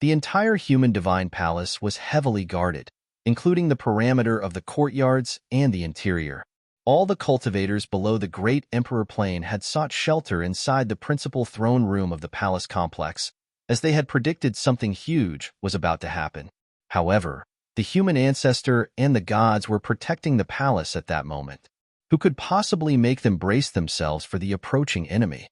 The entire human divine palace was heavily guarded, including the perimeter of the courtyards and the interior. All the cultivators below the great emperor plain had sought shelter inside the principal throne room of the palace complex, as they had predicted something huge was about to happen. However, the human ancestor and the gods were protecting the palace at that moment. Who could possibly make them brace themselves for the approaching enemy?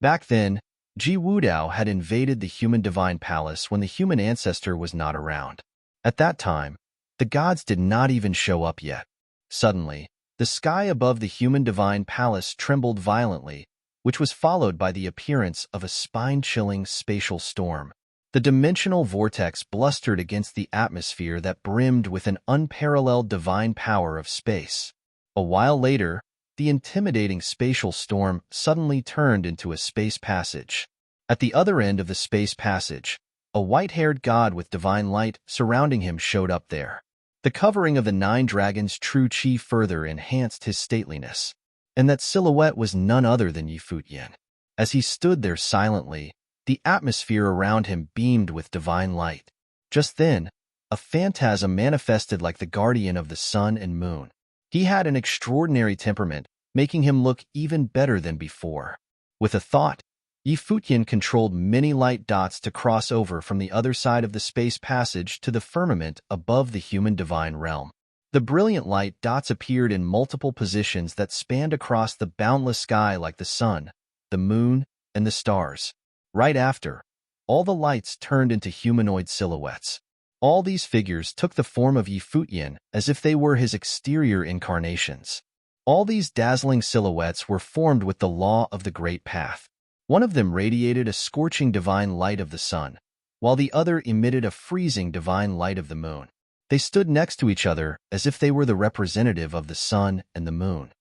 Back then, Ji Wudao had invaded the human divine palace when the human ancestor was not around. At that time, the gods did not even show up yet. Suddenly, the sky above the human divine palace trembled violently, which was followed by the appearance of a spine-chilling spatial storm. The dimensional vortex blustered against the atmosphere that brimmed with an unparalleled divine power of space. A while later, the intimidating spatial storm suddenly turned into a space passage. At the other end of the space passage, a white-haired god with divine light surrounding him showed up there. The covering of the 9 dragons' true chi further enhanced his stateliness, and that silhouette was none other than Futian. As he stood there silently, the atmosphere around him beamed with divine light. Just then, a phantasm manifested like the guardian of the sun and moon. He had an extraordinary temperament, making him look even better than before. With a thought, Futian controlled many light dots to cross over from the other side of the space passage to the firmament above the human divine realm. The brilliant light dots appeared in multiple positions that spanned across the boundless sky like the sun, the moon, and the stars. Right after, all the lights turned into humanoid silhouettes. All these figures took the form of Futian as if they were his exterior incarnations. All these dazzling silhouettes were formed with the law of the Great Path. One of them radiated a scorching divine light of the sun, while the other emitted a freezing divine light of the moon. They stood next to each other as if they were the representative of the sun and the moon.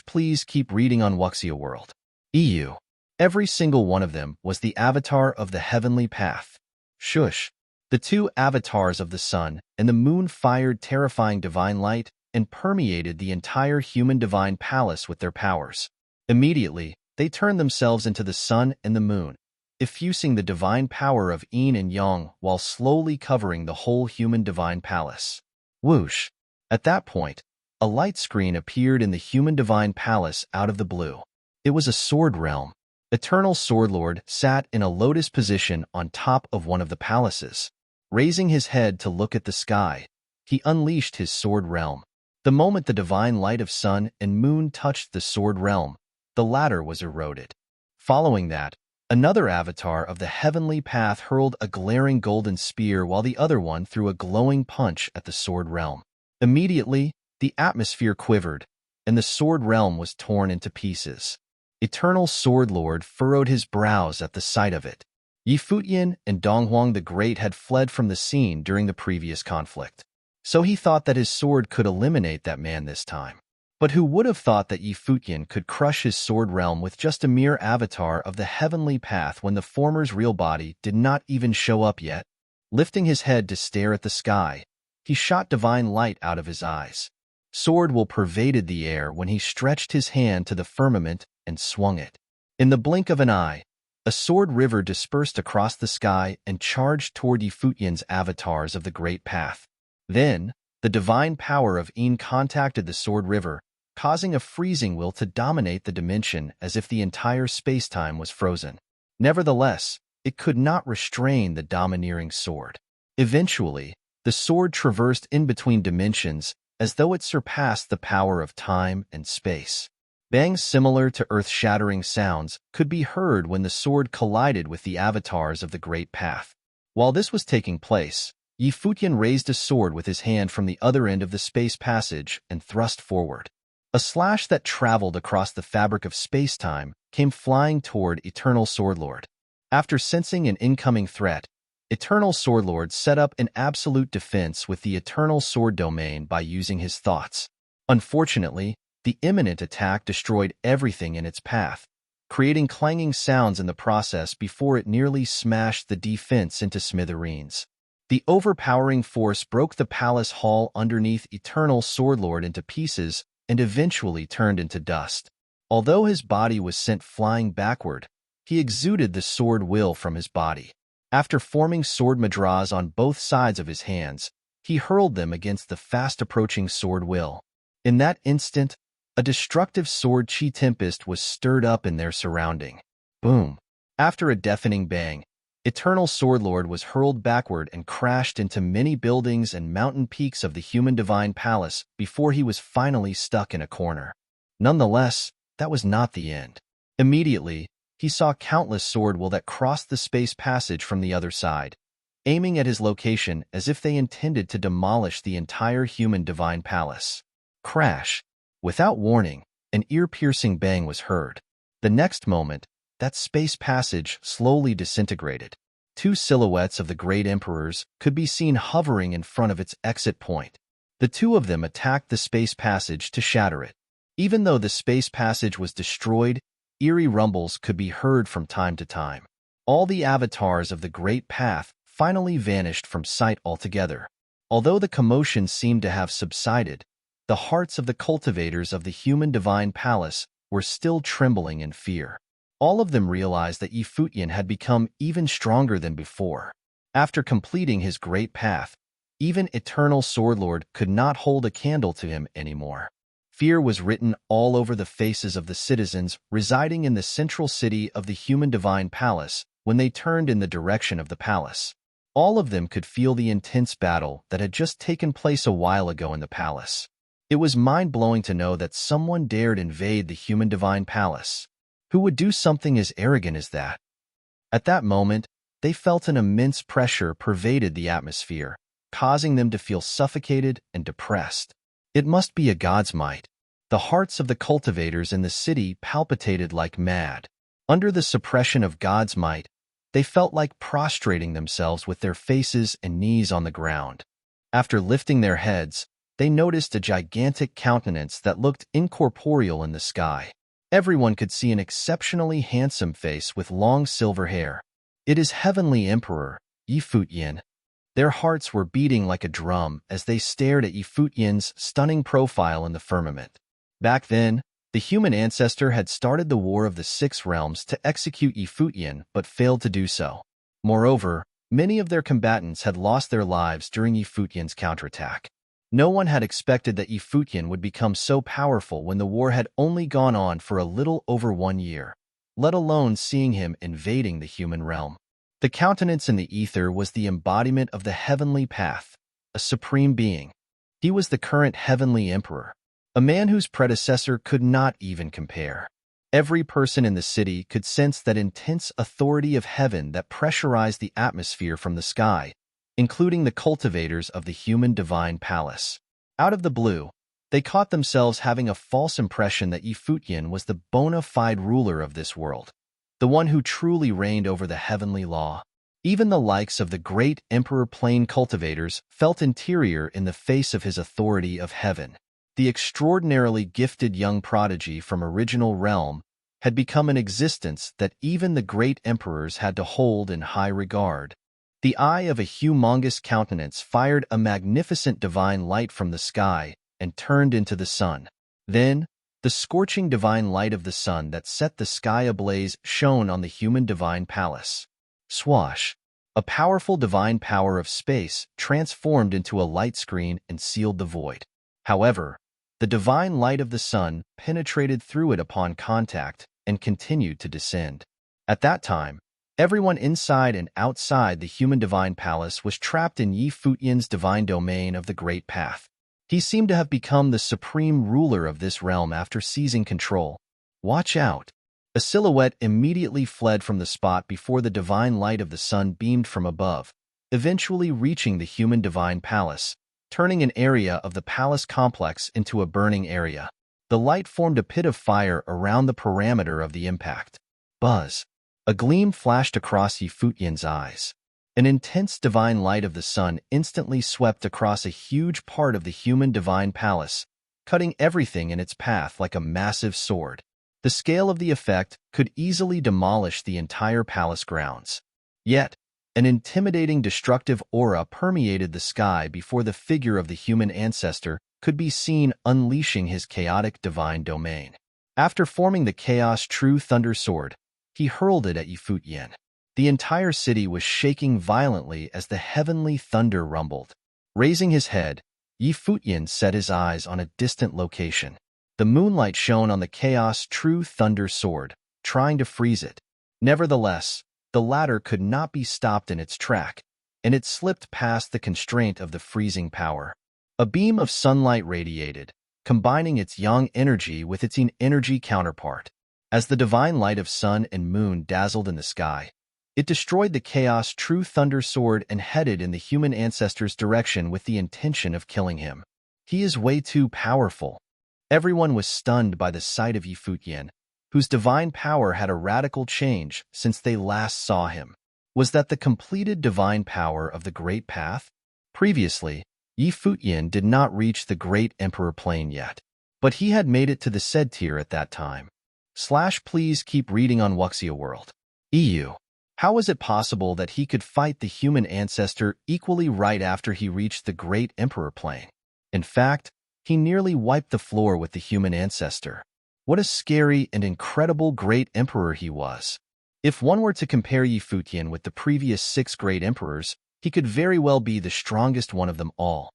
Please keep reading on Wuxia World. EU. Every single one of them was the avatar of the heavenly path. Shush. The 2 avatars of the sun and the moon fired terrifying divine light and permeated the entire human divine palace with their powers. Immediately, they turned themselves into the sun and the moon, effusing the divine power of yin and yang while slowly covering the whole human divine palace. Whoosh! At that point, a light screen appeared in the human divine palace out of the blue. It was a sword realm. Eternal Swordlord sat in a lotus position on top of one of the palaces. Raising his head to look at the sky, he unleashed his sword realm. The moment the divine light of sun and moon touched the sword realm, the latter was eroded. Following that, another avatar of the heavenly path hurled a glaring golden spear while the other one threw a glowing punch at the sword realm. Immediately, the atmosphere quivered, and the sword realm was torn into pieces. Eternal Swordlord furrowed his brows at the sight of it. Futian and Donghuang the Great had fled from the scene during the previous conflict, so he thought that his sword could eliminate that man this time. But who would have thought that Futian could crush his sword realm with just a mere avatar of the heavenly path when the former's real body did not even show up yet? Lifting his head to stare at the sky, he shot divine light out of his eyes. Sword will pervaded the air when he stretched his hand to the firmament and swung it. In the blink of an eye, a sword river dispersed across the sky and charged toward Futian's avatars of the Great Path. Then, the divine power of Yin contacted the sword river, causing a freezing will to dominate the dimension as if the entire space-time was frozen. Nevertheless, it could not restrain the domineering sword. Eventually, the sword traversed in between dimensions as though it surpassed the power of time and space. Bangs similar to earth-shattering sounds could be heard when the sword collided with the avatars of the Great Path. While this was taking place, Futian raised a sword with his hand from the other end of the space passage and thrust forward. A slash that traveled across the fabric of space-time came flying toward Eternal Swordlord. After sensing an incoming threat, Eternal Swordlord set up an absolute defense with the Eternal Sword domain by using his thoughts. Unfortunately, the imminent attack destroyed everything in its path, creating clanging sounds in the process before it nearly smashed the defense into smithereens. The overpowering force broke the palace hall underneath Eternal Swordlord into pieces and eventually turned into dust. Although his body was sent flying backward, he exuded the sword will from his body. After forming sword madras on both sides of his hands, he hurled them against the fast-approaching sword will. In that instant, a destructive sword chi tempest was stirred up in their surrounding. Boom! After a deafening bang, Eternal Swordlord was hurled backward and crashed into many buildings and mountain peaks of the human divine palace before he was finally stuck in a corner. Nonetheless, that was not the end. Immediately, he saw countless sword will that crossed the space passage from the other side, aiming at his location as if they intended to demolish the entire human divine palace. Crash! Without warning, an ear-piercing bang was heard. The next moment, that space passage slowly disintegrated. Two silhouettes of the great emperors could be seen hovering in front of its exit point. The two of them attacked the space passage to shatter it. Even though the space passage was destroyed, eerie rumbles could be heard from time to time. All the avatars of the Great Path finally vanished from sight altogether. Although the commotion seemed to have subsided, the hearts of the cultivators of the human divine palace were still trembling in fear. All of them realized that Futian had become even stronger than before. After completing his great path, even Eternal Swordlord could not hold a candle to him anymore. Fear was written all over the faces of the citizens residing in the central city of the human divine palace when they turned in the direction of the palace. All of them could feel the intense battle that had just taken place a while ago in the palace. It was mind-blowing to know that someone dared invade the human divine palace. Who would do something as arrogant as that? At that moment, they felt an immense pressure pervaded the atmosphere, causing them to feel suffocated and depressed. It must be a god's might. The hearts of the cultivators in the city palpitated like mad. Under the suppression of God's might, they felt like prostrating themselves with their faces and knees on the ground. After lifting their heads, they noticed a gigantic countenance that looked incorporeal in the sky. Everyone could see an exceptionally handsome face with long silver hair. It is Heavenly Emperor, Futian. Their hearts were beating like a drum as they stared at Futian's stunning profile in the firmament. Back then, the human ancestor had started the War of the Six Realms to execute Futian but failed to do so. Moreover, many of their combatants had lost their lives during Futian's counterattack. No one had expected that Futian would become so powerful when the war had only gone on for a little over 1 year, let alone seeing him invading the human realm. The countenance in the ether was the embodiment of the heavenly path, a supreme being. He was the current heavenly emperor, a man whose predecessor could not even compare. Every person in the city could sense that intense authority of heaven that pressurized the atmosphere from the sky, including the cultivators of the human divine palace. Out of the blue, they caught themselves having a false impression that Futian was the bona fide ruler of this world, the one who truly reigned over the heavenly law. Even the likes of the great Emperor Plane cultivators felt interior in the face of his authority of heaven. The extraordinarily gifted young prodigy from Original Realm had become an existence that even the great emperors had to hold in high regard. The eye of a humongous countenance fired a magnificent divine light from the sky and turned into the sun. Then, the scorching divine light of the sun that set the sky ablaze shone on the human divine palace. Swash! A powerful divine power of space transformed into a light screen and sealed the void. However, the divine light of the sun penetrated through it upon contact and continued to descend. At that time, everyone inside and outside the human divine palace was trapped in Futian's divine domain of the Great Path. He seemed to have become the supreme ruler of this realm after seizing control. Watch out! A silhouette immediately fled from the spot before the divine light of the sun beamed from above, eventually reaching the human divine palace, turning an area of the palace complex into a burning area. The light formed a pit of fire around the parameter of the impact. Buzz! A gleam flashed across Futian's eyes. An intense divine light of the sun instantly swept across a huge part of the human divine palace, cutting everything in its path like a massive sword. The scale of the effect could easily demolish the entire palace grounds. Yet, an intimidating destructive aura permeated the sky before the figure of the human ancestor could be seen unleashing his chaotic divine domain. After forming the Chaos True Thunder Sword, he hurled it at Futian. The entire city was shaking violently as the heavenly thunder rumbled. Raising his head, Futian set his eyes on a distant location. The moonlight shone on the chaos true thunder sword, trying to freeze it. Nevertheless, the latter could not be stopped in its track, and it slipped past the constraint of the freezing power. A beam of sunlight radiated, combining its yang energy with its yin energy counterpart. As the divine light of sun and moon dazzled in the sky, it destroyed the chaos true thunder sword and headed in the human ancestor's direction with the intention of killing him. He is way too powerful. Everyone was stunned by the sight of Futian, whose divine power had a radical change since they last saw him. Was that the completed divine power of the Great Path? Previously, Futian did not reach the Great Emperor Plane yet, but he had made it to the said tier at that time. Please keep reading on Wuxia World. EU. How was it possible that he could fight the human ancestor equally right after he reached the Great Emperor Plane? In fact, he nearly wiped the floor with the human ancestor. What a scary and incredible Great Emperor he was. If one were to compare Futian with the previous 6 Great Emperors, he could very well be the strongest one of them all.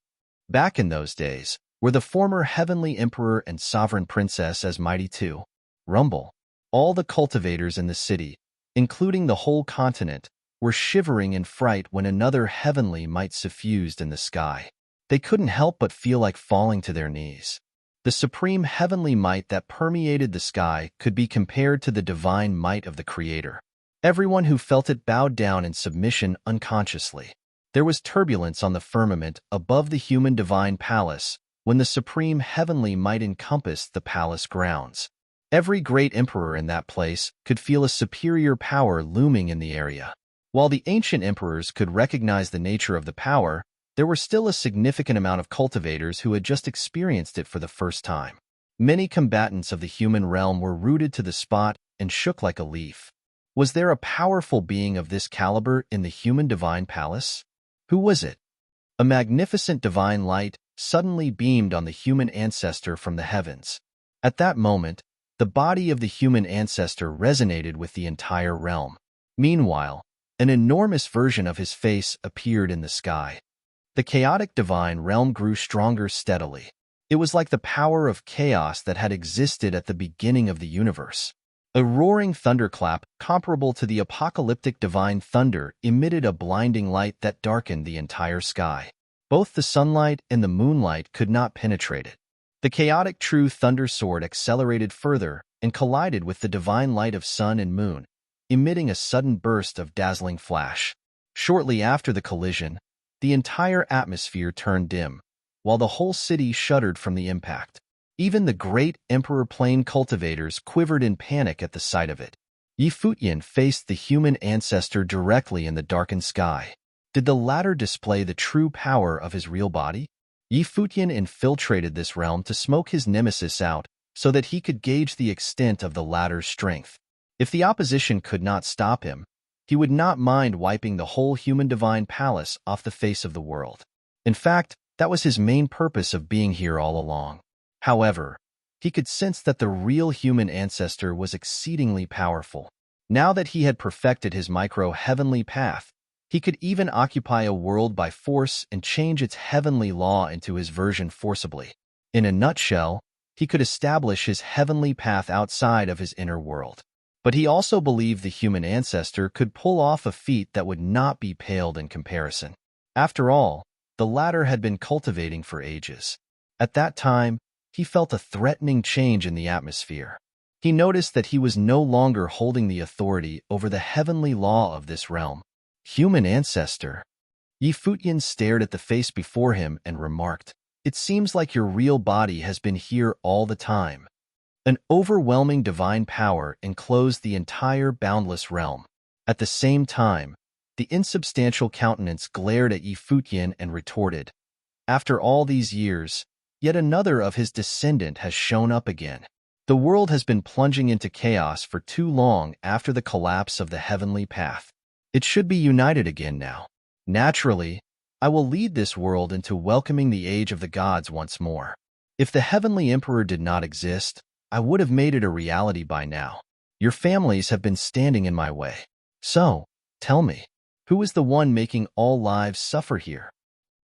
Back in those days, were the former Heavenly Emperor and Sovereign Princess as mighty too? Rumble. All the cultivators in the city, including the whole continent, were shivering in fright when another heavenly might suffused in the sky. They couldn't help but feel like falling to their knees. The supreme heavenly might that permeated the sky could be compared to the divine might of the Creator. Everyone who felt it bowed down in submission unconsciously. There was turbulence on the firmament above the human divine palace when the supreme heavenly might encompassed the palace grounds. Every great emperor in that place could feel a superior power looming in the area. While the ancient emperors could recognize the nature of the power, there were still a significant amount of cultivators who had just experienced it for the first time. Many combatants of the human realm were rooted to the spot and shook like a leaf. Was there a powerful being of this caliber in the human divine palace? Who was it? A magnificent divine light suddenly beamed on the human ancestor from the heavens. At that moment, the body of the human ancestor resonated with the entire realm. Meanwhile, an enormous version of his face appeared in the sky. The chaotic divine realm grew stronger steadily. It was like the power of chaos that had existed at the beginning of the universe. A roaring thunderclap, comparable to the apocalyptic divine thunder, emitted a blinding light that darkened the entire sky. Both the sunlight and the moonlight could not penetrate it. The chaotic true thunder sword accelerated further and collided with the divine light of sun and moon, emitting a sudden burst of dazzling flash. Shortly after the collision, the entire atmosphere turned dim, while the whole city shuddered from the impact. Even the great Emperor Plane cultivators quivered in panic at the sight of it. Futian faced the human ancestor directly in the darkened sky. Did the latter display the true power of his real body? Futian infiltrated this realm to smoke his nemesis out so that he could gauge the extent of the latter's strength. If the opposition could not stop him, he would not mind wiping the whole human divine palace off the face of the world. In fact, that was his main purpose of being here all along. However, he could sense that the real human ancestor was exceedingly powerful. Now that he had perfected his micro-heavenly path, he could even occupy a world by force and change its heavenly law into his version forcibly. In a nutshell, he could establish his heavenly path outside of his inner world. But he also believed the human ancestor could pull off a feat that would not be paled in comparison. After all, the latter had been cultivating for ages. At that time, he felt a threatening change in the atmosphere. He noticed that he was no longer holding the authority over the heavenly law of this realm. Human ancestor. Futian stared at the face before him and remarked, "It seems like your real body has been here all the time." An overwhelming divine power enclosed the entire boundless realm. At the same time, the insubstantial countenance glared at Futian and retorted, "After all these years, yet another of his descendant has shown up again. The world has been plunging into chaos for too long after the collapse of the heavenly path. It should be united again now. Naturally, I will lead this world into welcoming the age of the gods once more. If the heavenly emperor did not exist, I would have made it a reality by now. Your families have been standing in my way. So, Tell me, who is the one making all lives suffer here?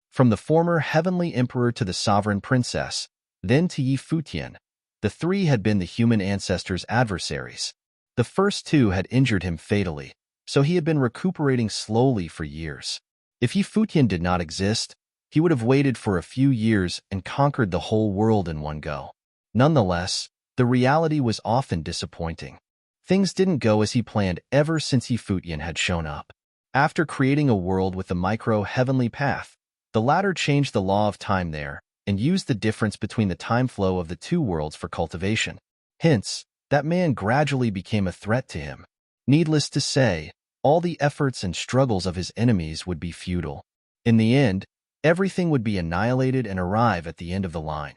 From the former heavenly emperor to the sovereign princess, then to Futian, the three had been the human ancestor's adversaries. The first two had injured him fatally, so he had been recuperating slowly for years. If Futian did not exist, he would have waited for a few years and conquered the whole world in one go. Nonetheless, the reality was often disappointing. Things didn't go as he planned ever since Futian had shown up. After creating a world with the micro-heavenly path, the latter changed the law of time there and used the difference between the time flow of the two worlds for cultivation. Hence, that man gradually became a threat to him. Needless to say, all the efforts and struggles of his enemies would be futile. In the end, everything would be annihilated and arrive at the end of the line.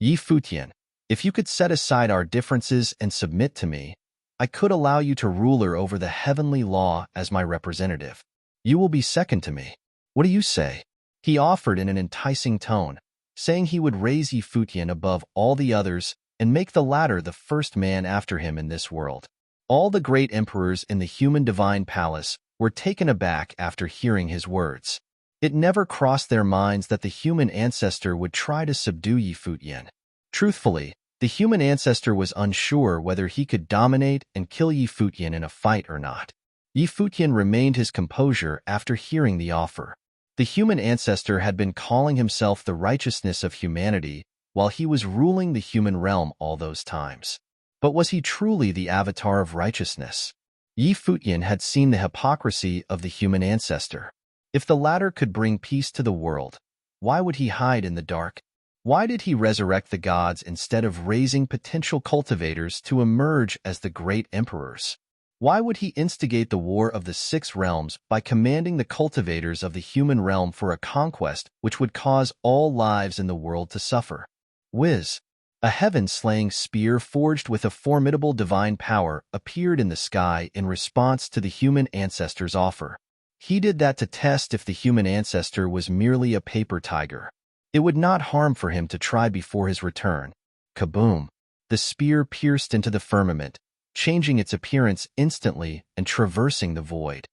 Futian, if you could set aside our differences and submit to me, I could allow you to ruler over the heavenly law as my representative. You will be second to me. What do you say? He offered in an enticing tone, saying he would raise Futian above all the others and make the latter the first man after him in this world. All the great emperors in the human divine palace were taken aback after hearing his words. It never crossed their minds that the human ancestor would try to subdue Futian. Truthfully, the human ancestor was unsure whether he could dominate and kill Futian in a fight or not. Futian remained his composure after hearing the offer. The human ancestor had been calling himself the righteousness of humanity while he was ruling the human realm all those times. But was he truly the avatar of righteousness? Futian had seen the hypocrisy of the human ancestor. If the latter could bring peace to the world, why would he hide in the dark? Why did he resurrect the gods instead of raising potential cultivators to emerge as the great emperors? Why would he instigate the war of the six realms by commanding the cultivators of the human realm for a conquest which would cause all lives in the world to suffer? Whiz! A heaven-slaying spear forged with a formidable divine power appeared in the sky in response to the human ancestor's offer. He did that to test if the human ancestor was merely a paper tiger. It would not harm for him to try before his return. Kaboom! The spear pierced into the firmament, changing its appearance instantly and traversing the void.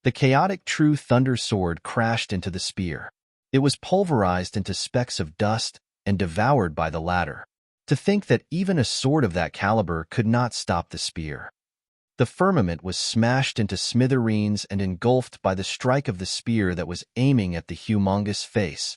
The chaotic true thunder sword crashed into the spear. It was pulverized into specks of dust and devoured by the latter. To think that even a sword of that caliber could not stop the spear. The firmament was smashed into smithereens and engulfed by the strike of the spear that was aiming at the humongous face.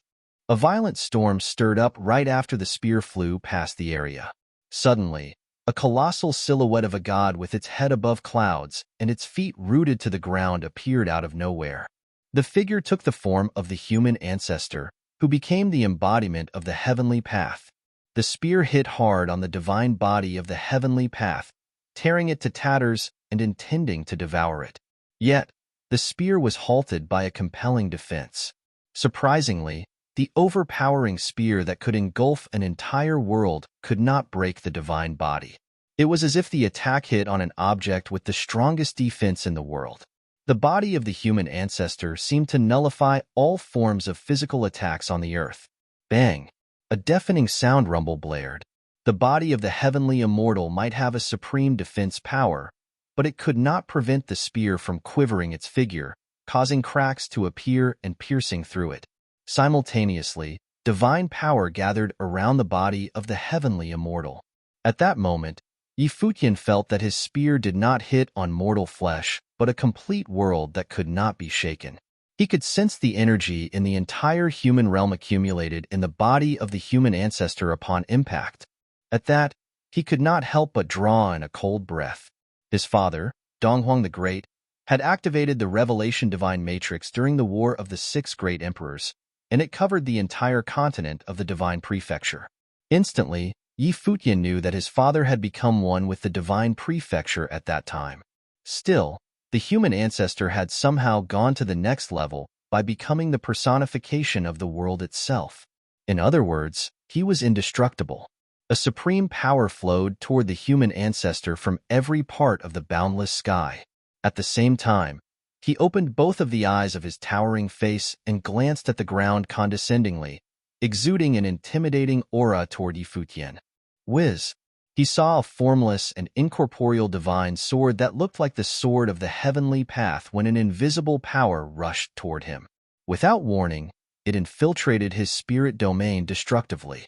A violent storm stirred up right after the spear flew past the area. Suddenly, a colossal silhouette of a god with its head above clouds and its feet rooted to the ground appeared out of nowhere. The figure took the form of the human ancestor, who became the embodiment of the heavenly path. The spear hit hard on the divine body of the heavenly path, tearing it to tatters and intending to devour it. Yet, the spear was halted by a compelling defense. Surprisingly, the overpowering spear that could engulf an entire world could not break the divine body. It was as if the attack hit on an object with the strongest defense in the world. The body of the human ancestor seemed to nullify all forms of physical attacks on the earth. Bang! A deafening sound rumble blared. The body of the heavenly immortal might have a supreme defense power, but it could not prevent the spear from quivering its figure, causing cracks to appear and piercing through it. Simultaneously, divine power gathered around the body of the heavenly immortal. At that moment, Futian felt that his spear did not hit on mortal flesh, but a complete world that could not be shaken. He could sense the energy in the entire human realm accumulated in the body of the human ancestor upon impact. At that, he could not help but draw in a cold breath. His father, Donghuang the Great, had activated the Revelation Divine Matrix during the War of the Six Great Emperors, and it covered the entire continent of the Divine Prefecture. Instantly, Futian knew that his father had become one with the Divine Prefecture at that time. Still, the human ancestor had somehow gone to the next level by becoming the personification of the world itself. In other words, he was indestructible. A supreme power flowed toward the human ancestor from every part of the boundless sky. At the same time, he opened both of the eyes of his towering face and glanced at the ground condescendingly, exuding an intimidating aura toward Futian. Whiz! He saw a formless and incorporeal divine sword that looked like the sword of the heavenly path when an invisible power rushed toward him. Without warning, it infiltrated his spirit domain destructively.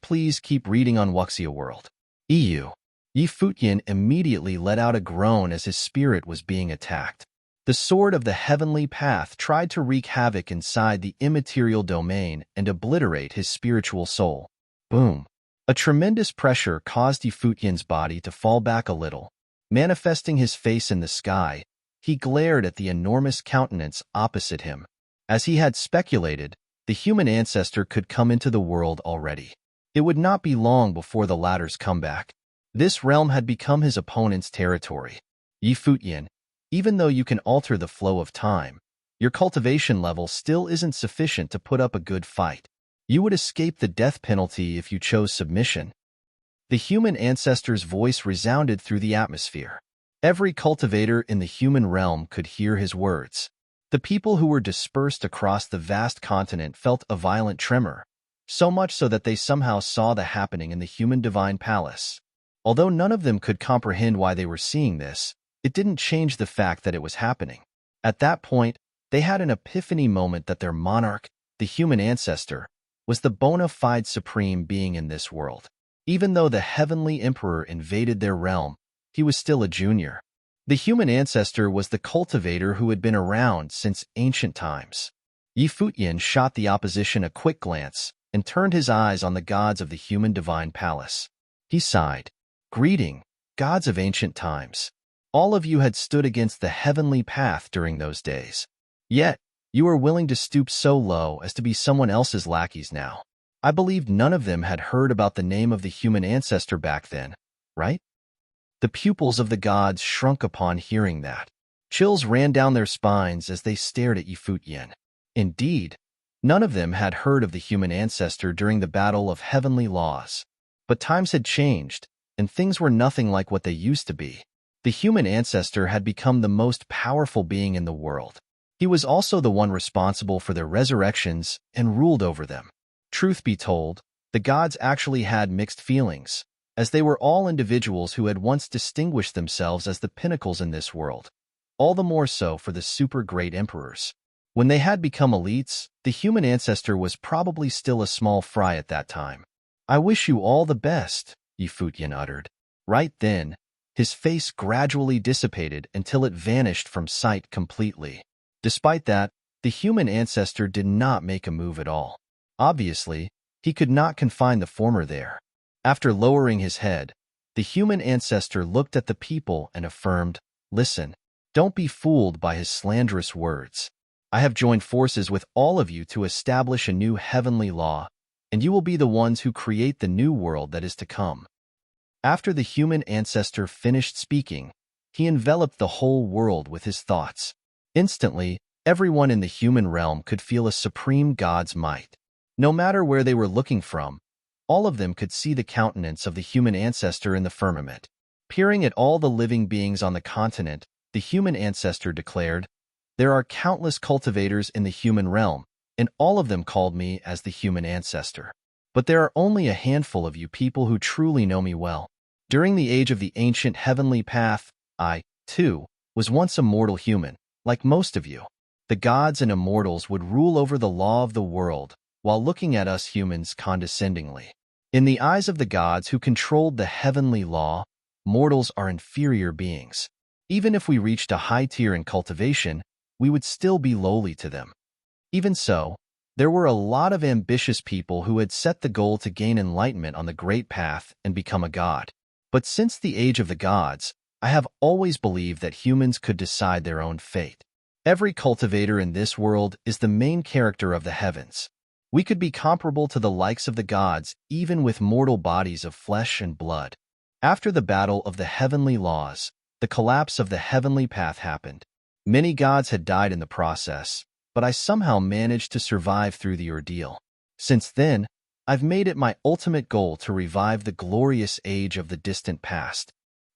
Please keep reading on Wuxia World. EU. Futian immediately let out a groan as his spirit was being attacked. The sword of the heavenly path tried to wreak havoc inside the immaterial domain and obliterate his spiritual soul. Boom. A tremendous pressure caused Futian's body to fall back a little. Manifesting his face in the sky, he glared at the enormous countenance opposite him. As he had speculated, the human ancestor could come into the world already. It would not be long before the latter's comeback. This realm had become his opponent's territory. Futian, even though you can alter the flow of time, your cultivation level still isn't sufficient to put up a good fight. You would escape the death penalty if you chose submission. The human ancestor's voice resounded through the atmosphere. Every cultivator in the human realm could hear his words. The people who were dispersed across the vast continent felt a violent tremor, so much so that they somehow saw the happening in the human divine palace. Although none of them could comprehend why they were seeing this, it didn't change the fact that it was happening. At that point, they had an epiphany moment that their monarch, the human ancestor, was the bona fide supreme being in this world. Even though the heavenly emperor invaded their realm, he was still a junior. The human ancestor was the cultivator who had been around since ancient times. Futian shot the opposition a quick glance and turned his eyes on the gods of the human divine palace. He sighed. Greeting, gods of ancient times. All of you had stood against the heavenly path during those days. Yet, you were willing to stoop so low as to be someone else's lackeys now. I believed none of them had heard about the name of the human ancestor back then, right? The pupils of the gods shrunk upon hearing that. Chills ran down their spines as they stared at Futian. Indeed, none of them had heard of the human ancestor during the battle of heavenly laws. But times had changed, and things were nothing like what they used to be. The human ancestor had become the most powerful being in the world. He was also the one responsible for their resurrections and ruled over them. Truth be told, the gods actually had mixed feelings, as they were all individuals who had once distinguished themselves as the pinnacles in this world, all the more so for the super great emperors. When they had become elites, the human ancestor was probably still a small fry at that time. I wish you all the best, Futian uttered. Right then, his face gradually dissipated until it vanished from sight completely. Despite that, the human ancestor did not make a move at all. Obviously, he could not confine the former there. After lowering his head, the human ancestor looked at the people and affirmed, "Listen, don't be fooled by his slanderous words. I have joined forces with all of you to establish a new heavenly law, and you will be the ones who create the new world that is to come." After the human ancestor finished speaking, he enveloped the whole world with his thoughts. Instantly, everyone in the human realm could feel a supreme god's might. No matter where they were looking from, all of them could see the countenance of the human ancestor in the firmament. Peering at all the living beings on the continent, the human ancestor declared, "There are countless cultivators in the human realm, and all of them called me as the human ancestor. But there are only a handful of you people who truly know me well. During the age of the ancient heavenly path, I, too, was once a mortal human, like most of you. The gods and immortals would rule over the law of the world, while looking at us humans condescendingly. In the eyes of the gods who controlled the heavenly law, mortals are inferior beings. Even if we reached a high tier in cultivation, we would still be lowly to them. Even so, there were a lot of ambitious people who had set the goal to gain enlightenment on the great path and become a god. But since the age of the gods, I have always believed that humans could decide their own fate. Every cultivator in this world is the main character of the heavens. We could be comparable to the likes of the gods even with mortal bodies of flesh and blood. After the battle of the heavenly laws, the collapse of the heavenly path happened. Many gods had died in the process, but I somehow managed to survive through the ordeal. Since then, I've made it my ultimate goal to revive the glorious age of the distant past.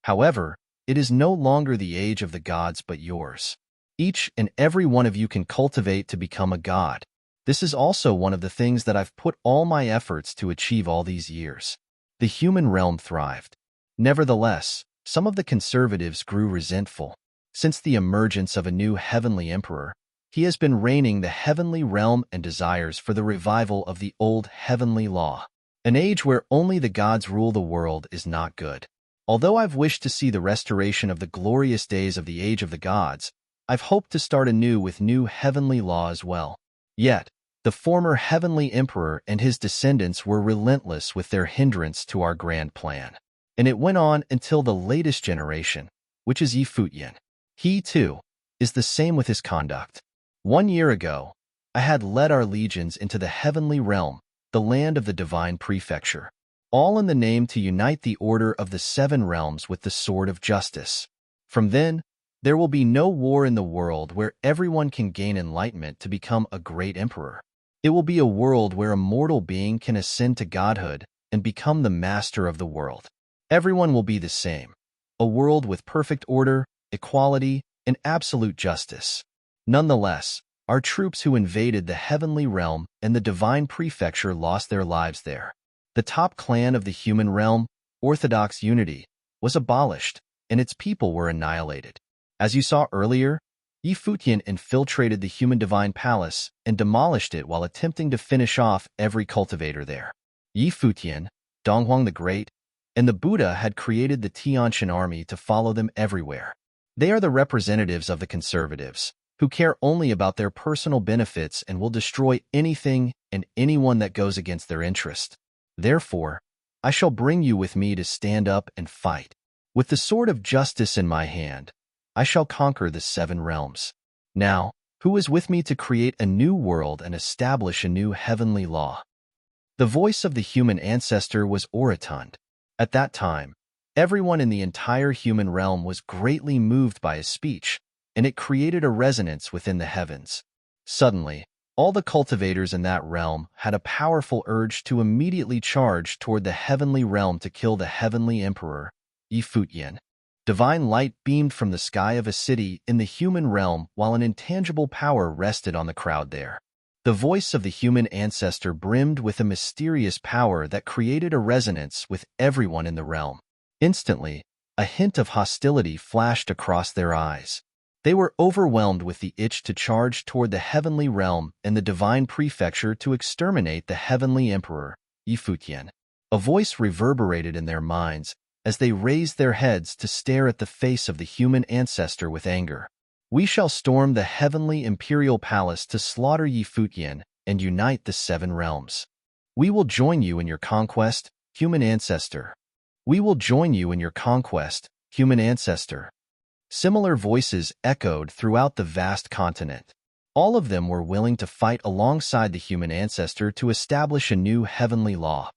However, it is no longer the age of the gods but yours. Each and every one of you can cultivate to become a god. This is also one of the things that I've put all my efforts to achieve all these years. the human realm thrived. Nevertheless, some of the conservatives grew resentful. Since the emergence of a new heavenly emperor, he has been reigning the heavenly realm and desires for the revival of the old heavenly law. An age where only the gods rule the world is not good. Although I've wished to see the restoration of the glorious days of the age of the gods, I've hoped to start anew with new heavenly law as well. Yet, the former heavenly emperor and his descendants were relentless with their hindrance to our grand plan. And it went on until the latest generation, which is Futian. He, too, is the same with his conduct. 1 year ago, I had led our legions into the heavenly realm, the land of the divine prefecture, all in the name to unite the order of the 7 realms with the sword of justice. From then, there will be no war in the world where everyone can gain enlightenment to become a great emperor. It will be a world where a mortal being can ascend to godhood and become the master of the world. Everyone will be the same, a world with perfect order, equality, and absolute justice. Nonetheless, our troops who invaded the heavenly realm and the divine prefecture lost their lives there. The top clan of the human realm, Orthodox Unity, was abolished, and its people were annihilated. As you saw earlier, Futian infiltrated the human divine palace and demolished it while attempting to finish off every cultivator there. Futian, Donghuang the Great, and the Buddha had created the Tianqian army to follow them everywhere. They are the representatives of the conservatives, who care only about their personal benefits and will destroy anything and anyone that goes against their interest. Therefore, I shall bring you with me to stand up and fight. With the sword of justice in my hand, I shall conquer the 7 realms. Now, who is with me to create a new world and establish a new heavenly law? The voice of the human ancestor was orotund. At that time, everyone in the entire human realm was greatly moved by his speech, and it created a resonance within the heavens. Suddenly, all the cultivators in that realm had a powerful urge to immediately charge toward the heavenly realm to kill the heavenly emperor, Futian. Divine light beamed from the sky of a city in the human realm while an intangible power rested on the crowd there. The voice of the human ancestor brimmed with a mysterious power that created a resonance with everyone in the realm. Instantly, a hint of hostility flashed across their eyes. They were overwhelmed with the itch to charge toward the heavenly realm and the divine prefecture to exterminate the heavenly emperor, Futian. A voice reverberated in their minds as they raised their heads to stare at the face of the human ancestor with anger. We shall storm the heavenly imperial palace to slaughter Futian and unite the 7 realms. We will join you in your conquest, human ancestor. We will join you in your conquest, human ancestor. Similar voices echoed throughout the vast continent. All of them were willing to fight alongside the human ancestor to establish a new heavenly law.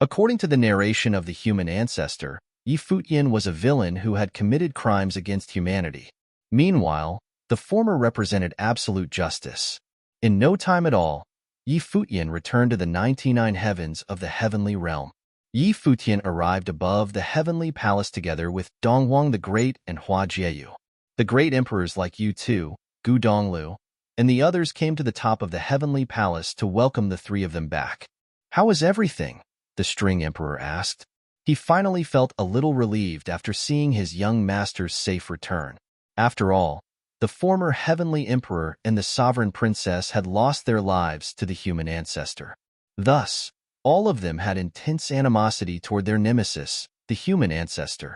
According to the narration of the human ancestor, Futian was a villain who had committed crimes against humanity. Meanwhile, the former represented absolute justice. In no time at all, Futian returned to the 99 heavens of the heavenly realm. Futian arrived above the heavenly palace together with Donghuang the Great and Hua Jieyu. The great emperors like Yu Tu, Gu Donglu, and the others came to the top of the heavenly palace to welcome the 3 of them back. "How is everything?" the string emperor asked. He finally felt a little relieved after seeing his young master's safe return. After all, the former heavenly emperor and the sovereign princess had lost their lives to the human ancestor. Thus, all of them had intense animosity toward their nemesis, the human ancestor.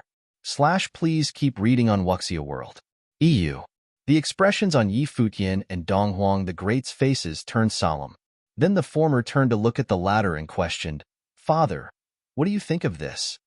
Please keep reading on Wuxia World. EU. The expressions on Futian and Donghuang the Great's faces turned solemn. Then the former turned to look at the latter and questioned, "Father, what do you think of this?"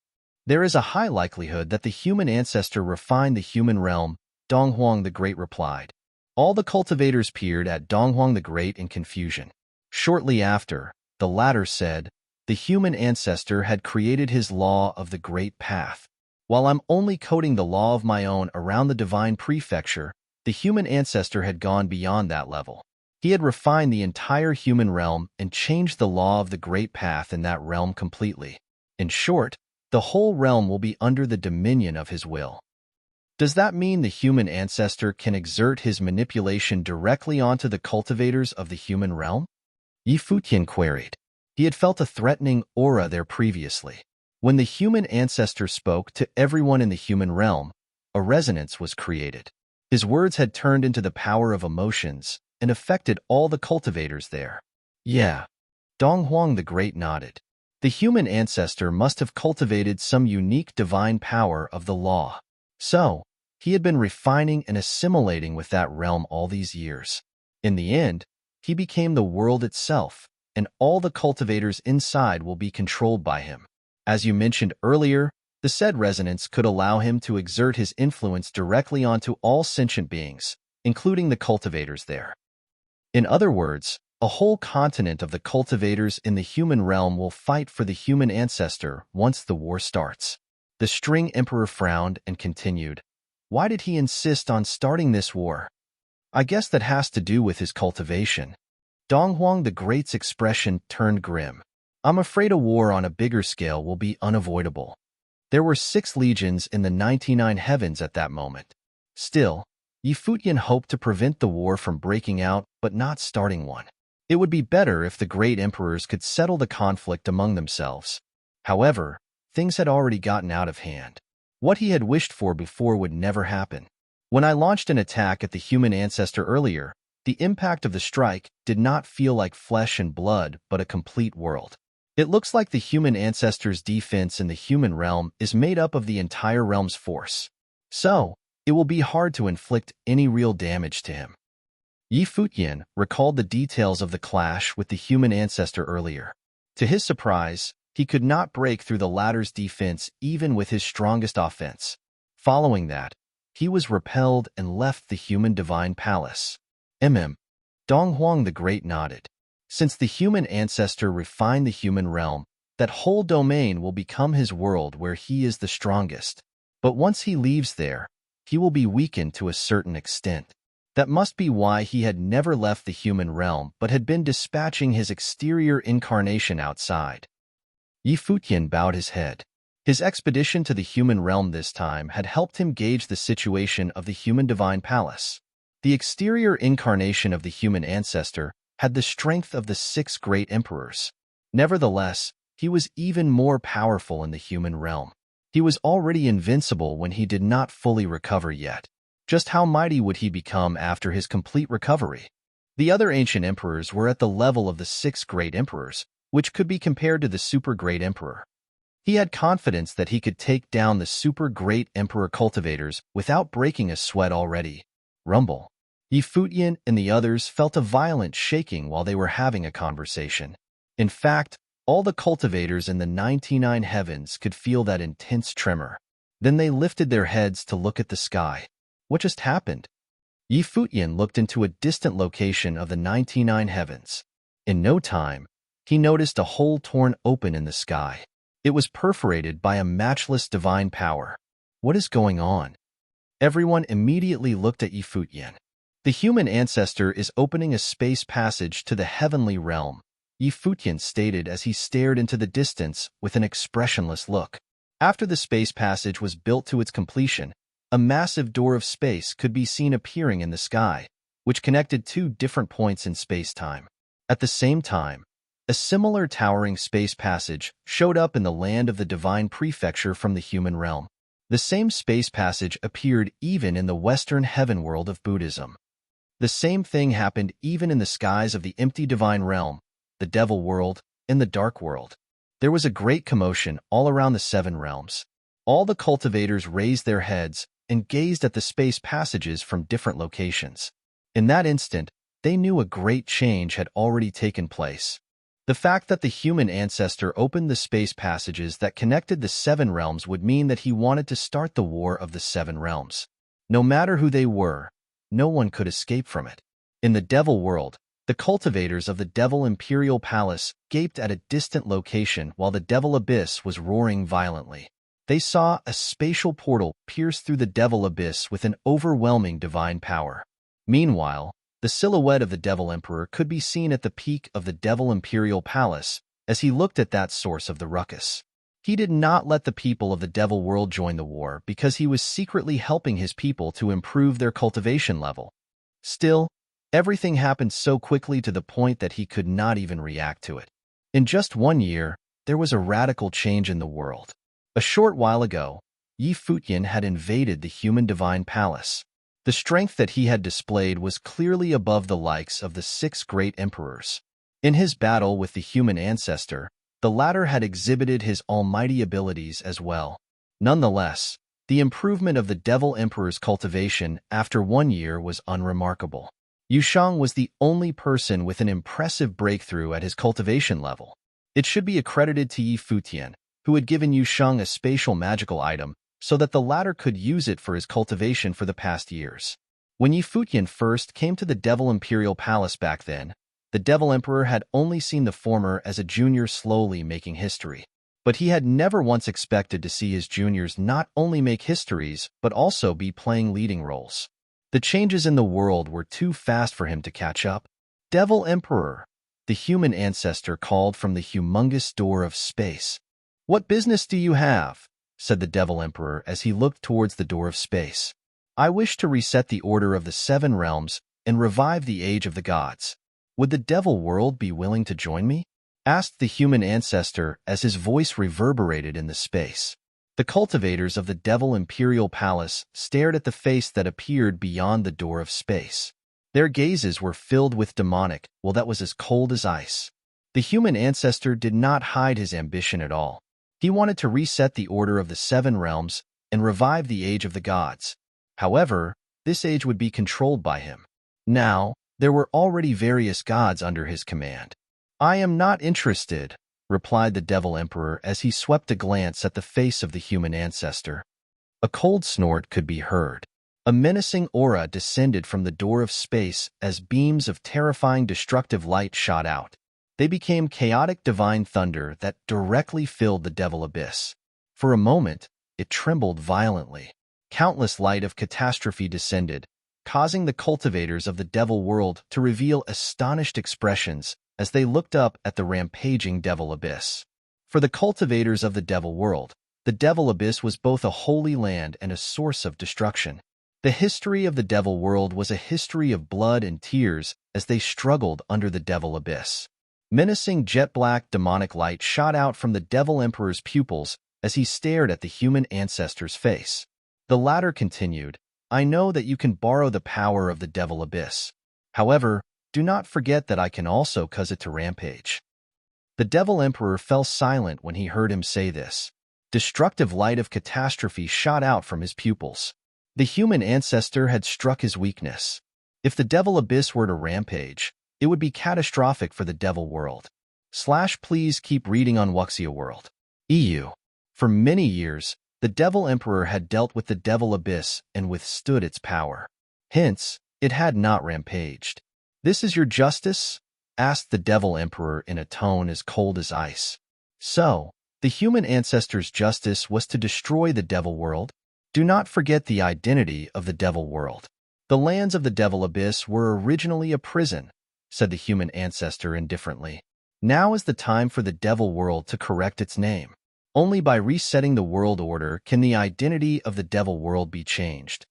"There is a high likelihood that the human ancestor refined the human realm," Donghuang the Great replied. All the cultivators peered at Donghuang the Great in confusion. Shortly after, the latter said, "The human ancestor had created his law of the great path. While I'm only coding the law of my own around the divine prefecture, the human ancestor had gone beyond that level. He had refined the entire human realm and changed the law of the great path in that realm completely. In short, the whole realm will be under the dominion of his will." Does that mean the human ancestor can exert his manipulation directly onto the cultivators of the human realm? Futian queried. He had felt a threatening aura there previously. When the human ancestor spoke to everyone in the human realm, a resonance was created. His words had turned into the power of emotions and affected all the cultivators there. Yeah, Dong Huang the Great nodded. The human ancestor must have cultivated some unique divine power of the law. So, he had been refining and assimilating with that realm all these years. In the end, he became the world itself, and all the cultivators inside will be controlled by him. As you mentioned earlier, the said resonance could allow him to exert his influence directly onto all sentient beings, including the cultivators there. In other words, a whole continent of the cultivators in the human realm will fight for the human ancestor once the war starts. The String Emperor frowned and continued. Why did he insist on starting this war? I guess that has to do with his cultivation. Dong Huang the Great's expression turned grim. I'm afraid a war on a bigger scale will be unavoidable. There were 6 legions in the 99 heavens at that moment. Still, Futian hoped to prevent the war from breaking out but not starting one. It would be better if the great emperors could settle the conflict among themselves. However, things had already gotten out of hand. What he had wished for before would never happen. When I launched an attack at the human ancestor earlier, the impact of the strike did not feel like flesh and blood but a complete world. It looks like the human ancestor's defense in the human realm is made up of the entire realm's force. So, it will be hard to inflict any real damage to him. Futian recalled the details of the clash with the human ancestor earlier. To his surprise, he could not break through the latter's defense even with his strongest offense. Following that, he was repelled and left the human divine palace. Dong Huang the Great nodded. Since the human ancestor refined the human realm, that whole domain will become his world where he is the strongest. But once he leaves there, he will be weakened to a certain extent. That must be why he had never left the human realm but had been dispatching his exterior incarnation outside. Futian bowed his head. His expedition to the human realm this time had helped him gauge the situation of the human divine palace. The exterior incarnation of the human ancestor had the strength of the 6 great emperors. Nevertheless, he was even more powerful in the human realm. He was already invincible when he did not fully recover yet. Just how mighty would he become after his complete recovery? The other ancient emperors were at the level of the 6 great emperors, which could be compared to the super great emperor. He had confidence that he could take down the super great emperor cultivators without breaking a sweat already. Rumble. Futian and the others felt a violent shaking while they were having a conversation. In fact, all the cultivators in the 99 heavens could feel that intense tremor. Then they lifted their heads to look at the sky. What just happened? Futian looked into a distant location of the 99 heavens. In no time, he noticed a hole torn open in the sky. It was perforated by a matchless divine power. What is going on? Everyone immediately looked at Futian. The human ancestor is opening a space passage to the heavenly realm, Futian stated as he stared into the distance with an expressionless look. After the space passage was built to its completion, a massive door of space could be seen appearing in the sky, which connected 2 different points in space-time. At the same time, a similar towering space passage showed up in the land of the divine prefecture from the human realm. The same space passage appeared even in the Western heaven world of Buddhism. The same thing happened even in the skies of the empty divine realm, the devil world, and the dark world. There was a great commotion all around the 7 realms. All the cultivators raised their heads and gazed at the space passages from different locations. In that instant, they knew a great change had already taken place. The fact that the human ancestor opened the space passages that connected the 7 realms would mean that he wanted to start the war of the 7 realms. No matter who they were, no one could escape from it. In the devil world, the cultivators of the Devil Imperial Palace gaped at a distant location while the Devil Abyss was roaring violently. They saw a spatial portal pierce through the Devil Abyss with an overwhelming divine power. Meanwhile, the silhouette of the Devil Emperor could be seen at the peak of the Devil Imperial Palace as he looked at that source of the ruckus. He did not let the people of the Devil World join the war because he was secretly helping his people to improve their cultivation level. Still, everything happened so quickly to the point that he could not even react to it. In just 1 year, there was a radical change in the world. A short while ago, Futian had invaded the human divine palace. The strength that he had displayed was clearly above the likes of the 6 great emperors. In his battle with the human ancestor, the latter had exhibited his almighty abilities as well. Nonetheless, the improvement of the Devil Emperor's cultivation after 1 year was unremarkable. Yushang was the only person with an impressive breakthrough at his cultivation level. It should be accredited to Futian, who had given Yushang a spatial magical item so that the latter could use it for his cultivation for the past years. When Futian first came to the Devil Imperial Palace back then, the Devil Emperor had only seen the former as a junior slowly making history. But he had never once expected to see his juniors not only make histories, but also be playing leading roles. The changes in the world were too fast for him to catch up. Devil Emperor, the human ancestor called from the humongous door of space. "What business do you have?" said the Devil Emperor as he looked towards the door of space. "I wish to reset the order of the 7 realms and revive the age of the gods. Would the Devil world be willing to join me?" asked the human ancestor as his voice reverberated in the space. The cultivators of the Devil Imperial Palace stared at the face that appeared beyond the door of space. Their gazes were filled with demonic, well, that was as cold as ice. The human ancestor did not hide his ambition at all. He wanted to reset the order of the 7 realms and revive the age of the gods. However, this age would be controlled by him. Now, there were already various gods under his command. "I am not interested," replied the Devil Emperor as he swept a glance at the face of the human ancestor. A cold snort could be heard. A menacing aura descended from the door of space as beams of terrifying destructive light shot out. They became chaotic divine thunder that directly filled the Devil Abyss. For a moment, it trembled violently. Countless light of catastrophe descended, causing the cultivators of the Devil world to reveal astonished expressions as they looked up at the rampaging Devil Abyss. For the cultivators of the Devil world, the Devil Abyss was both a holy land and a source of destruction. The history of the Devil world was a history of blood and tears as they struggled under the Devil Abyss. Menacing jet-black demonic light shot out from the Devil Emperor's pupils as he stared at the human ancestor's face. The latter continued, "I know that you can borrow the power of the Devil Abyss. However, do not forget that I can also cause it to rampage." The Devil Emperor fell silent when he heard him say this. Destructive light of catastrophe shot out from his pupils. The human ancestor had struck his weakness. If the Devil Abyss were to rampage, it would be catastrophic for the Devil world. Please keep reading on Wuxia World. EU. For many years, the Devil Emperor had dealt with the Devil Abyss and withstood its power. Hence, it had not rampaged. "This is your justice?" asked the Devil Emperor in a tone as cold as ice. So, the human ancestor's justice was to destroy the Devil world? Do not forget the identity of the Devil world. "The lands of the Devil Abyss were originally a prison," said the human ancestor indifferently. "Now is the time for the Devil world to correct its name. Only by resetting the world order can the identity of the Devil world be changed."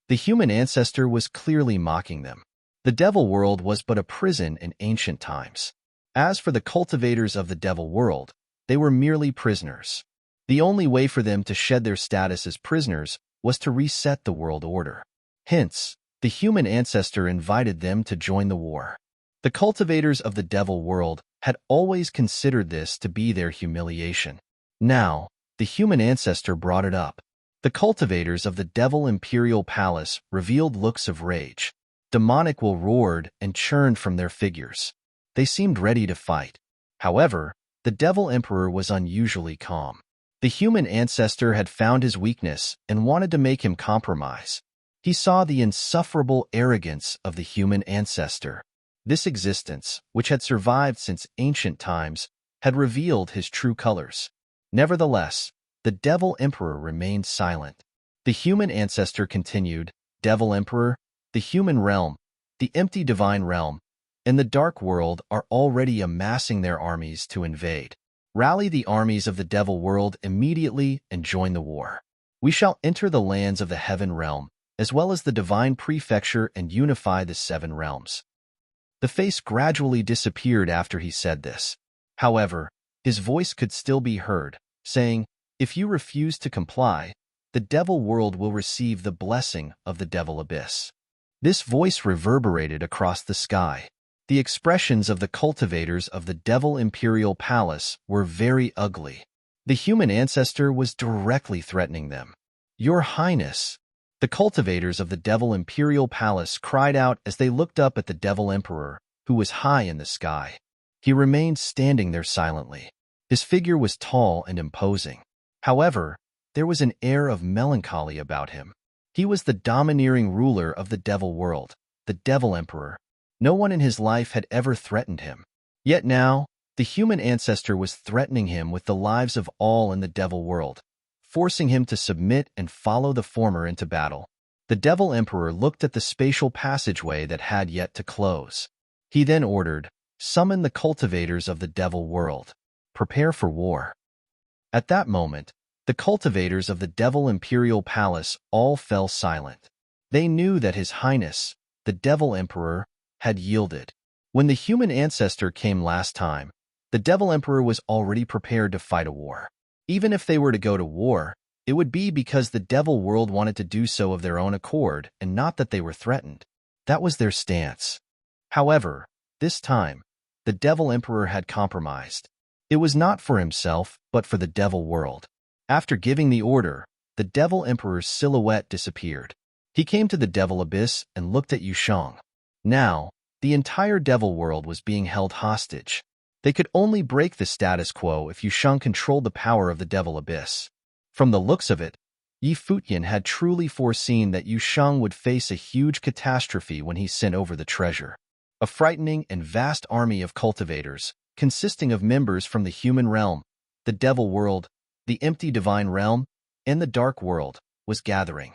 The human ancestor was clearly mocking them. The Devil world was but a prison in ancient times. As for the cultivators of the Devil world, they were merely prisoners. The only way for them to shed their status as prisoners was to reset the world order. Hence, the human ancestor invited them to join the war. The cultivators of the Devil world had always considered this to be their humiliation. Now, the human ancestor brought it up. The cultivators of the Devil Imperial Palace revealed looks of rage. Demonic will roared and churned from their figures. They seemed ready to fight. However, the Devil Emperor was unusually calm. The human ancestor had found his weakness and wanted to make him compromise. He saw the insufferable arrogance of the human ancestor. This existence, which had survived since ancient times, had revealed his true colors. Nevertheless, the Devil Emperor remained silent. The human ancestor continued, "Devil Emperor, the human realm, the empty divine realm, and the dark world are already amassing their armies to invade. Rally the armies of the Devil world immediately and join the war. We shall enter the lands of the heaven realm, as well as the divine prefecture, and unify the 7 realms." The face gradually disappeared after he said this. However, His voice could still be heard, saying, "If you refuse to comply, the devil world will receive the blessing of the devil abyss." This voice reverberated across the sky. The expressions of the cultivators of the Devil Imperial Palace were very ugly. The human ancestor was directly threatening them. "Your Highness!" The cultivators of the Devil Imperial Palace cried out as they looked up at the Devil Emperor, who was high in the sky. He remained standing there silently. His figure was tall and imposing. However, there was an air of melancholy about him. He was the domineering ruler of the Devil world, the Devil Emperor. No one in his life had ever threatened him. Yet now, the human ancestor was threatening him with the lives of all in the Devil world, forcing him to submit and follow the former into battle. The Devil Emperor looked at the spatial passageway that had yet to close. He then ordered, "Summon the cultivators of the Devil world. Prepare for war." At that moment, the cultivators of the Devil Imperial Palace all fell silent. They knew that His Highness, the Devil Emperor, had yielded. When the human ancestor came last time, the Devil Emperor was already prepared to fight a war. Even if they were to go to war, it would be because the Devil world wanted to do so of their own accord and not that they were threatened. That was their stance. However, this time, the Devil Emperor had compromised. It was not for himself, but for the Devil world. After giving the order, the Devil Emperor's silhouette disappeared. He came to the Devil Abyss and looked at Yusheng. Now, the entire Devil world was being held hostage. They could only break the status quo if Yusheng controlled the power of the Devil Abyss. From the looks of it, Futian had truly foreseen that Yusheng would face a huge catastrophe when he sent over the treasure. A frightening and vast army of cultivators, consisting of members from the human realm, the Devil world, the empty divine realm, and the dark world, was gathering.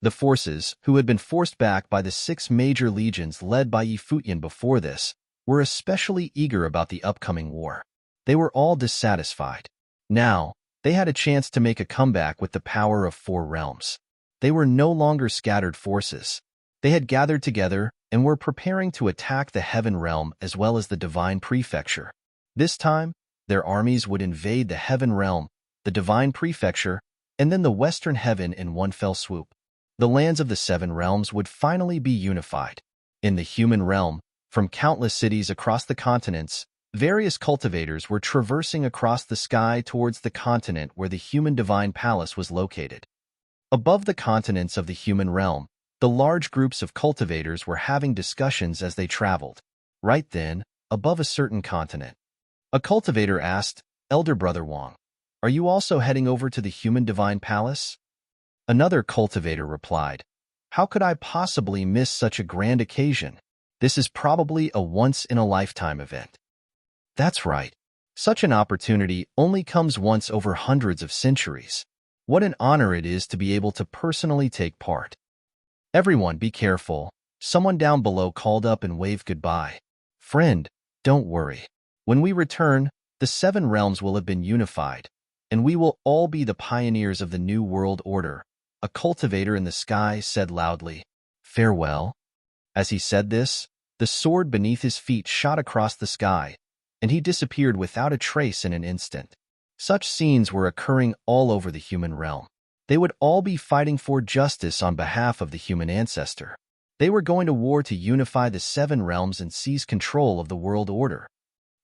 The forces, who had been forced back by the 6 major legions led by Futian before this, were especially eager about the upcoming war. They were all dissatisfied. Now, they had a chance to make a comeback with the power of 4 realms. They were no longer scattered forces. They had gathered together and were preparing to attack the Heaven realm as well as the Divine Prefecture. This time, their armies would invade the Heaven realm, the Divine Prefecture, and then the Western Heaven in one fell swoop. The lands of the 7 realms would finally be unified. In the human realm, from countless cities across the continents, various cultivators were traversing across the sky towards the continent where the human divine palace was located. Above the continents of the human realm, the large groups of cultivators were having discussions as they traveled. Right then, above a certain continent, a cultivator asked, "Elder Brother Wang, are you also heading over to the human divine palace?" Another cultivator replied, "How could I possibly miss such a grand occasion? This is probably a once-in-a-lifetime event." That's right. Such an opportunity only comes once over hundreds of centuries. What an honor it is to be able to personally take part. "Everyone be careful," someone down below called up and waved goodbye. "Friend, don't worry. When we return, the 7 realms will have been unified, and we will all be the pioneers of the new world order," a cultivator in the sky said loudly. "Farewell." As he said this, the sword beneath his feet shot across the sky, and he disappeared without a trace in an instant. Such scenes were occurring all over the human realm. They would all be fighting for justice on behalf of the human ancestor. They were going to war to unify the 7 realms and seize control of the world order.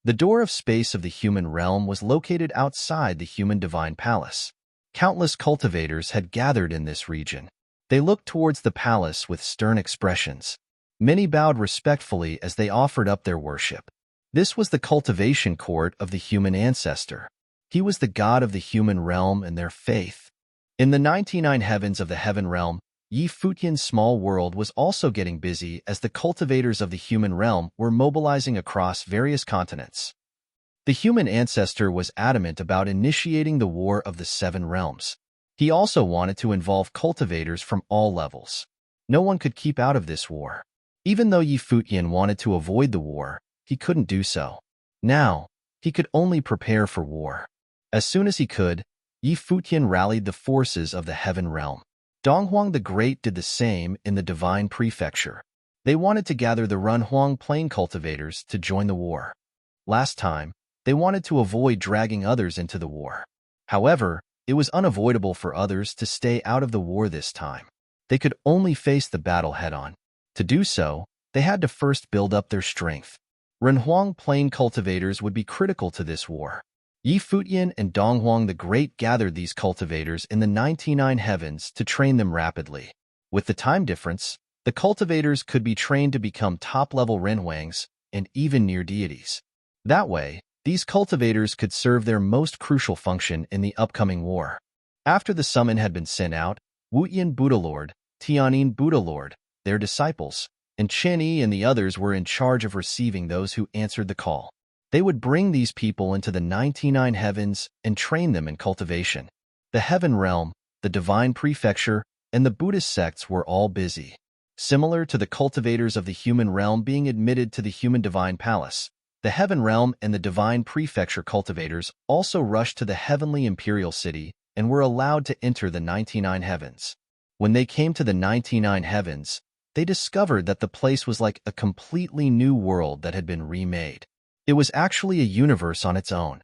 The door of space of the human realm was located outside the human divine palace. Countless cultivators had gathered in this region. They looked towards the palace with stern expressions. Many bowed respectfully as they offered up their worship. This was the cultivation court of the human ancestor. He was the god of the human realm and their faith. In the 99 heavens of the heaven realm, Futian's small world was also getting busy as the cultivators of the human realm were mobilizing across various continents. The human ancestor was adamant about initiating the war of the 7 realms. He also wanted to involve cultivators from all levels. No one could keep out of this war. Even though Futian wanted to avoid the war, he couldn't do so. Now, he could only prepare for war. As soon as he could, Futian rallied the forces of the heaven realm. Donghuang the Great did the same in the Divine Prefecture. They wanted to gather the Runhuang Plain cultivators to join the war. Last time, They wanted to avoid dragging others into the war. However, it was unavoidable for others to stay out of the war this time. They could only face the battle head-on. To do so, they had to first build up their strength. Renhuang plain cultivators would be critical to this war. Yi Futian and Donghuang the Great gathered these cultivators in the 99 heavens to train them rapidly. With the time difference, the cultivators could be trained to become top-level Renhuangs and even near deities. That way, these cultivators could serve their most crucial function in the upcoming war. After the summon had been sent out, Wutian Buddha Lord, Tianyin Buddha Lord, their disciples, and Chen Yi and the others were in charge of receiving those who answered the call. They would bring these people into the 99 heavens and train them in cultivation. The heaven realm, the divine prefecture, and the Buddhist sects were all busy. Similar to the cultivators of the human realm being admitted to the human divine palace, the heaven realm and the divine prefecture cultivators also rushed to the heavenly imperial city and were allowed to enter the 99 heavens. When they came to the 99 heavens, they discovered that the place was like a completely new world that had been remade. It was actually a universe on its own.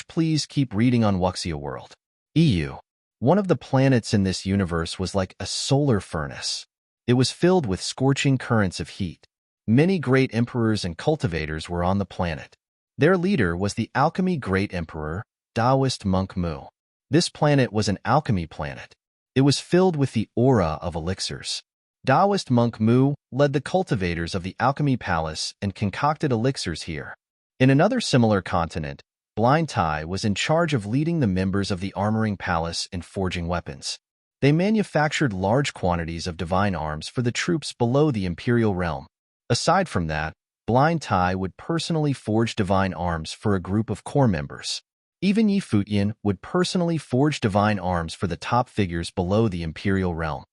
Please keep reading on Wuxia World. EU. One of the planets in this universe was like a solar furnace. It was filled with scorching currents of heat. Many great emperors and cultivators were on the planet. Their leader was the alchemy great emperor, Taoist monk Mu. This planet was an alchemy planet. It was filled with the aura of elixirs. Taoist monk Mu led the cultivators of the alchemy palace and concocted elixirs here. In another similar continent, Blind Tai was in charge of leading the members of the armoring palace in forging weapons. They manufactured large quantities of divine arms for the troops below the imperial realm. Aside from that, Blind Tai would personally forge divine arms for a group of core members. Even Yi Futian would personally forge divine arms for the top figures below the imperial realm.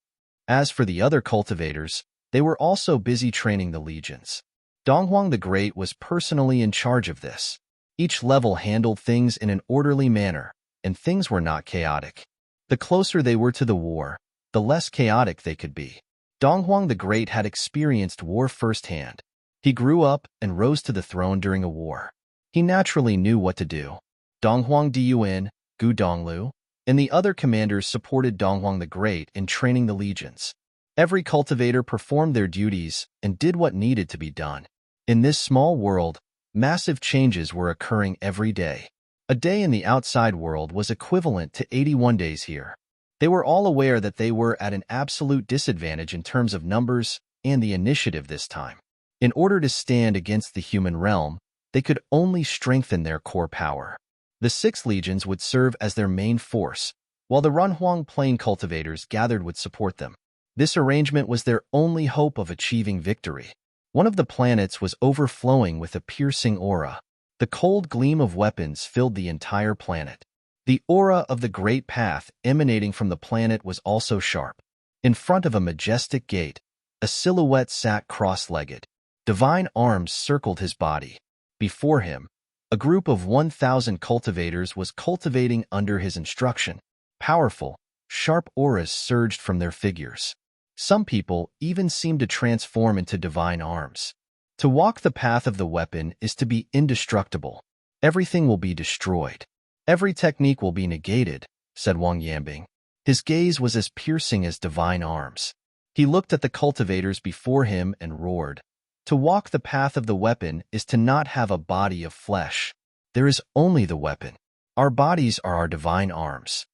As for the other cultivators, they were also busy training the legions. Donghuang the Great was personally in charge of this. Each level handled things in an orderly manner, and things were not chaotic. The closer they were to the war, the less chaotic they could be. Donghuang the Great had experienced war firsthand. He grew up and rose to the throne during a war. He naturally knew what to do. Donghuang Dun, Gu Donglu, and the other commanders supported Donghuang the Great in training the legions. Every cultivator performed their duties and did what needed to be done. In this small world, massive changes were occurring every day. A day in the outside world was equivalent to 81 days here. They were all aware that they were at an absolute disadvantage in terms of numbers and the initiative this time. In order to stand against the human realm, they could only strengthen their core power. The 6 legions would serve as their main force, while the Renhuang plain cultivators gathered would support them. This arrangement was their only hope of achieving victory. One of the planets was overflowing with a piercing aura. The cold gleam of weapons filled the entire planet. The aura of the Great Path emanating from the planet was also sharp. In front of a majestic gate, a silhouette sat cross-legged. Divine arms circled his body. Before him, a group of 1,000 cultivators was cultivating under his instruction. Powerful, sharp auras surged from their figures. Some people even seemed to transform into divine arms. To walk the path of the weapon is to be indestructible. Everything will be destroyed. Every technique will be negated, said Wang Yanbing. His gaze was as piercing as divine arms. He looked at the cultivators before him and roared. To walk the path of the weapon is to not have a body of flesh. There is only the weapon. Our bodies are our divine arms.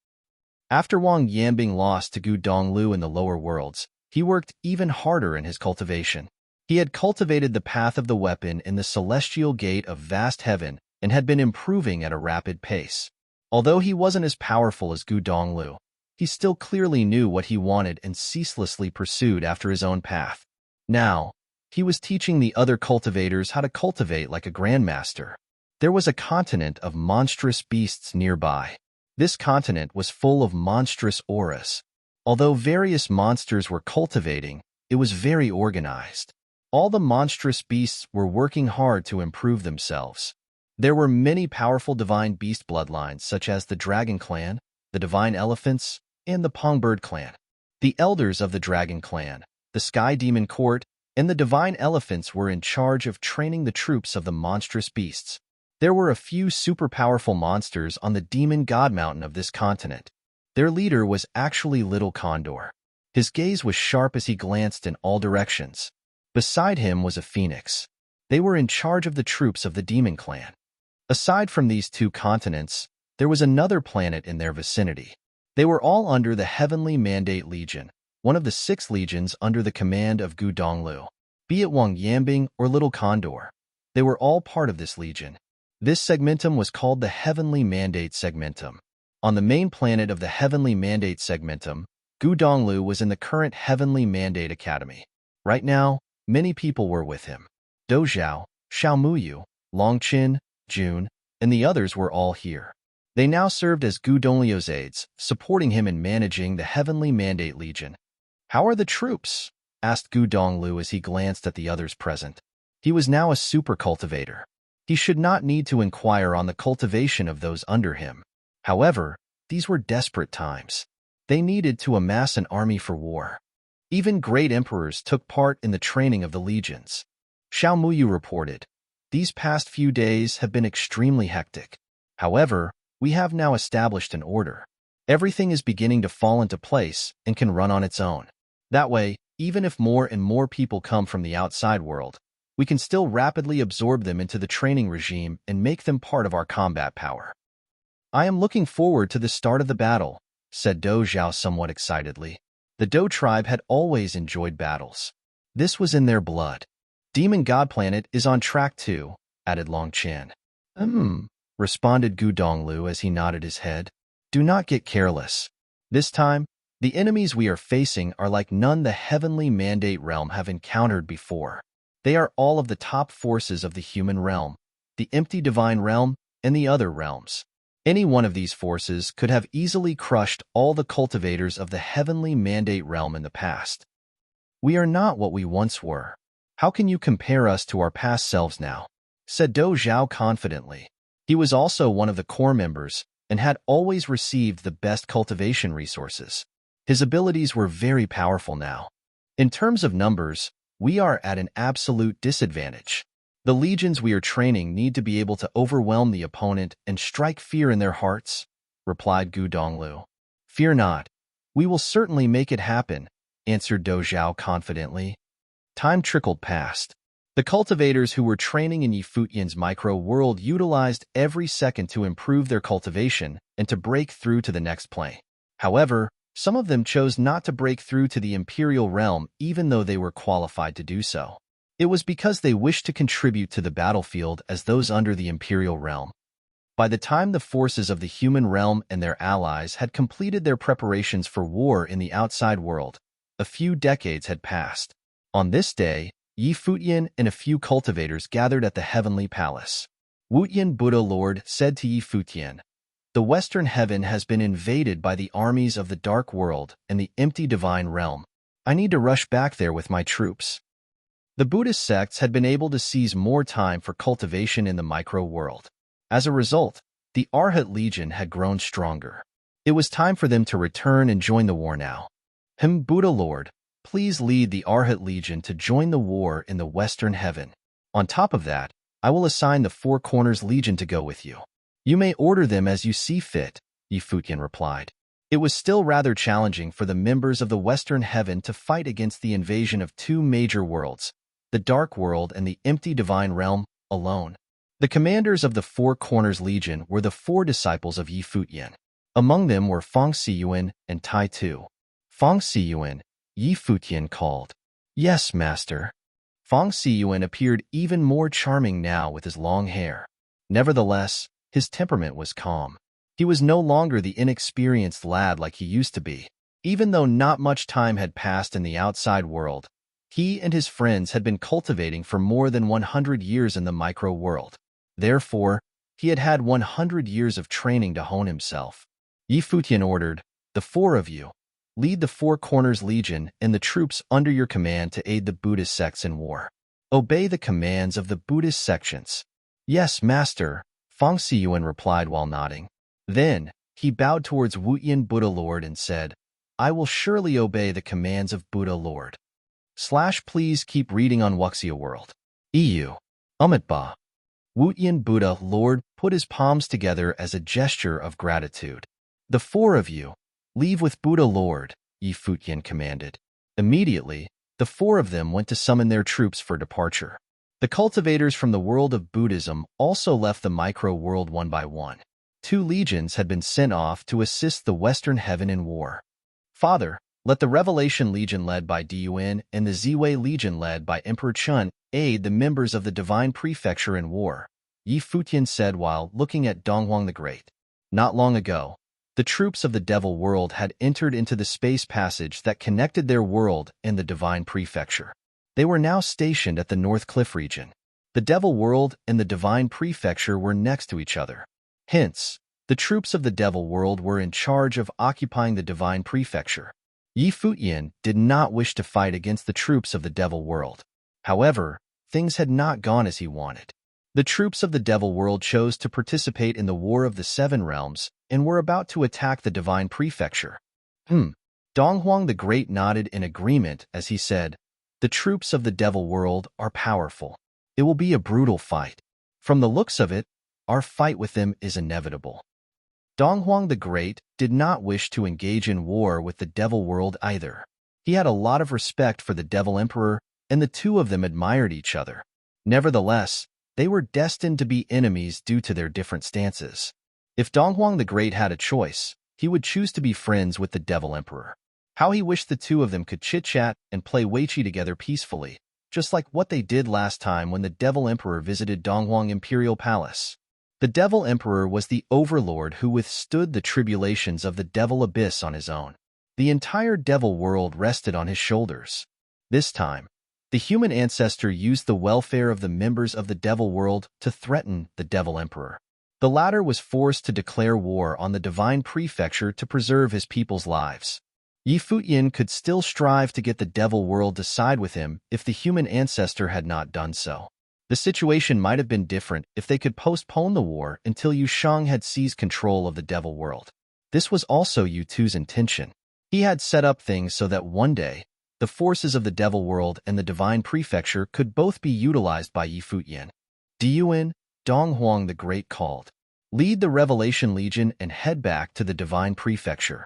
After Wang Yanbing lost to Gu Donglu in the lower worlds, he worked even harder in his cultivation. He had cultivated the path of the weapon in the celestial gate of vast heaven and had been improving at a rapid pace. Although he wasn't as powerful as Gu Donglu, he still clearly knew what he wanted and ceaselessly pursued after his own path. Now, he was teaching the other cultivators how to cultivate like a grandmaster. There was a continent of monstrous beasts nearby. This continent was full of monstrous auras. Although various monsters were cultivating, it was very organized. All the monstrous beasts were working hard to improve themselves. There were many powerful divine beast bloodlines such as the Dragon Clan, the Divine Elephants, and the Pongbird Clan. The elders of the Dragon Clan, the Sky Demon Court, and the Divine Elephants were in charge of training the troops of the monstrous beasts. There were a few super powerful monsters on the demon god mountain of this continent. Their leader was actually Little Condor. His gaze was sharp as he glanced in all directions. Beside him was a phoenix. They were in charge of the troops of the demon clan. Aside from these two continents, there was another planet in their vicinity. They were all under the Heavenly Mandate Legion, one of the 6 legions under the command of Gu Donglu. Be it Wang Yambing or Little Condor, they were all part of this legion. This segmentum was called the Heavenly Mandate Segmentum. On the main planet of the Heavenly Mandate Segmentum, Gu Donglu was in the current Heavenly Mandate Academy. Right now, many people were with him. Do Zhao, Xiao Muyu, Long Qin, Jun, and the others were all here. They now served as Gu Donglio's aides, supporting him in managing the Heavenly Mandate Legion. "How are the troops?" asked Gu Donglu as he glanced at the others present. He was now a super cultivator. He should not need to inquire on the cultivation of those under him. However, these were desperate times. They needed to amass an army for war. Even great emperors took part in the training of the legions. Xiao Muyu reported, "These past few days have been extremely hectic. However, we have now established an order. Everything is beginning to fall into place and can run on its own. That way, even if more and more people come from the outside world, we can still rapidly absorb them into the training regime and make them part of our combat power." "I am looking forward to the start of the battle," said Do Zhao somewhat excitedly. The Do tribe had always enjoyed battles. This was in their blood. "Demon God Planet is on track too," added Long Chen. Responded Gu Donglu as he nodded his head. "Do not get careless. This time, the enemies we are facing are like none the Heavenly Mandate realm have encountered before. They are all of the top forces of the human realm, the empty divine realm, and the other realms. Any one of these forces could have easily crushed all the cultivators of the Heavenly Mandate realm in the past. We are not what we once were. How can you compare us to our past selves now?" said Do Zhao confidently. He was also one of the core members and had always received the best cultivation resources. His abilities were very powerful now. "In terms of numbers, we are at an absolute disadvantage. The legions we are training need to be able to overwhelm the opponent and strike fear in their hearts," replied Gu Donglu. "Fear not. We will certainly make it happen," answered Do Zhao confidently. Time trickled past. The cultivators who were training in Futian's micro-world utilized every second to improve their cultivation and to break through to the next plane. However, some of them chose not to break through to the Imperial realm even though they were qualified to do so. It was because they wished to contribute to the battlefield as those under the Imperial realm. By the time the forces of the human realm and their allies had completed their preparations for war in the outside world, a few decades had passed. On this day, Futian and a few cultivators gathered at the Heavenly Palace. Wutian Buddha Lord said to Futian, "The Western Heaven has been invaded by the armies of the Dark World and the empty Divine Realm. I need to rush back there with my troops." The Buddhist sects had been able to seize more time for cultivation in the micro-world. As a result, the Arhat Legion had grown stronger. It was time for them to return and join the war now. Buddha Lord, please lead the Arhat Legion to join the war in the Western Heaven. On top of that, I will assign the Four Corners Legion to go with you. You may order them as you see fit, Futian replied. It was still rather challenging for the members of the Western Heaven to fight against the invasion of two major worlds, the Dark World and the empty Divine Realm, alone. The commanders of the Four Corners Legion were the 4 disciples of Futian. Among them were Fang Siyuan and Tai Tu. Fang Siyuan, Futian called. "Yes, master." Fang Siyuan appeared even more charming now with his long hair. Nevertheless, his temperament was calm. He was no longer the inexperienced lad like he used to be. Even though not much time had passed in the outside world, he and his friends had been cultivating for more than 100 years in the micro-world. Therefore, he had had 100 years of training to hone himself. Futian ordered, "The 4 of you, lead the Four Corners Legion and the troops under your command to aid the Buddhist sects in war. Obey the commands of the Buddhist sections." "Yes, master," Fang Siyuan replied while nodding. Then, he bowed towards Wutian Buddha Lord and said, "I will surely obey the commands of Buddha Lord." Please keep reading on Wuxia World. EU. Ba. Futian Buddha Lord put his palms together as a gesture of gratitude. "The four of you, leave with Buddha Lord," Futian commanded. Immediately, the four of them went to summon their troops for departure. The cultivators from the world of Buddhism also left the micro-world one by one. 2 legions had been sent off to assist the Western Heaven in war. "Father, let the Revelation Legion led by Dun and the Ziwei Legion led by Emperor Chun aid the members of the Divine Prefecture in war," Futian said while looking at Donghuang the Great. Not long ago, the troops of the Devil World had entered into the space passage that connected their world and the Divine Prefecture. They were now stationed at the North Cliff region. The Devil World and the Divine Prefecture were next to each other. Hence, the troops of the Devil World were in charge of occupying the Divine Prefecture. Futian did not wish to fight against the troops of the Devil World. However, things had not gone as he wanted. The troops of the Devil World chose to participate in the War of the Seven Realms and were about to attack the Divine Prefecture. Donghuang the Great nodded in agreement as he said, "The troops of the Devil World are powerful. It will be a brutal fight. From the looks of it, our fight with them is inevitable." Donghuang the Great did not wish to engage in war with the Devil World either. He had a lot of respect for the Devil Emperor, and the two of them admired each other. Nevertheless, they were destined to be enemies due to their different stances. If Donghuang the Great had a choice, he would choose to be friends with the Devil Emperor. How he wished the two of them could chit-chat and play Weiqi together peacefully, just like what they did last time when the Devil Emperor visited Donghuang Imperial Palace. The Devil Emperor was the overlord who withstood the tribulations of the Devil Abyss on his own. The entire Devil World rested on his shoulders. This time, the human ancestor used the welfare of the members of the Devil World to threaten the Devil Emperor. The latter was forced to declare war on the Divine Prefecture to preserve his people's lives. Futian could still strive to get the Devil World to side with him if the human ancestor had not done so. The situation might have been different if they could postpone the war until Yu Shang had seized control of the Devil World. This was also Yu Tu's intention. He had set up things so that one day, the forces of the Devil World and the Divine Prefecture could both be utilized by Futian. "Dun," Donghuang the Great called. "Lead the Revelation Legion and head back to the Divine Prefecture."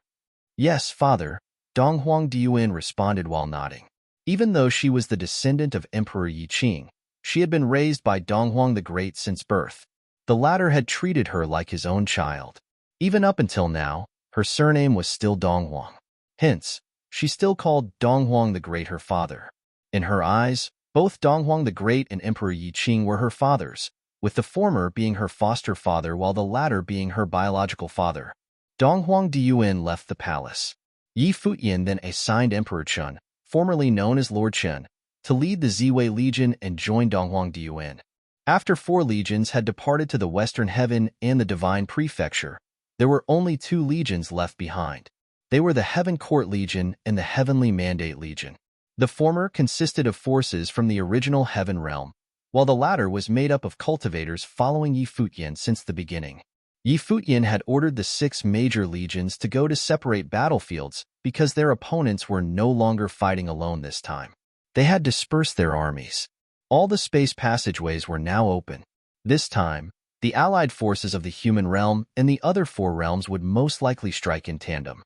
"Yes, Father," Donghuang Dun responded while nodding. Even though she was the descendant of Emperor Yi Qing, she had been raised by Donghuang the Great since birth. The latter had treated her like his own child. Even up until now, her surname was still Donghuang. Hence, she still called Donghuang the Great her father. In her eyes, both Donghuang the Great and Emperor Yi Qing were her fathers, with the former being her foster father while the latter being her biological father. Donghuang Dun left the palace. Futian then assigned Emperor Chun, formerly known as Lord Chen, to lead the Ziwei Legion and join Donghuang Dun. After 4 legions had departed to the Western Heaven and the Divine Prefecture, there were only 2 legions left behind. They were the Heaven Court Legion and the Heavenly Mandate Legion. The former consisted of forces from the original Heaven Realm, while the latter was made up of cultivators following Futian since the beginning. Futian had ordered the 6 major legions to go to separate battlefields because their opponents were no longer fighting alone this time. They had dispersed their armies. All the space passageways were now open. This time, the allied forces of the human realm and the other 4 realms would most likely strike in tandem.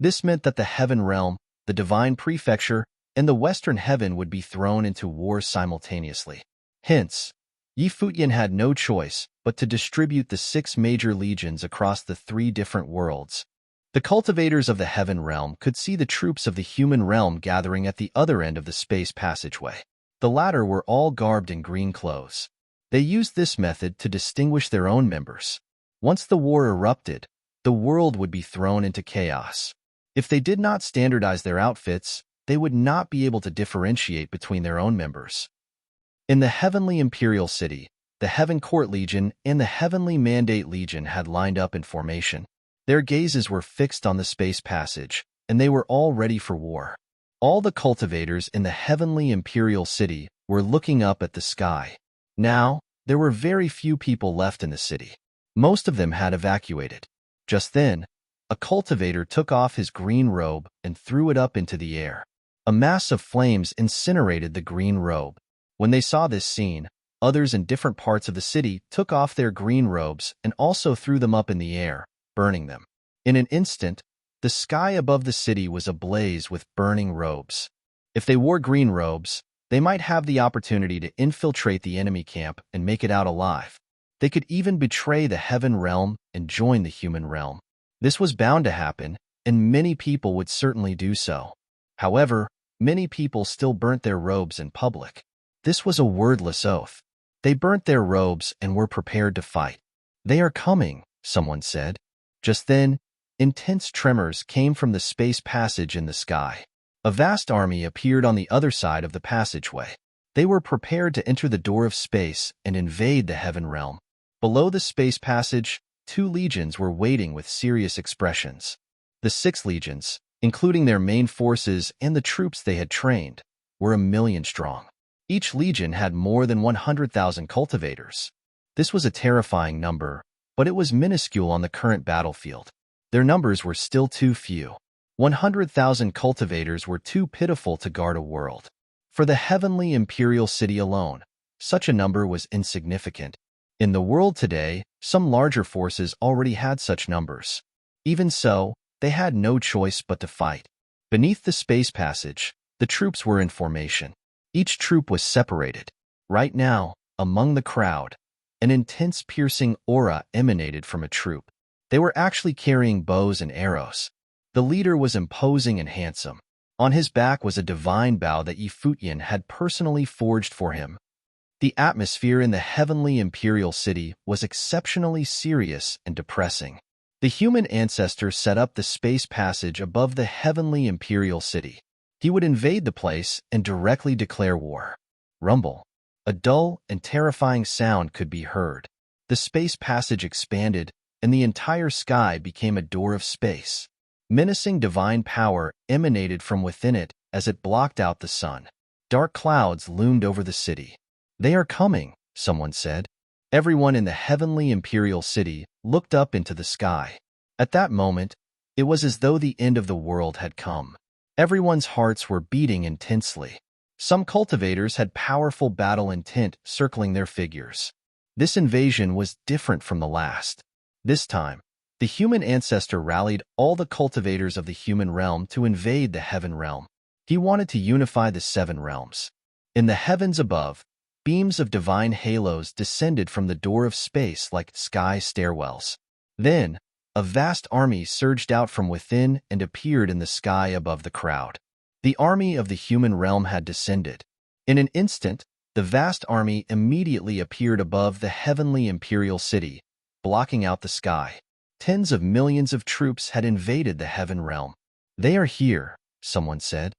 This meant that the Heaven Realm, the Divine Prefecture, and the Western Heaven would be thrown into war simultaneously. Hence, Futian had no choice but to distribute the 6 major legions across the 3 different worlds. The cultivators of the Heaven Realm could see the troops of the human realm gathering at the other end of the space passageway. The latter were all garbed in green clothes. They used this method to distinguish their own members. Once the war erupted, the world would be thrown into chaos. If they did not standardize their outfits, they would not be able to differentiate between their own members. In the Heavenly Imperial City, the Heaven Court Legion and the Heavenly Mandate Legion had lined up in formation. Their gazes were fixed on the space passage, and they were all ready for war. All the cultivators in the Heavenly Imperial City were looking up at the sky. Now, there were very few people left in the city. Most of them had evacuated. Just then, a cultivator took off his green robe and threw it up into the air. A mass of flames incinerated the green robe. When they saw this scene, Others in different parts of the city took off their green robes and also threw them up in the air, burning them. In an instant, the sky above the city was ablaze with burning robes. If they wore green robes, they might have the opportunity to infiltrate the enemy camp and make it out alive. They could even betray the heaven realm and join the human realm. This was bound to happen, and many people would certainly do so. However, many people still burnt their robes in public. This was a wordless oath. They burnt their robes and were prepared to fight. "They are coming," someone said. Just then, intense tremors came from the space passage in the sky. A vast army appeared on the other side of the passageway. They were prepared to enter the door of space and invade the heaven realm. Below the space passage, 2 legions were waiting with serious expressions. The 6 legions, including their main forces and the troops they had trained, were 1,000,000 strong. Each legion had more than 100,000 cultivators. This was a terrifying number, but it was minuscule on the current battlefield. Their numbers were still too few. 100,000 cultivators were too pitiful to guard a world. For the heavenly imperial city alone, such a number was insignificant. In the world today, some larger forces already had such numbers. Even so, they had no choice but to fight. Beneath the space passage, the troops were in formation. Each troop was separated. Right now, among the crowd, an intense piercing aura emanated from a troop. They were actually carrying bows and arrows. The leader was imposing and handsome. On his back was a divine bow that Futian had personally forged for him. The atmosphere in the heavenly imperial city was exceptionally serious and depressing. The human ancestor set up the space passage above the heavenly imperial city. He would invade the place and directly declare war. Rumble. A dull and terrifying sound could be heard. The space passage expanded, and the entire sky became a door of space. Menacing divine power emanated from within it as it blocked out the sun. Dark clouds loomed over the city. "They are coming," someone said. Everyone in the heavenly imperial city looked up into the sky. At that moment, it was as though the end of the world had come. Everyone's hearts were beating intensely. Some cultivators had powerful battle intent circling their figures. This invasion was different from the last. This time, the human ancestor rallied all the cultivators of the human realm to invade the heaven realm. He wanted to unify the 7 realms. In the heavens above, beams of divine halos descended from the door of space like sky stairwells. Then, a vast army surged out from within and appeared in the sky above the crowd. The army of the human realm had descended. In an instant, the vast army immediately appeared above the heavenly imperial city, blocking out the sky. Tens of millions of troops had invaded the heaven realm. "They are here," someone said.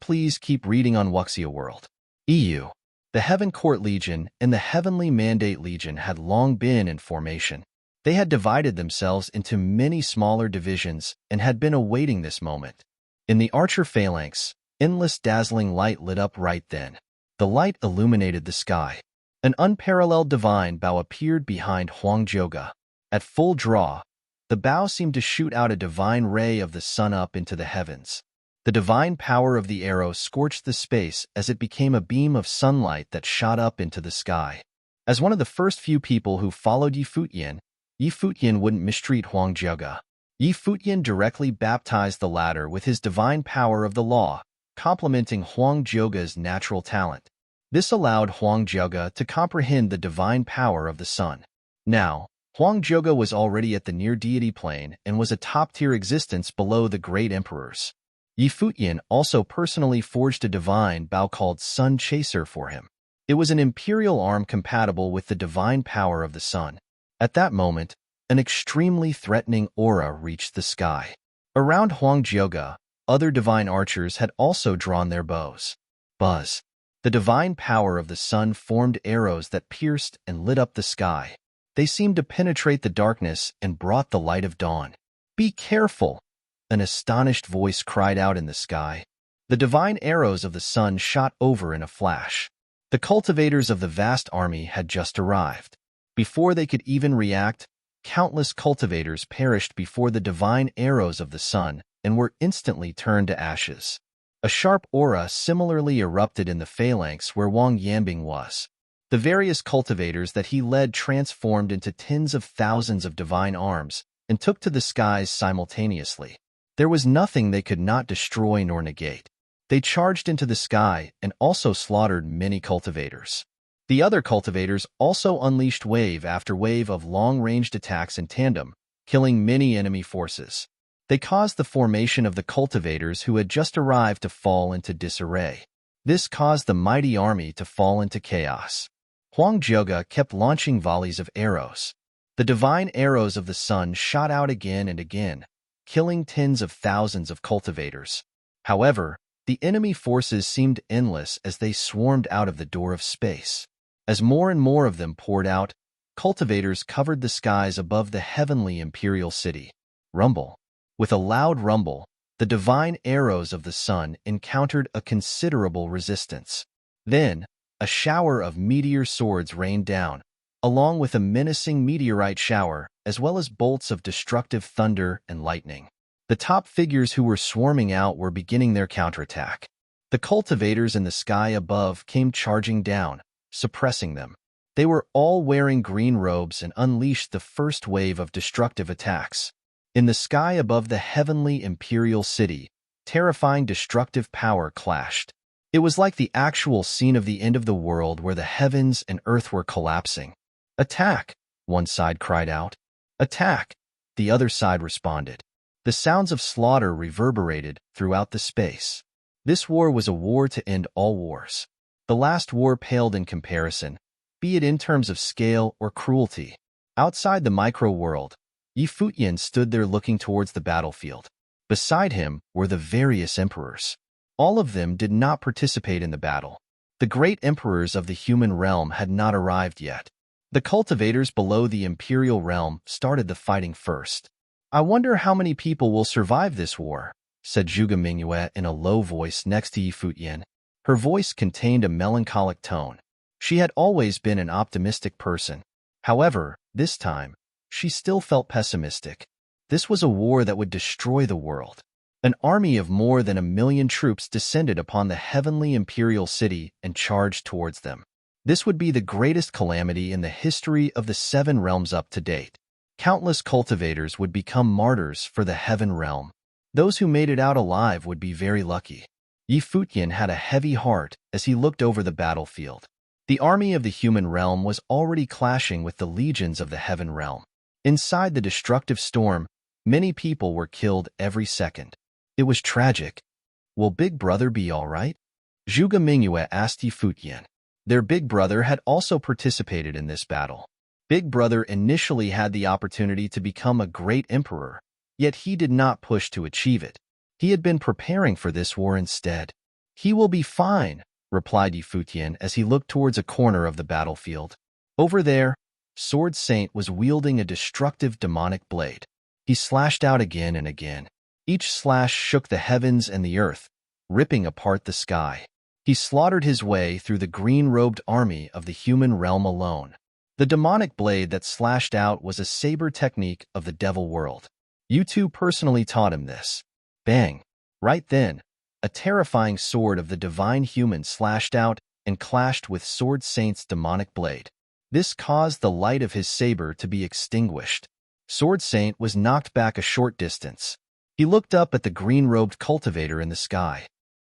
Please keep reading on Wuxia World. EU. The Heaven Court Legion and the Heavenly Mandate Legion had long been in formation. They had divided themselves into many smaller divisions and had been awaiting this moment. In the archer phalanx, endless dazzling light lit up right then. The light illuminated the sky. An unparalleled divine bow appeared behind Huangjioga. At full draw, the bow seemed to shoot out a divine ray of the sun up into the heavens. The divine power of the arrow scorched the space as it became a beam of sunlight that shot up into the sky. As one of the first few people who followed Futian wouldn't mistreat Huangjioga. Futian directly baptized the latter with his divine power of the law, complementing Huangjioga's natural talent. This allowed Huangjioga to comprehend the divine power of the sun. Now, Huangjioga was already at the near-deity plane and was a top-tier existence below the great emperors. Futian also personally forged a divine bow called Sun Chaser for him. It was an imperial arm compatible with the divine power of the sun. At that moment, an extremely threatening aura reached the sky. Around Huangjioga, other divine archers had also drawn their bows. Buzz. The divine power of the sun formed arrows that pierced and lit up the sky. They seemed to penetrate the darkness and brought the light of dawn. "Be careful!" An astonished voice cried out in the sky. The divine arrows of the sun shot over in a flash. The cultivators of the vast army had just arrived. Before they could even react, countless cultivators perished before the divine arrows of the sun and were instantly turned to ashes. A sharp aura similarly erupted in the phalanx where Wang Yanbing was. The various cultivators that he led transformed into tens of thousands of divine arms and took to the skies simultaneously. There was nothing they could not destroy nor negate. They charged into the sky and also slaughtered many cultivators. The other cultivators also unleashed wave after wave of long-ranged attacks in tandem, killing many enemy forces. They caused the formation of the cultivators who had just arrived to fall into disarray. This caused the mighty army to fall into chaos. Huang Zhuge kept launching volleys of arrows. The divine arrows of the sun shot out again and again, killing tens of thousands of cultivators. However, the enemy forces seemed endless as they swarmed out of the door of space. As more and more of them poured out, cultivators covered the skies above the heavenly imperial city. Rumble. With a loud rumble, the divine arrows of the sun encountered a considerable resistance. Then, a shower of meteor swords rained down, along with a menacing meteorite shower, as well as bolts of destructive thunder and lightning. The top figures who were swarming out were beginning their counterattack. The cultivators in the sky above came charging down, suppressing them. They were all wearing green robes and unleashed the first wave of destructive attacks. In the sky above the heavenly imperial city, terrifying destructive power clashed. It was like the actual scene of the end of the world where the heavens and earth were collapsing. "Attack!" one side cried out. "Attack!" the other side responded. The sounds of slaughter reverberated throughout the space. This war was a war to end all wars. The last war paled in comparison, be it in terms of scale or cruelty. Outside the micro-world, Futian stood there looking towards the battlefield. Beside him were the various emperors. All of them did not participate in the battle. The great emperors of the human realm had not arrived yet. The cultivators below the imperial realm started the fighting first. "I wonder how many people will survive this war," said Zhuge Mingyue in a low voice next to Futian. Her voice contained a melancholic tone. She had always been an optimistic person. However, this time, she still felt pessimistic. This was a war that would destroy the world. An army of more than 1,000,000 troops descended upon the heavenly imperial city and charged towards them. This would be the greatest calamity in the history of the 7 realms up to date. Countless cultivators would become martyrs for the heaven realm. Those who made it out alive would be very lucky. Futian had a heavy heart as he looked over the battlefield. The army of the human realm was already clashing with the legions of the heaven realm. Inside the destructive storm, many people were killed every second. It was tragic. "Will Big Brother be all right?" Zhuge Mingyue asked Futian. Their big brother had also participated in this battle. Big Brother initially had the opportunity to become a great emperor, yet he did not push to achieve it. He had been preparing for this war instead. "He will be fine," replied Futian as he looked towards a corner of the battlefield. Over there, Sword Saint was wielding a destructive demonic blade. He slashed out again and again. Each slash shook the heavens and the earth, ripping apart the sky. He slaughtered his way through the green-robed army of the human realm alone. The demonic blade that slashed out was a saber technique of the devil world. Yu personally taught him this. Bang! Right then, a terrifying sword of the divine human slashed out and clashed with Sword Saint's demonic blade. This caused the light of his saber to be extinguished. Sword Saint was knocked back a short distance. He looked up at the green-robed cultivator in the sky.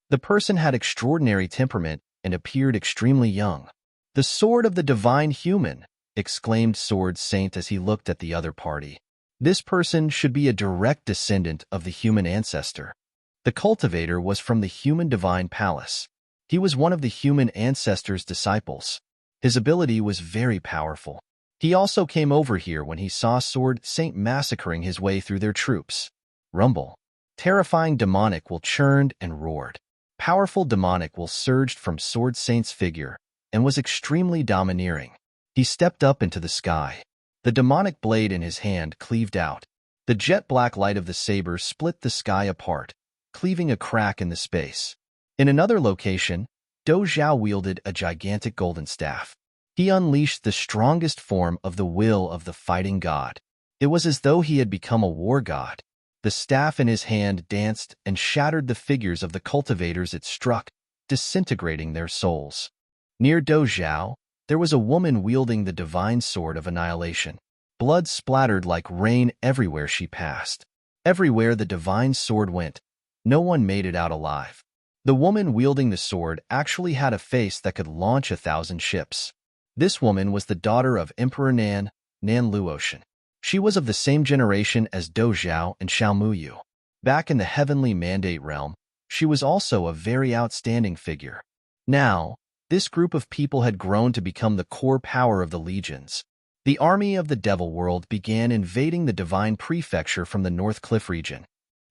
The person had extraordinary temperament and appeared extremely young. "The sword of the divine human," exclaimed Sword Saint as he looked at the other party. This person should be a direct descendant of the human ancestor. The cultivator was from the human divine palace. He was one of the human ancestor's disciples. His ability was very powerful. He also came over here when he saw Sword Saint massacring his way through their troops. Rumble. Terrifying demonic will churned and roared. Powerful demonic will surged from Sword Saint's figure and was extremely domineering. He stepped up into the sky. The demonic blade in his hand cleaved out. The jet-black light of the saber split the sky apart, cleaving a crack in the space. In another location, Do Zhao wielded a gigantic golden staff. He unleashed the strongest form of the will of the fighting god. It was as though he had become a war god. The staff in his hand danced and shattered the figures of the cultivators it struck, disintegrating their souls. Near Do Zhao, there was a woman wielding the divine sword of annihilation. Blood splattered like rain everywhere she passed. Everywhere the divine sword went, no one made it out alive. The woman wielding the sword actually had a face that could launch 1,000 ships. This woman was the daughter of Emperor Nan Luotian. She was of the same generation as Do Zhao and Xiao Muyu. Back in the heavenly mandate realm, she was also a very outstanding figure. Now, this group of people had grown to become the core power of the legions. The army of the Devil World began invading the Divine Prefecture from the North Cliff region.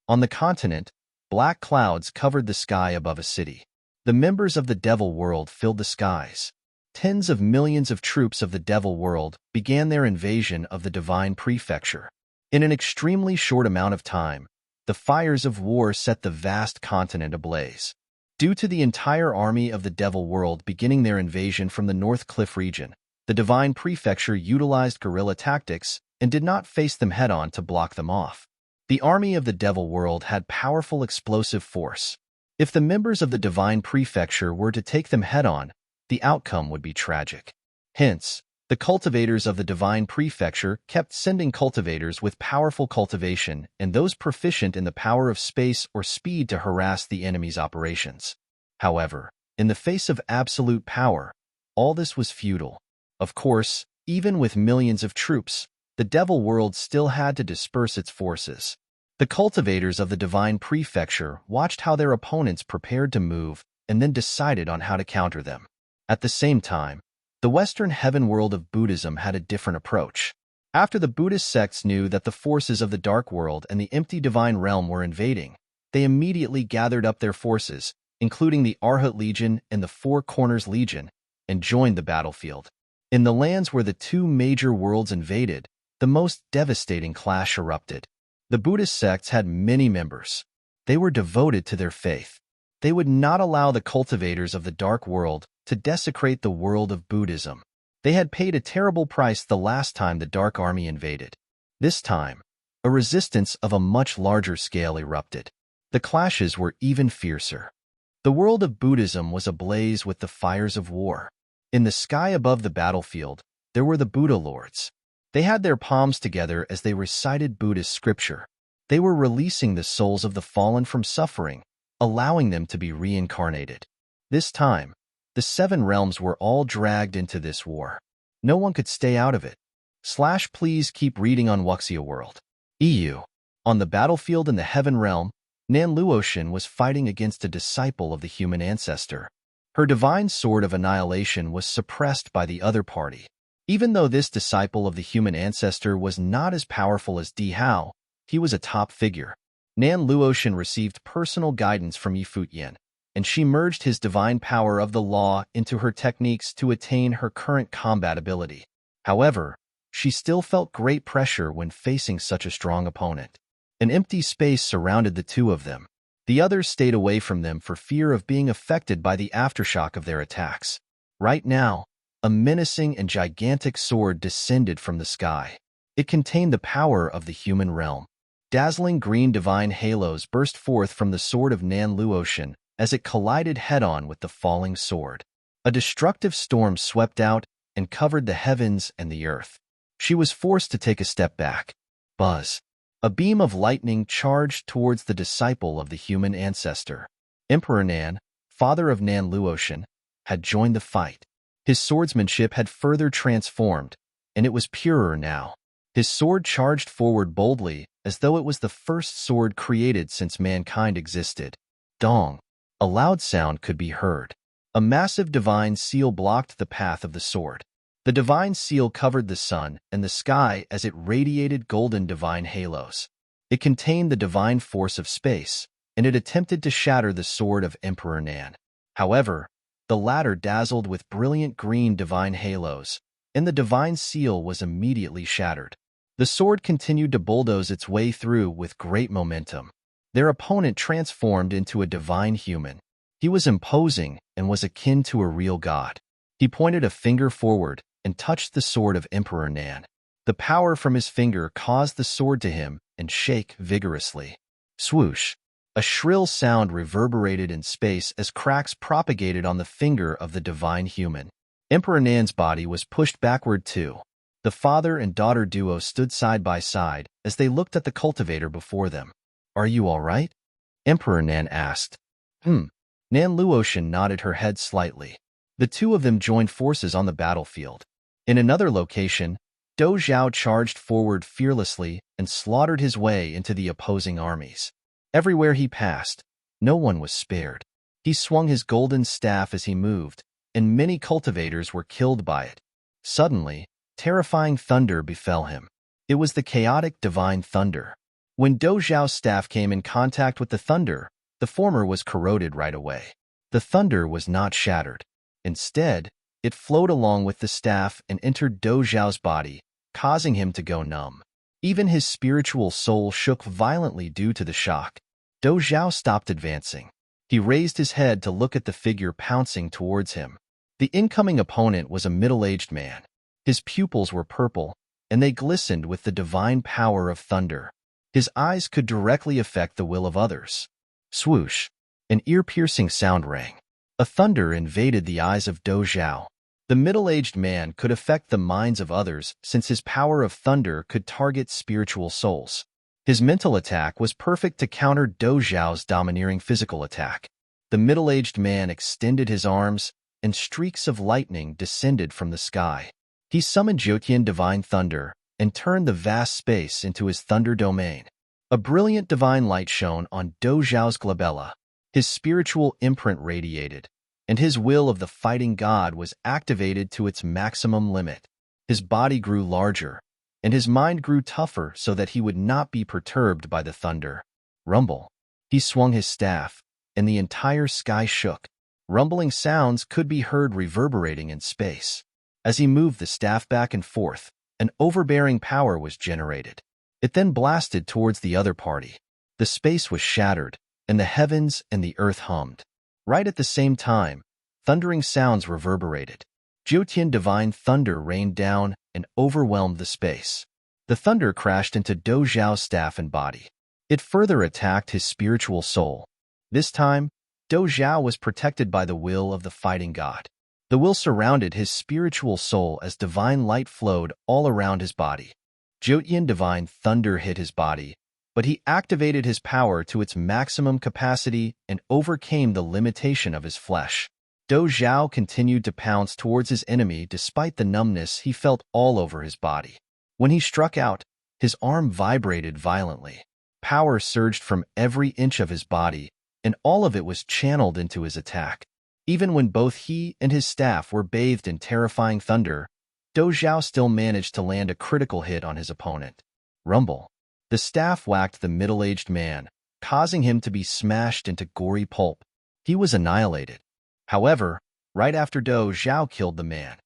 On the continent, black clouds covered the sky above a city. The members of the Devil World filled the skies. Tens of millions of troops of the Devil World began their invasion of the Divine Prefecture. In an extremely short amount of time, the fires of war set the vast continent ablaze. Due to the entire army of the Devil World beginning their invasion from the North Cliff region, the Divine Prefecture utilized guerrilla tactics and did not face them head-on to block them off. The army of the Devil World had powerful explosive force. If the members of the Divine Prefecture were to take them head-on, the outcome would be tragic. Hence, the cultivators of the Divine Prefecture kept sending cultivators with powerful cultivation and those proficient in the power of space or speed to harass the enemy's operations. However, in the face of absolute power, all this was futile. Of course, even with millions of troops, the Devil World still had to disperse its forces. The cultivators of the Divine Prefecture watched how their opponents prepared to move and then decided on how to counter them. At the same time, the Western heaven world of Buddhism had a different approach. After the Buddhist sects knew that the forces of the Dark World and the empty Divine Realm were invading, they immediately gathered up their forces, including the Arhat Legion and the Four Corners Legion, and joined the battlefield. In the lands where the two major worlds invaded, the most devastating clash erupted. The Buddhist sects had many members. They were devoted to their faith. They would not allow the cultivators of the Dark World to desecrate the world of Buddhism. They had paid a terrible price the last time the Dark Army invaded. This time, a resistance of a much larger scale erupted. The clashes were even fiercer. The world of Buddhism was ablaze with the fires of war. In the sky above the battlefield, there were the Buddha Lords. They had their palms together as they recited Buddhist scripture. They were releasing the souls of the fallen from suffering, allowing them to be reincarnated. This time, the seven realms were all dragged into this war. No one could stay out of it. Please keep reading on Wuxia World. EU. On the battlefield in the Heaven Realm, Nan Luotian was fighting against a disciple of the human ancestor. Her divine sword of annihilation was suppressed by the other party. Even though this disciple of the human ancestor was not as powerful as Di Hao, he was a top figure. Nan Luotian received personal guidance from Futian, and she merged his divine power of the law into her techniques to attain her current combat ability. However, she still felt great pressure when facing such a strong opponent. An empty space surrounded the two of them. The others stayed away from them for fear of being affected by the aftershock of their attacks. Right now, a menacing and gigantic sword descended from the sky. It contained the power of the human realm. Dazzling green divine halos burst forth from the sword of Nan Luotian as it collided head-on with the falling sword. A destructive storm swept out and covered the heavens and the earth. She was forced to take a step back. Buzz. A beam of lightning charged towards the disciple of the human ancestor. Emperor Nan, father of Nan Luotian, had joined the fight. His swordsmanship had further transformed, and it was purer now. His sword charged forward boldly, as though it was the first sword created since mankind existed. Dong. A loud sound could be heard. A massive divine seal blocked the path of the sword. The divine seal covered the sun and the sky as it radiated golden divine halos. It contained the divine force of space, and it attempted to shatter the sword of Emperor Nan. However, the latter dazzled with brilliant green divine halos, and the divine seal was immediately shattered. The sword continued to bulldoze its way through with great momentum. Their opponent transformed into a divine human. He was imposing and was akin to a real god. He pointed a finger forward and touched the sword of Emperor Nan. The power from his finger caused the sword to him and shake vigorously. Swoosh! A shrill sound reverberated in space as cracks propagated on the finger of the divine human. Emperor Nan's body was pushed backward too. The father and daughter duo stood side by side as they looked at the cultivator before them. "Are you all right?" Emperor Nan asked. Nan Luotian nodded her head slightly. The two of them joined forces on the battlefield. In another location, Dou Zhao charged forward fearlessly and slaughtered his way into the opposing armies. Everywhere he passed, no one was spared. He swung his golden staff as he moved, and many cultivators were killed by it. Suddenly, terrifying thunder befell him. It was the chaotic divine thunder. When Dou Zhao's staff came in contact with the thunder, the former was corroded right away. The thunder was not shattered. Instead, it flowed along with the staff and entered Dou Zhao's body, causing him to go numb. Even his spiritual soul shook violently due to the shock. Dou Zhao stopped advancing. He raised his head to look at the figure pouncing towards him. The incoming opponent was a middle-aged man. His pupils were purple, and they glistened with the divine power of thunder. His eyes could directly affect the will of others. Swoosh! An ear-piercing sound rang. A thunder invaded the eyes of Dou Zhao. The middle-aged man could affect the minds of others since his power of thunder could target spiritual souls. His mental attack was perfect to counter Dou Zhao's domineering physical attack. The middle-aged man extended his arms, and streaks of lightning descended from the sky. He summoned Futian divine thunder and turned the vast space into his thunder domain. A brilliant divine light shone on Dou Zhao's glabella. His spiritual imprint radiated, and his will of the fighting god was activated to its maximum limit. His body grew larger, and his mind grew tougher so that he would not be perturbed by the thunder. Rumble. He swung his staff, and the entire sky shook. Rumbling sounds could be heard reverberating in space. As he moved the staff back and forth, an overbearing power was generated. It then blasted towards the other party. The space was shattered, and the heavens and the earth hummed. Right at the same time, thundering sounds reverberated. Futian divine thunder rained down and overwhelmed the space. The thunder crashed into Dou Zhao's staff and body. It further attacked his spiritual soul. This time, Dou Zhao was protected by the will of the fighting god. The will surrounded his spiritual soul as divine light flowed all around his body. Futian divine thunder hit his body, but he activated his power to its maximum capacity and overcame the limitation of his flesh. Dou Zhao continued to pounce towards his enemy despite the numbness he felt all over his body. When he struck out, his arm vibrated violently. Power surged from every inch of his body, and all of it was channeled into his attack. Even when both he and his staff were bathed in terrifying thunder, Dou Zhao still managed to land a critical hit on his opponent. Rumble. The staff whacked the middle-aged man, causing him to be smashed into gory pulp. He was annihilated. However, right after Dou Zhao killed the man,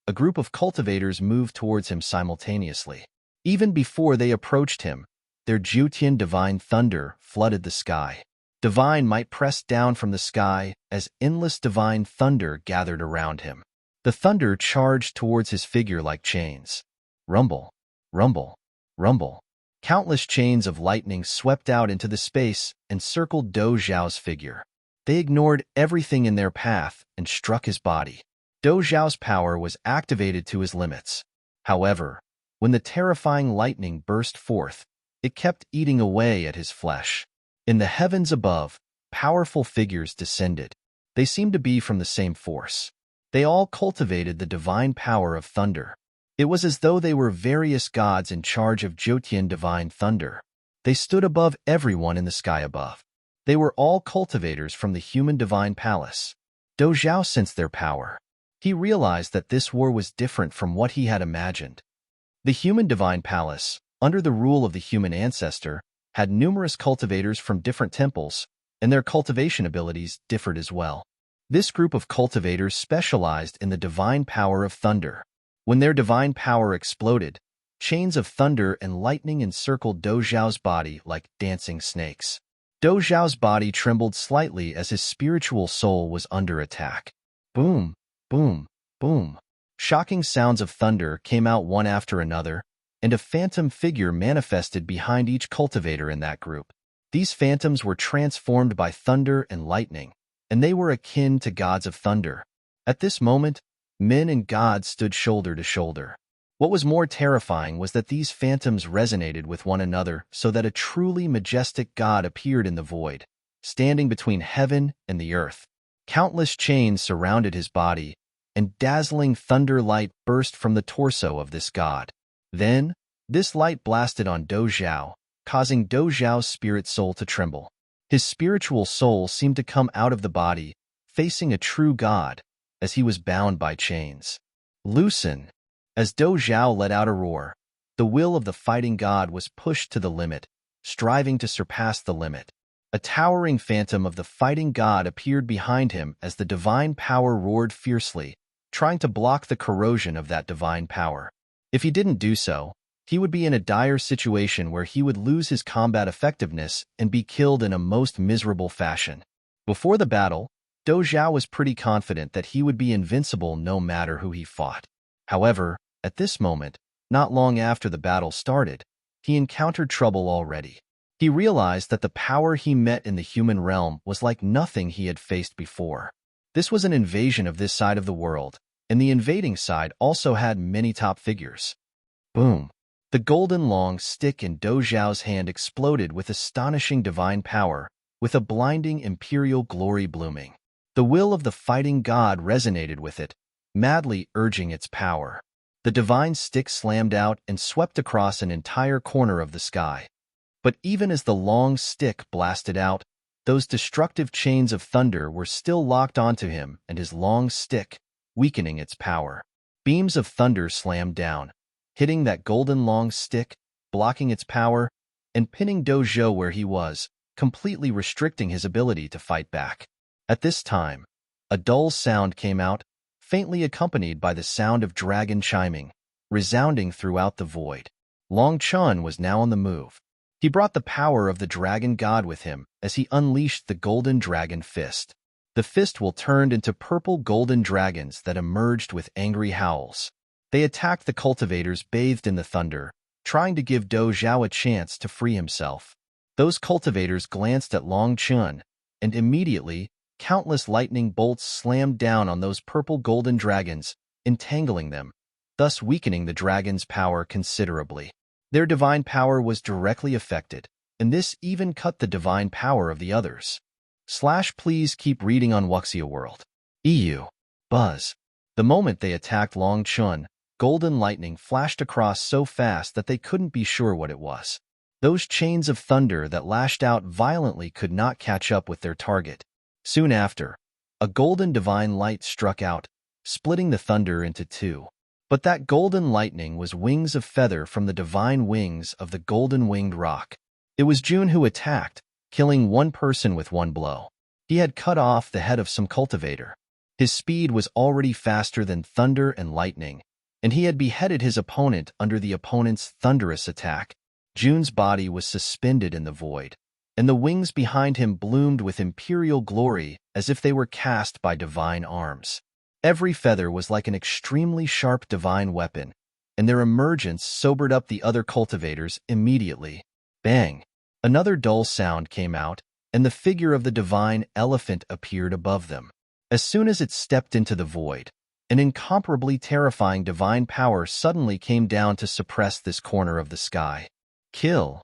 a group of cultivators moved towards him simultaneously. Even before they approached him, their Futian divine thunder flooded the sky. Divine might pressed down from the sky as endless divine thunder gathered around him. The thunder charged towards his figure like chains. Rumble, rumble, rumble. Countless chains of lightning swept out into the space and circled Dou Zhao's figure. They ignored everything in their path and struck his body. Dou Zhao's power was activated to his limits. However, when the terrifying lightning burst forth, it kept eating away at his flesh. In the heavens above, powerful figures descended. They seemed to be from the same force. They all cultivated the divine power of thunder. It was as though they were various gods in charge of Futian divine thunder. They stood above everyone in the sky above. They were all cultivators from the human divine palace. Dou Zhao sensed their power. He realized that this war was different from what he had imagined. The human divine palace, under the rule of the human ancestor, had numerous cultivators from different temples, and their cultivation abilities differed as well. This group of cultivators specialized in the divine power of thunder. When their divine power exploded, chains of thunder and lightning encircled Dou Zhao's body like dancing snakes. Dou Zhao's body trembled slightly as his spiritual soul was under attack. Boom, boom, boom. Shocking sounds of thunder came out one after another, and a phantom figure manifested behind each cultivator in that group. These phantoms were transformed by thunder and lightning, and they were akin to gods of thunder. At this moment, Men and gods stood shoulder to shoulder. What was more terrifying was that these phantoms resonated with one another so that a truly majestic god appeared in the void, standing between heaven and the earth. Countless chains surrounded his body, and dazzling thunder light burst from the torso of this god. Then, this light blasted on Do Zhao, causing Do Zhao's spirit soul to tremble. His spiritual soul seemed to come out of the body, facing a true god, as he was bound by chains. Loosen! As Do Zhao let out a roar, the will of the fighting god was pushed to the limit, striving to surpass the limit. A towering phantom of the fighting god appeared behind him as the divine power roared fiercely, trying to block the corrosion of that divine power. If he didn't do so, he would be in a dire situation where he would lose his combat effectiveness and be killed in a most miserable fashion. Before the battle, Do Zhao was pretty confident that he would be invincible no matter who he fought. However, at this moment, not long after the battle started, he encountered trouble already. He realized that the power he met in the human realm was like nothing he had faced before. This was an invasion of this side of the world, and the invading side also had many top figures. Boom! The golden long stick in Do Zhao's hand exploded with astonishing divine power, with a blinding imperial glory blooming. The will of the fighting god resonated with it, madly urging its power. The divine stick slammed out and swept across an entire corner of the sky. But even as the long stick blasted out, those destructive chains of thunder were still locked onto him and his long stick, weakening its power. Beams of thunder slammed down, hitting that golden long stick, blocking its power, and pinning Do Zhao where he was, completely restricting his ability to fight back. At this time, a dull sound came out, faintly accompanied by the sound of dragon chiming, resounding throughout the void. Long Chun was now on the move. He brought the power of the dragon god with him as he unleashed the golden dragon fist. The fist will turned into purple golden dragons that emerged with angry howls. They attacked the cultivators bathed in the thunder, trying to give Do Zhao a chance to free himself. Those cultivators glanced at Long Chun, and immediately, countless lightning bolts slammed down on those purple golden dragons, entangling them, thus weakening the dragon's power considerably. Their divine power was directly affected, and this even cut the divine power of the others. Please keep reading on Wuxia World. EU. Buzz. The moment they attacked Long Chun, golden lightning flashed across so fast that they couldn't be sure what it was. Those chains of thunder that lashed out violently could not catch up with their target. Soon after, a golden divine light struck out, splitting the thunder into two. But that golden lightning was wings of feather from the divine wings of the golden-winged rock. It was Jun who attacked, killing one person with one blow. He had cut off the head of some cultivator. His speed was already faster than thunder and lightning, and he had beheaded his opponent under the opponent's thunderous attack. Jun's body was suspended in the void, and the wings behind him bloomed with imperial glory as if they were cast by divine arms. Every feather was like an extremely sharp divine weapon, and their emergence sobered up the other cultivators immediately. Bang! Another dull sound came out, and the figure of the divine elephant appeared above them. As soon as it stepped into the void, an incomparably terrifying divine power suddenly came down to suppress this corner of the sky. Kill!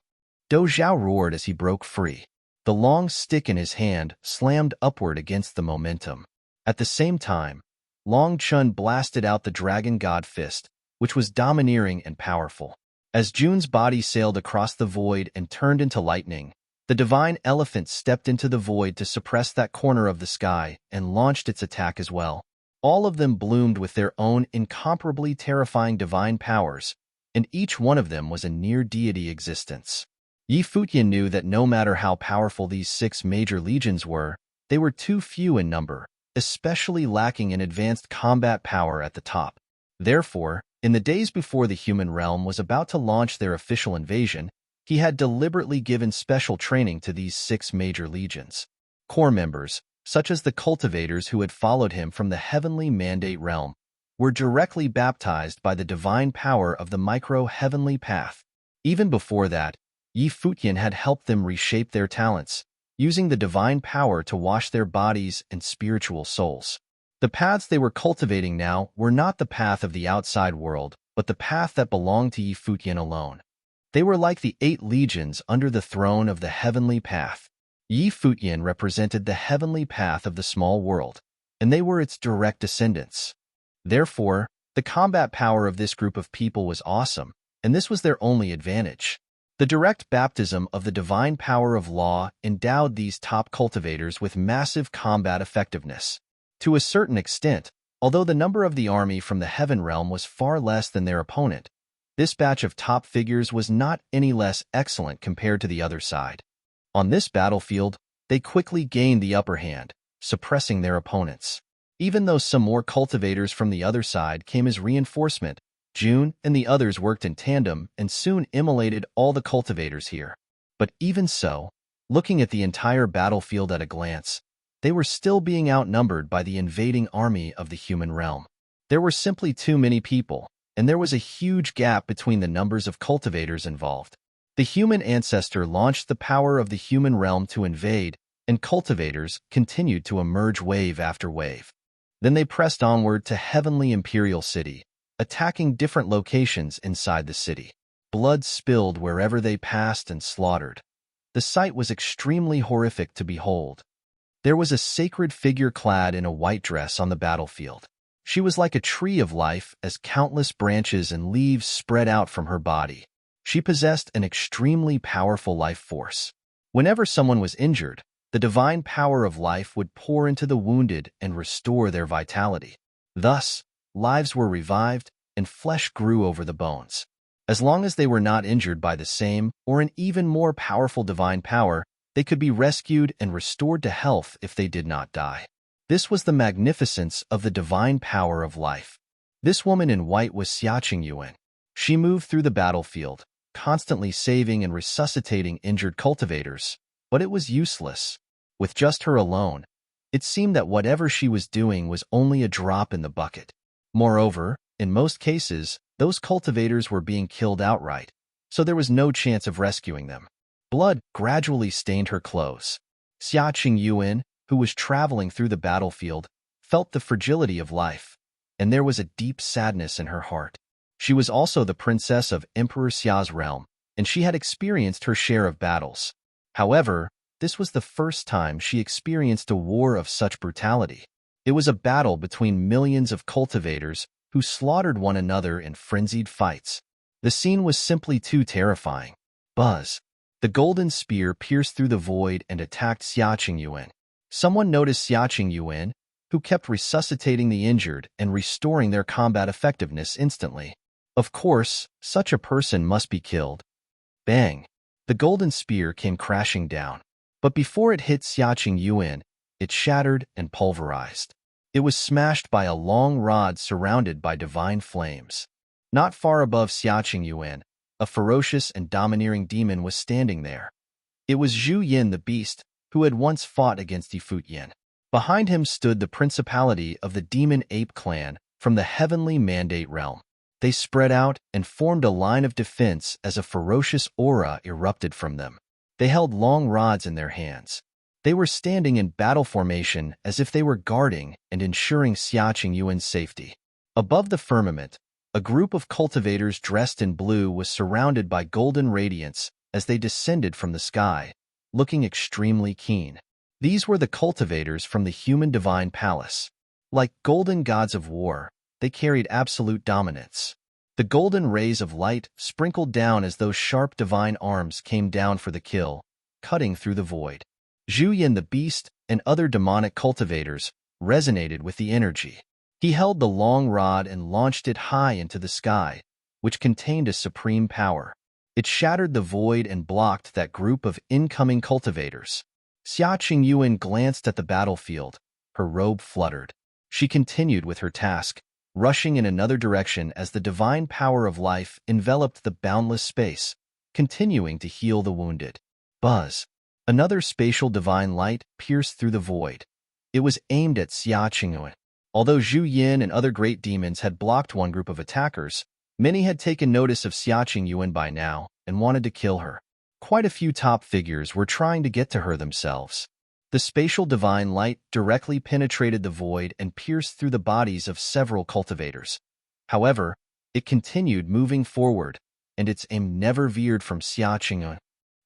Do Zhao roared as he broke free. The long stick in his hand slammed upward against the momentum. At the same time, Long Chun blasted out the dragon god fist, which was domineering and powerful. As Jun's body sailed across the void and turned into lightning, the divine elephant stepped into the void to suppress that corner of the sky and launched its attack as well. All of them bloomed with their own incomparably terrifying divine powers, and each one of them was a near-deity existence. Futian knew that no matter how powerful these 6 major legions were, they were too few in number, especially lacking in advanced combat power at the top. Therefore, in the days before the human realm was about to launch their official invasion, he had deliberately given special training to these 6 major legions. Core members, such as the cultivators who had followed him from the heavenly mandate realm, were directly baptized by the divine power of the micro-heavenly path. Even before that, Futian had helped them reshape their talents, using the divine power to wash their bodies and spiritual souls. The paths they were cultivating now were not the path of the outside world, but the path that belonged to Futian alone. They were like the 8 legions under the throne of the heavenly path. Futian represented the heavenly path of the small world, and they were its direct descendants. Therefore, the combat power of this group of people was awesome, and this was their only advantage. The direct baptism of the divine power of law endowed these top cultivators with massive combat effectiveness. To a certain extent, although the number of the army from the heaven realm was far less than their opponent, this batch of top figures was not any less excellent compared to the other side. On this battlefield, they quickly gained the upper hand, suppressing their opponents. Even though some more cultivators from the other side came as reinforcement, June and the others worked in tandem and soon immolated all the cultivators here. But even so, looking at the entire battlefield at a glance, they were still being outnumbered by the invading army of the human realm. There were simply too many people, and there was a huge gap between the numbers of cultivators involved. The human ancestor launched the power of the human realm to invade, and cultivators continued to emerge wave after wave. Then they pressed onward to Heavenly Imperial City, attacking different locations inside the city. Blood spilled wherever they passed and slaughtered. The sight was extremely horrific to behold. There was a sacred figure clad in a white dress on the battlefield. She was like a tree of life as countless branches and leaves spread out from her body. She possessed an extremely powerful life force. Whenever someone was injured, the divine power of life would pour into the wounded and restore their vitality. Thus, lives were revived and flesh grew over the bones. As long as they were not injured by the same or an even more powerful divine power, they could be rescued and restored to health if they did not die. This was the magnificence of the divine power of life. This woman in white was Xiaqing Yuan. She moved through the battlefield, constantly saving and resuscitating injured cultivators, but it was useless. With just her alone, it seemed that whatever she was doing was only a drop in the bucket. Moreover, in most cases, those cultivators were being killed outright, so there was no chance of rescuing them. Blood gradually stained her clothes. Xiaqing Yuan, who was traveling through the battlefield, felt the fragility of life, and there was a deep sadness in her heart. She was also the princess of Emperor Xia's realm, and she had experienced her share of battles. However, this was the first time she experienced a war of such brutality. It was a battle between millions of cultivators who slaughtered one another in frenzied fights. The scene was simply too terrifying. Buzz. The golden spear pierced through the void and attacked Xiaqing Yuan. Someone noticed Xiaqing Yuan, who kept resuscitating the injured and restoring their combat effectiveness instantly. Of course, such a person must be killed. Bang! The golden spear came crashing down. But before it hit Xiaqing Yuan, it shattered and pulverized. It was smashed by a long rod surrounded by divine flames. Not far above Xiaqing Yuan, a ferocious and domineering demon was standing there. It was Zhu Yin the beast, who had once fought against Futian. Behind him stood the principality of the demon ape clan from the heavenly mandate realm. They spread out and formed a line of defense as a ferocious aura erupted from them. They held long rods in their hands. They were standing in battle formation as if they were guarding and ensuring Xiaqing Yuan's safety. Above the firmament, a group of cultivators dressed in blue was surrounded by golden radiance as they descended from the sky, looking extremely keen. These were the cultivators from the human divine palace. Like golden gods of war, they carried absolute dominance. The golden rays of light sprinkled down as those sharp divine arms came down for the kill, cutting through the void. Zhu Yin the beast and other demonic cultivators resonated with the energy. He held the long rod and launched it high into the sky, which contained a supreme power. It shattered the void and blocked that group of incoming cultivators. Xiaqing Yuan glanced at the battlefield. Her robe fluttered. She continued with her task, rushing in another direction as the divine power of life enveloped the boundless space, continuing to heal the wounded. Buzz. Another spatial divine light pierced through the void. It was aimed at Xiaqing Yuan. Although Zhu Yin and other great demons had blocked one group of attackers, many had taken notice of Xiaqing Yuan by now and wanted to kill her. Quite a few top figures were trying to get to her themselves. The spatial divine light directly penetrated the void and pierced through the bodies of several cultivators. However, it continued moving forward, and its aim never veered from Xia Qingyun.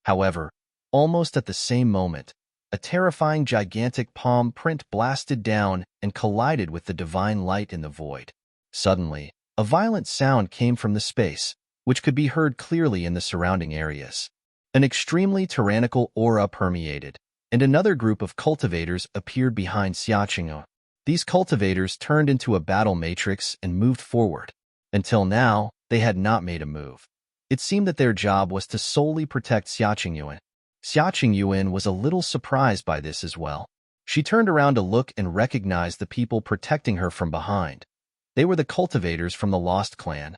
However, almost at the same moment, a terrifying gigantic palm print blasted down and collided with the divine light in the void. Suddenly, a violent sound came from the space, which could be heard clearly in the surrounding areas. An extremely tyrannical aura permeated, and another group of cultivators appeared behind Xia Qingyun. These cultivators turned into a battle matrix and moved forward. Until now, they had not made a move. It seemed that their job was to solely protect Xia Qingyun. Xia Qingyun was a little surprised by this as well. She turned around to look and recognized the people protecting her from behind. They were the cultivators from the Lost Clan.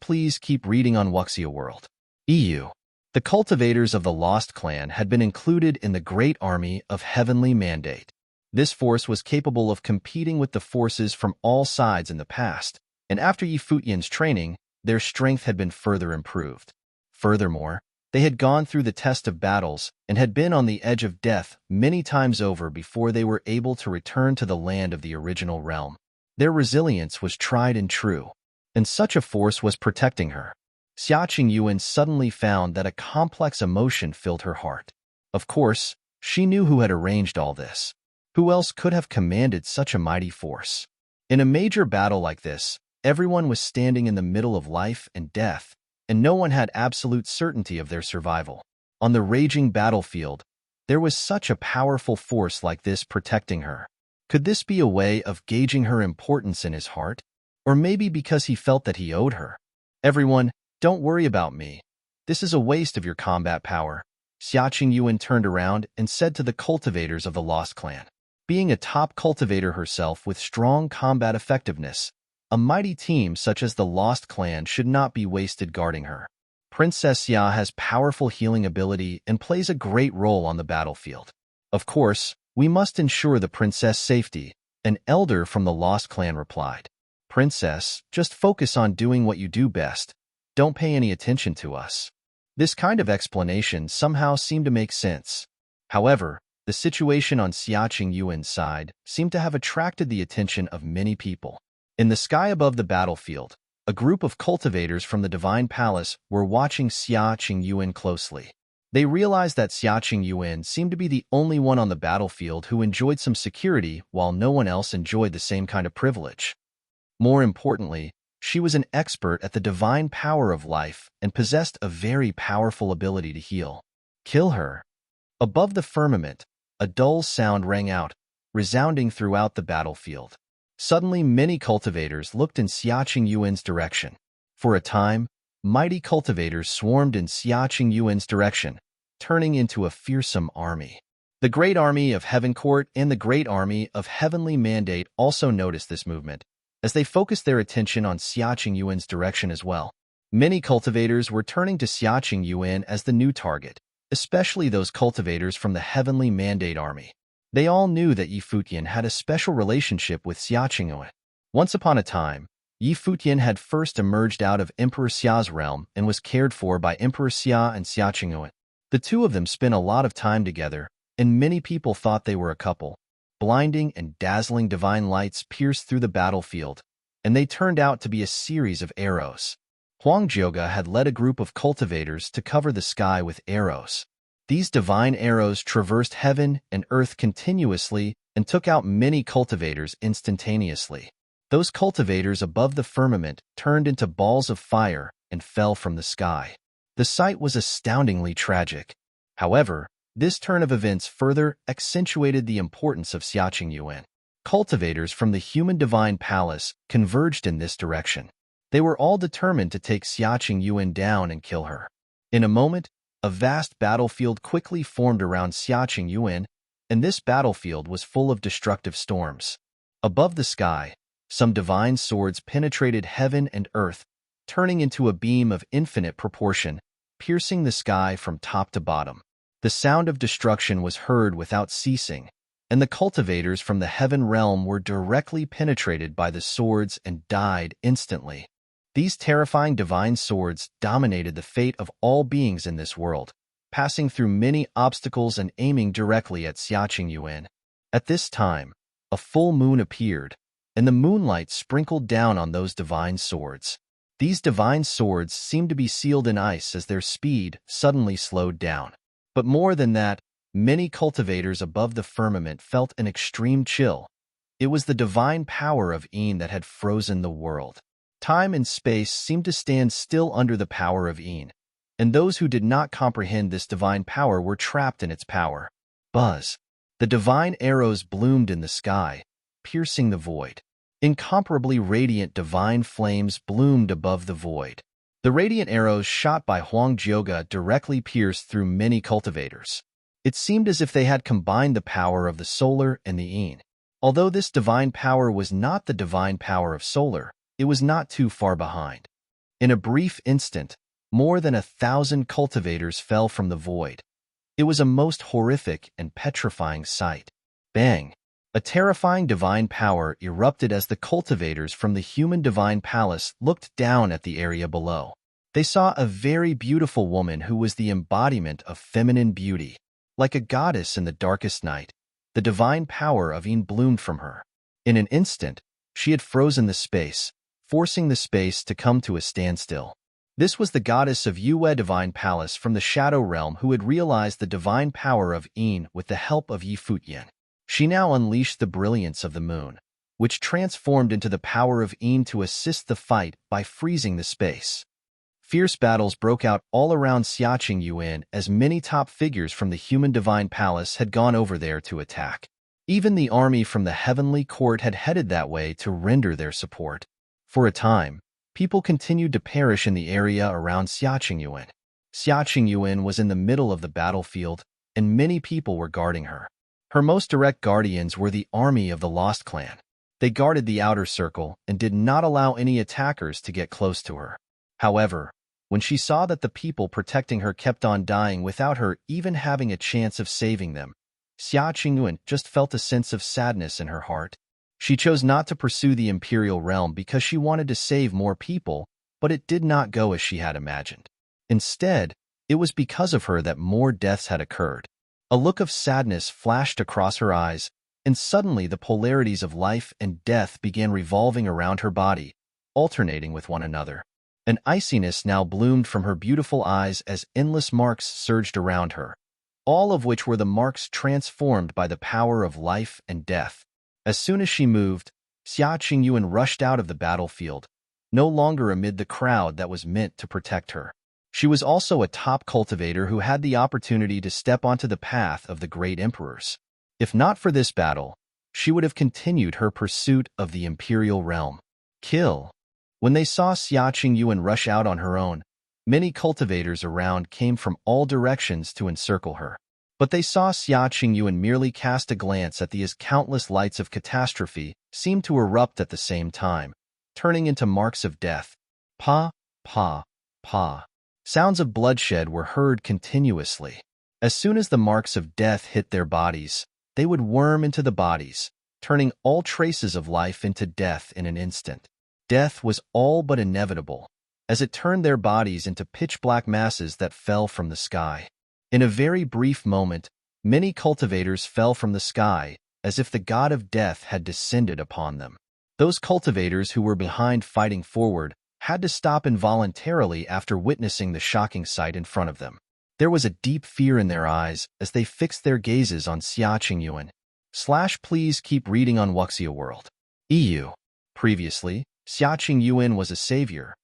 Please keep reading on Wuxia World. EU. The cultivators of the Lost Clan had been included in the Great Army of Heavenly Mandate. This force was capable of competing with the forces from all sides in the past, and after Futian's training, their strength had been further improved. Furthermore, they had gone through the test of battles and had been on the edge of death many times over before they were able to return to the land of the original realm. Their resilience was tried and true, and such a force was protecting her. Xia Qingyun suddenly found that a complex emotion filled her heart. Of course, she knew who had arranged all this. Who else could have commanded such a mighty force? In a major battle like this, everyone was standing in the middle of life and death, and no one had absolute certainty of their survival. On the raging battlefield, there was such a powerful force like this protecting her. Could this be a way of gauging her importance in his heart? Or maybe because he felt that he owed her? Everyone, don't worry about me. This is a waste of your combat power. Xia Qingyun turned around and said to the cultivators of the Lost Clan. Being a top cultivator herself with strong combat effectiveness, a mighty team such as the Lost Clan should not be wasted guarding her. Princess Xia has powerful healing ability and plays a great role on the battlefield. Of course, we must ensure the princess' safety, an elder from the Lost Clan replied. Princess, just focus on doing what you do best. Don't pay any attention to us. This kind of explanation somehow seemed to make sense. However, the situation on Xia Qingyun's side seemed to have attracted the attention of many people. In the sky above the battlefield, a group of cultivators from the Divine Palace were watching Xia Qingyun closely. They realized that Xia Qingyun seemed to be the only one on the battlefield who enjoyed some security while no one else enjoyed the same kind of privilege. More importantly, she was an expert at the divine power of life and possessed a very powerful ability to heal. Kill her. Above the firmament, a dull sound rang out, resounding throughout the battlefield. Suddenly, many cultivators looked in Xia Qingyun's direction. For a time, mighty cultivators swarmed in Xia Qingyun's direction, turning into a fearsome army. The Great Army of Heaven Court and the Great Army of Heavenly Mandate also noticed this movement, as they focused their attention on Xia Qingyun's direction as well. Many cultivators were turning to Xia Qingyun as the new target, especially those cultivators from the Heavenly Mandate Army. They all knew that Futian had a special relationship with Xia Qingyun. Once upon a time, Futian had first emerged out of Emperor Xia's realm and was cared for by Emperor Xia and Xia Qingyun. The two of them spent a lot of time together, and many people thought they were a couple. Blinding and dazzling divine lights pierced through the battlefield, and they turned out to be a series of arrows. Huangjioga had led a group of cultivators to cover the sky with arrows. These divine arrows traversed heaven and earth continuously and took out many cultivators instantaneously. Those cultivators above the firmament turned into balls of fire and fell from the sky. The sight was astoundingly tragic. However, this turn of events further accentuated the importance of Xia Qingyun. Cultivators from the human divine palace converged in this direction. They were all determined to take Xia Qingyun down and kill her. In a moment, a vast battlefield quickly formed around Xia Qingyun, and this battlefield was full of destructive storms. Above the sky, some divine swords penetrated heaven and earth, turning into a beam of infinite proportion, piercing the sky from top to bottom. The sound of destruction was heard without ceasing, and the cultivators from the heaven realm were directly penetrated by the swords and died instantly. These terrifying divine swords dominated the fate of all beings in this world, passing through many obstacles and aiming directly at Xiaqing Yuan. At this time, a full moon appeared, and the moonlight sprinkled down on those divine swords. These divine swords seemed to be sealed in ice as their speed suddenly slowed down. But more than that, many cultivators above the firmament felt an extreme chill. It was the divine power of Yin that had frozen the world. Time and space seemed to stand still under the power of Yin, and those who did not comprehend this divine power were trapped in its power. Buzz. The divine arrows bloomed in the sky, piercing the void. Incomparably radiant divine flames bloomed above the void. The radiant arrows shot by Huang Jioga directly pierced through many cultivators. It seemed as if they had combined the power of the solar and the Yin. Although this divine power was not the divine power of solar, it was not too far behind. In a brief instant, more than 1,000 cultivators fell from the void. It was a most horrific and petrifying sight. Bang! A terrifying divine power erupted as the cultivators from the human divine palace looked down at the area below. They saw a very beautiful woman who was the embodiment of feminine beauty. Like a goddess in the darkest night, the divine power of Yin bloomed from her. In an instant, she had frozen the space, forcing the space to come to a standstill. This was the goddess of Yue Divine Palace from the Shadow Realm who had realized the divine power of Yin with the help of Yi Futian. She now unleashed the brilliance of the moon, which transformed into the power of Yin to assist the fight by freezing the space. Fierce battles broke out all around Xiaqing Yuan as many top figures from the human divine palace had gone over there to attack. Even the army from the heavenly court had headed that way to render their support. For a time, people continued to perish in the area around Xiaqing Yuan. Xiaqing Yuan was in the middle of the battlefield, and many people were guarding her. Her most direct guardians were the army of the Lost Clan. They guarded the outer circle and did not allow any attackers to get close to her. However, when she saw that the people protecting her kept on dying without her even having a chance of saving them, Xiaqing Yuan just felt a sense of sadness in her heart. She chose not to pursue the imperial realm because she wanted to save more people, but it did not go as she had imagined. Instead, it was because of her that more deaths had occurred. A look of sadness flashed across her eyes, and suddenly the polarities of life and death began revolving around her body, alternating with one another. An iciness now bloomed from her beautiful eyes as endless marks surged around her, all of which were the marks transformed by the power of life and death. As soon as she moved, Xiaqing Yuan rushed out of the battlefield, no longer amid the crowd that was meant to protect her. She was also a top cultivator who had the opportunity to step onto the path of the great emperors. If not for this battle, she would have continued her pursuit of the imperial realm. Kill. When they saw Xiaqing Yuan rush out on her own, many cultivators around came from all directions to encircle her. But they saw Xiaqing Yuan merely cast a glance at as countless lights of catastrophe seemed to erupt at the same time, turning into marks of death. Pa, pa, pa. Sounds of bloodshed were heard continuously. As soon as the marks of death hit their bodies, they would worm into the bodies, turning all traces of life into death in an instant. Death was all but inevitable, as it turned their bodies into pitch-black masses that fell from the sky. In a very brief moment, many cultivators fell from the sky, as if the god of death had descended upon them. Those cultivators who were behind fighting forward had to stop involuntarily after witnessing the shocking sight in front of them. There was a deep fear in their eyes as they fixed their gazes on Xiaqing Yuan. Please keep reading on Wuxia World. EU. Previously, Xiaqing Yuan was a savior,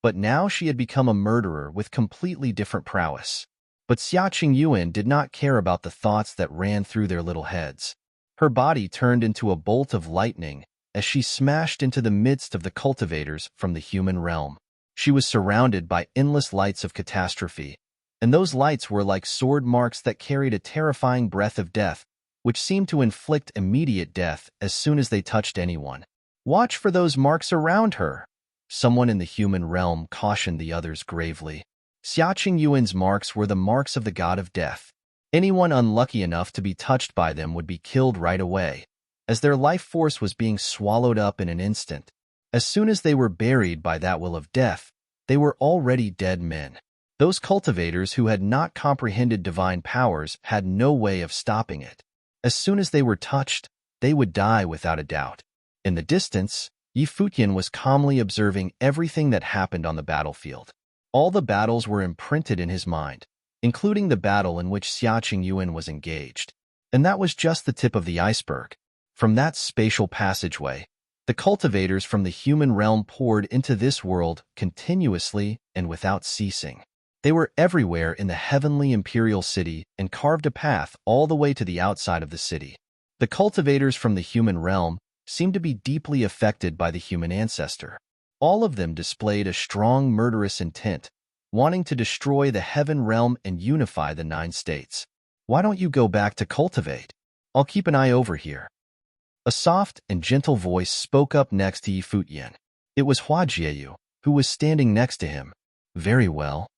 but now she had become a murderer with completely different prowess. But Xiaqing Yuan did not care about the thoughts that ran through their little heads. Her body turned into a bolt of lightning as she smashed into the midst of the cultivators from the human realm. She was surrounded by endless lights of catastrophe, and those lights were like sword marks that carried a terrifying breath of death, which seemed to inflict immediate death as soon as they touched anyone. Watch for those marks around her. Someone in the human realm cautioned the others gravely. Xiaqing Yuan's marks were the marks of the god of death. Anyone unlucky enough to be touched by them would be killed right away, as their life force was being swallowed up in an instant. As soon as they were buried by that will of death, they were already dead men. Those cultivators who had not comprehended divine powers had no way of stopping it. As soon as they were touched, they would die without a doubt. In the distance, Futian was calmly observing everything that happened on the battlefield. All the battles were imprinted in his mind, including the battle in which Xiaqing Yuan was engaged. And that was just the tip of the iceberg. From that spatial passageway, the cultivators from the human realm poured into this world continuously and without ceasing. They were everywhere in the heavenly imperial city and carved a path all the way to the outside of the city. The cultivators from the human realm seemed to be deeply affected by the human ancestor. All of them displayed a strong murderous intent, wanting to destroy the heaven realm and unify the 9 states. Why don't you go back to cultivate? I'll keep an eye over here. A soft and gentle voice spoke up next to Futian. It was Hua Jieyu, who was standing next to him. Very well.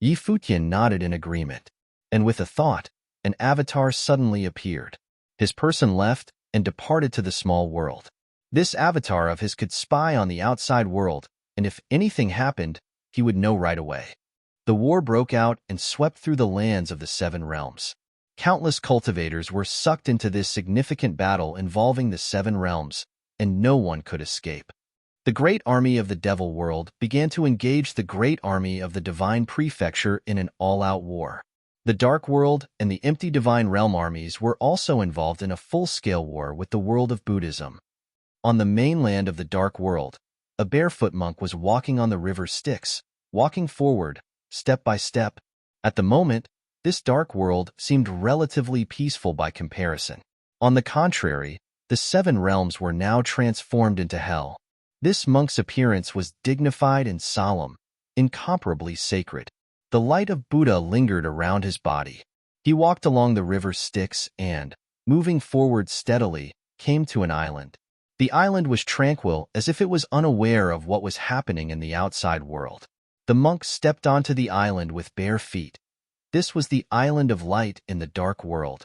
Futian nodded in agreement, and with a thought, an avatar suddenly appeared. His person left and departed to the small world. This avatar of his could spy on the outside world, and if anything happened, he would know right away. The war broke out and swept through the lands of the 7 realms. Countless cultivators were sucked into this significant battle involving the 7 realms, and no one could escape. The great army of the devil world began to engage the great army of the divine prefecture in an all-out war. The dark world and the empty divine realm armies were also involved in a full-scale war with the world of Buddhism. On the mainland of the dark world, a barefoot monk was walking on the river Styx, walking forward, step by step. At the moment, this dark world seemed relatively peaceful by comparison. On the contrary, the 7 realms were now transformed into hell. This monk's appearance was dignified and solemn, incomparably sacred. The light of Buddha lingered around his body. He walked along the river Styx and, moving forward steadily, came to an island. The island was tranquil, as if it was unaware of what was happening in the outside world. The monk stepped onto the island with bare feet. This was the island of light in the dark world.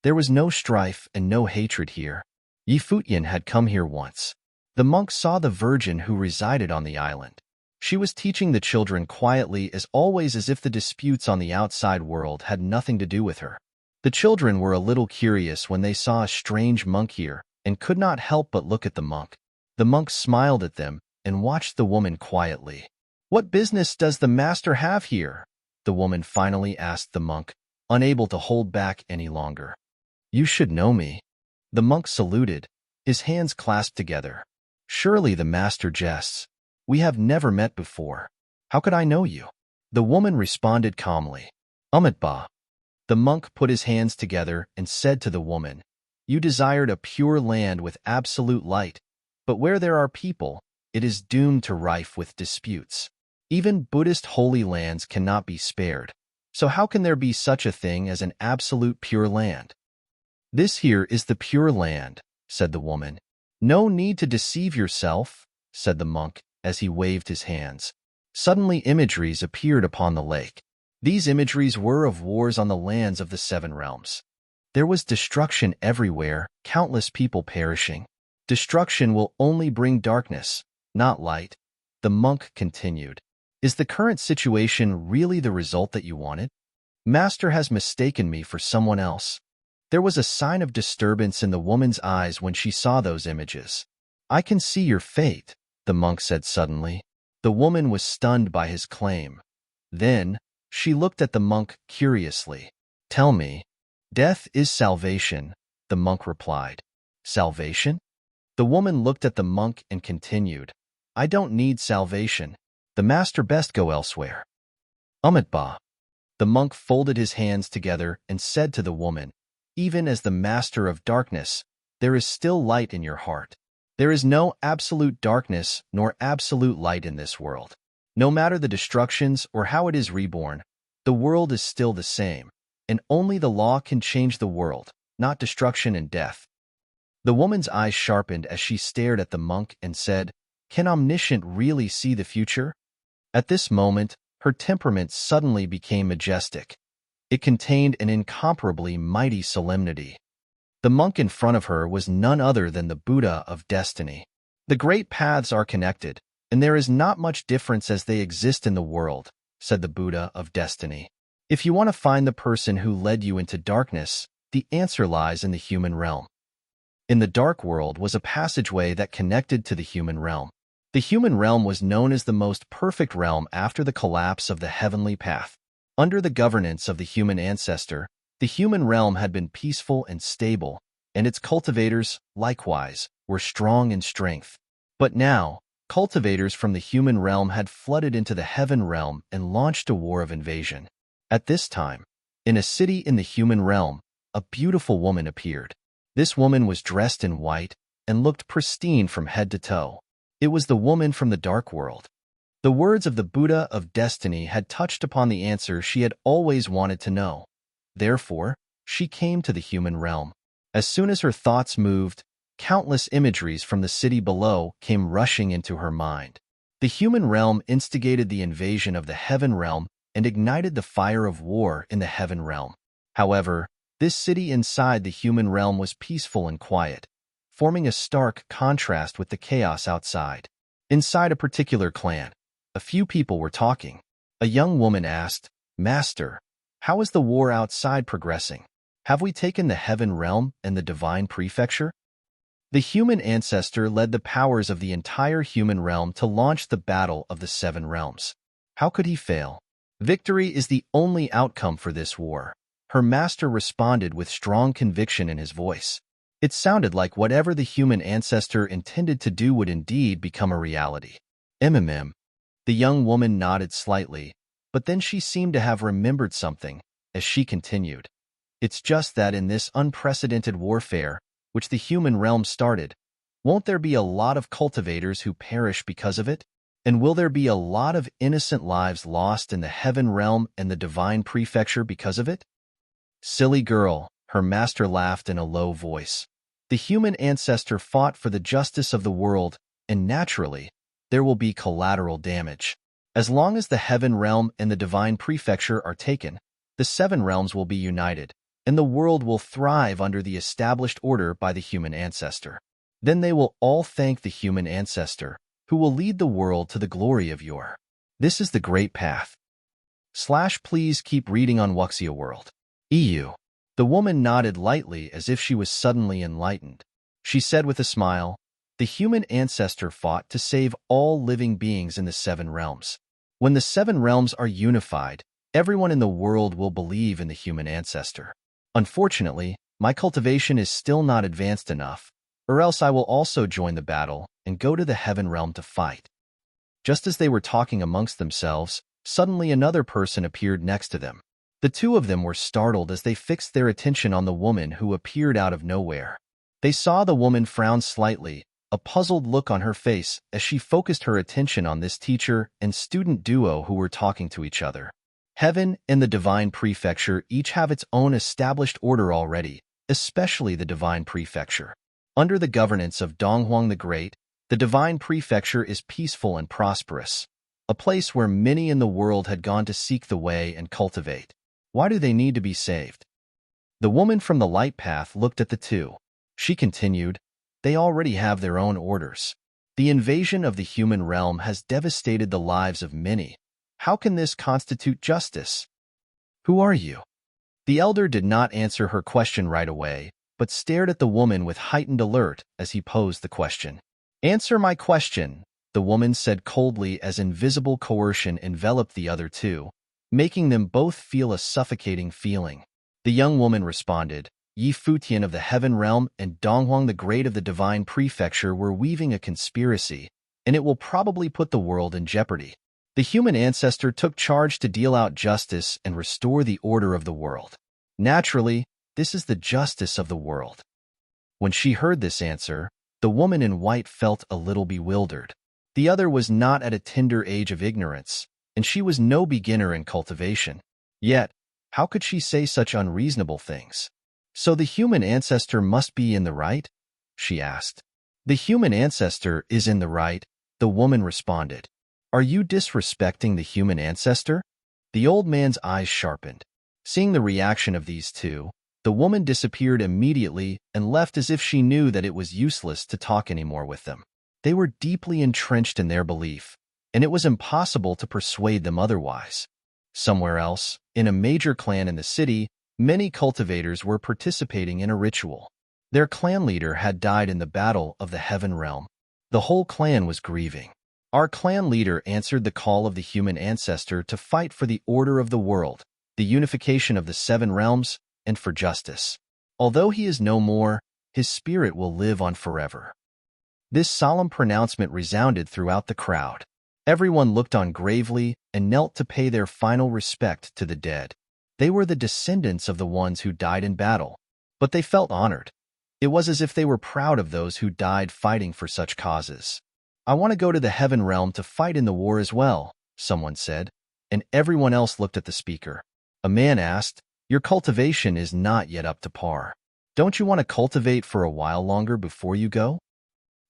There was no strife and no hatred here. Futian had come here once. The monk saw the virgin who resided on the island. She was teaching the children quietly as always, as if the disputes on the outside world had nothing to do with her. The children were a little curious when they saw a strange monk here and could not help but look at the monk. The monk smiled at them and watched the woman quietly. "What business does the master have here?" the woman finally asked the monk, unable to hold back any longer. "You should know me." The monk saluted, his hands clasped together. "Surely the master jests. We have never met before. How could I know you?" The woman responded calmly. "Umitba." The monk put his hands together and said to the woman, "You desired a pure land with absolute light, but where there are people, it is doomed to rife with disputes. Even Buddhist holy lands cannot be spared, so how can there be such a thing as an absolute pure land?" "This here is the pure land," said the woman. "No need to deceive yourself," said the monk as he waved his hands. Suddenly imageries appeared upon the lake. These imageries were of wars on the lands of the 7 realms. There was destruction everywhere, countless people perishing. "Destruction will only bring darkness, not light," the monk continued. "Is the current situation really the result that you wanted? Master has mistaken me for someone else." There was a sign of disturbance in the woman's eyes when she saw those images. "I can see your fate," the monk said suddenly. The woman was stunned by his claim. Then, she looked at the monk curiously. "Tell me." "Death is salvation," the monk replied. "Salvation?" The woman looked at the monk and continued. "I don't need salvation. The master best go elsewhere." "Umitba." The monk folded his hands together and said to the woman, "Even as the master of darkness, there is still light in your heart. There is no absolute darkness nor absolute light in this world. No matter the destructions or how it is reborn, the world is still the same, and only the law can change the world, not destruction and death." The woman's eyes sharpened as she stared at the monk and said, "Can Omniscient really see the future?" At this moment, her temperament suddenly became majestic. It contained an incomparably mighty solemnity. The monk in front of her was none other than the Buddha of destiny. The great paths are connected, and there is not much difference as they exist in the world, said the Buddha of Destiny. If you want to find the person who led you into darkness, the answer lies in the human realm. In the dark world was a passageway that connected to the human realm. The human realm was known as the most perfect realm after the collapse of the heavenly path. Under the governance of the human ancestor, the human realm had been peaceful and stable, and its cultivators, likewise, were strong in strength. But now, cultivators from the human realm had flooded into the heaven realm and launched a war of invasion. At this time, in a city in the human realm, a beautiful woman appeared. This woman was dressed in white and looked pristine from head to toe. It was the woman from the dark world. The words of the Buddha of Destiny had touched upon the answer she had always wanted to know. Therefore, she came to the human realm. As soon as her thoughts moved, countless imageries from the city below came rushing into her mind. The human realm instigated the invasion of the heaven realm and ignited the fire of war in the heaven realm. However, this city inside the human realm was peaceful and quiet, forming a stark contrast with the chaos outside. Inside a particular clan, a few people were talking. A young woman asked, "Master, how is the war outside progressing? Have we taken the heaven realm and the divine prefecture?" The human ancestor led the powers of the entire human realm to launch the battle of the seven realms. How could he fail? Victory is the only outcome for this war. Her master responded with strong conviction in his voice. It sounded like whatever the human ancestor intended to do would indeed become a reality. The young woman nodded slightly, but then she seemed to have remembered something as she continued. It's just that in this unprecedented warfare, which the human realm started, won't there be a lot of cultivators who perish because of it? And will there be a lot of innocent lives lost in the heaven realm and the divine prefecture because of it? Silly girl, her master laughed in a low voice. The human ancestor fought for the justice of the world, and naturally, there will be collateral damage. As long as the heaven realm and the divine prefecture are taken, the seven realms will be united, and the world will thrive under the established order by the human ancestor. Then they will all thank the human ancestor, who will lead the world to the glory of your. This is the great path. Please keep reading on Wuxia World. EU. The woman nodded lightly as if she was suddenly enlightened. She said with a smile, "The human ancestor fought to save all living beings in the seven realms. When the seven realms are unified, everyone in the world will believe in the human ancestor. Unfortunately, my cultivation is still not advanced enough, or else I will also join the battle and go to the heaven realm to fight." Just as they were talking amongst themselves, suddenly another person appeared next to them. The two of them were startled as they fixed their attention on the woman who appeared out of nowhere. They saw the woman frown slightly, a puzzled look on her face as she focused her attention on this teacher and student duo who were talking to each other. Heaven and the divine prefecture each have its own established order already, especially the divine prefecture. Under the governance of Donghuang the Great, the divine prefecture is peaceful and prosperous, a place where many in the world had gone to seek the way and cultivate. Why do they need to be saved? The woman from the light path looked at the two. She continued, "They already have their own orders. The invasion of the human realm has devastated the lives of many. How can this constitute justice? Who are you?" The elder did not answer her question right away, but stared at the woman with heightened alert as he posed the question. "Answer my question," the woman said coldly as invisible coercion enveloped the other two, making them both feel a suffocating feeling. The young woman responded, "Yi Futian of the heaven realm and Donghuang the Great of the divine prefecture were weaving a conspiracy, and it will probably put the world in jeopardy. The human ancestor took charge to deal out justice and restore the order of the world. Naturally, this is the justice of the world." When she heard this answer, the woman in white felt a little bewildered. The other was not at a tender age of ignorance, and she was no beginner in cultivation. Yet, how could she say such unreasonable things? "So the human ancestor must be in the right?" she asked. "The human ancestor is in the right," the woman responded. "Are you disrespecting the human ancestor?" The old man's eyes sharpened. Seeing the reaction of these two, the woman disappeared immediately and left as if she knew that it was useless to talk anymore with them. They were deeply entrenched in their belief, and it was impossible to persuade them otherwise. Somewhere else, in a major clan in the city, many cultivators were participating in a ritual. Their clan leader had died in the battle of the Heaven Realm. The whole clan was grieving. Our clan leader answered the call of the human ancestor to fight for the order of the world, the unification of the 7 realms, and for justice. Although he is no more, his spirit will live on forever. This solemn pronouncement resounded throughout the crowd. Everyone looked on gravely and knelt to pay their final respect to the dead. They were the descendants of the ones who died in battle, but they felt honored. It was as if they were proud of those who died fighting for such causes. "I want to go to the Heaven Realm to fight in the war as well," someone said, and everyone else looked at the speaker. A man asked, "Your cultivation is not yet up to par. Don't you want to cultivate for a while longer before you go?"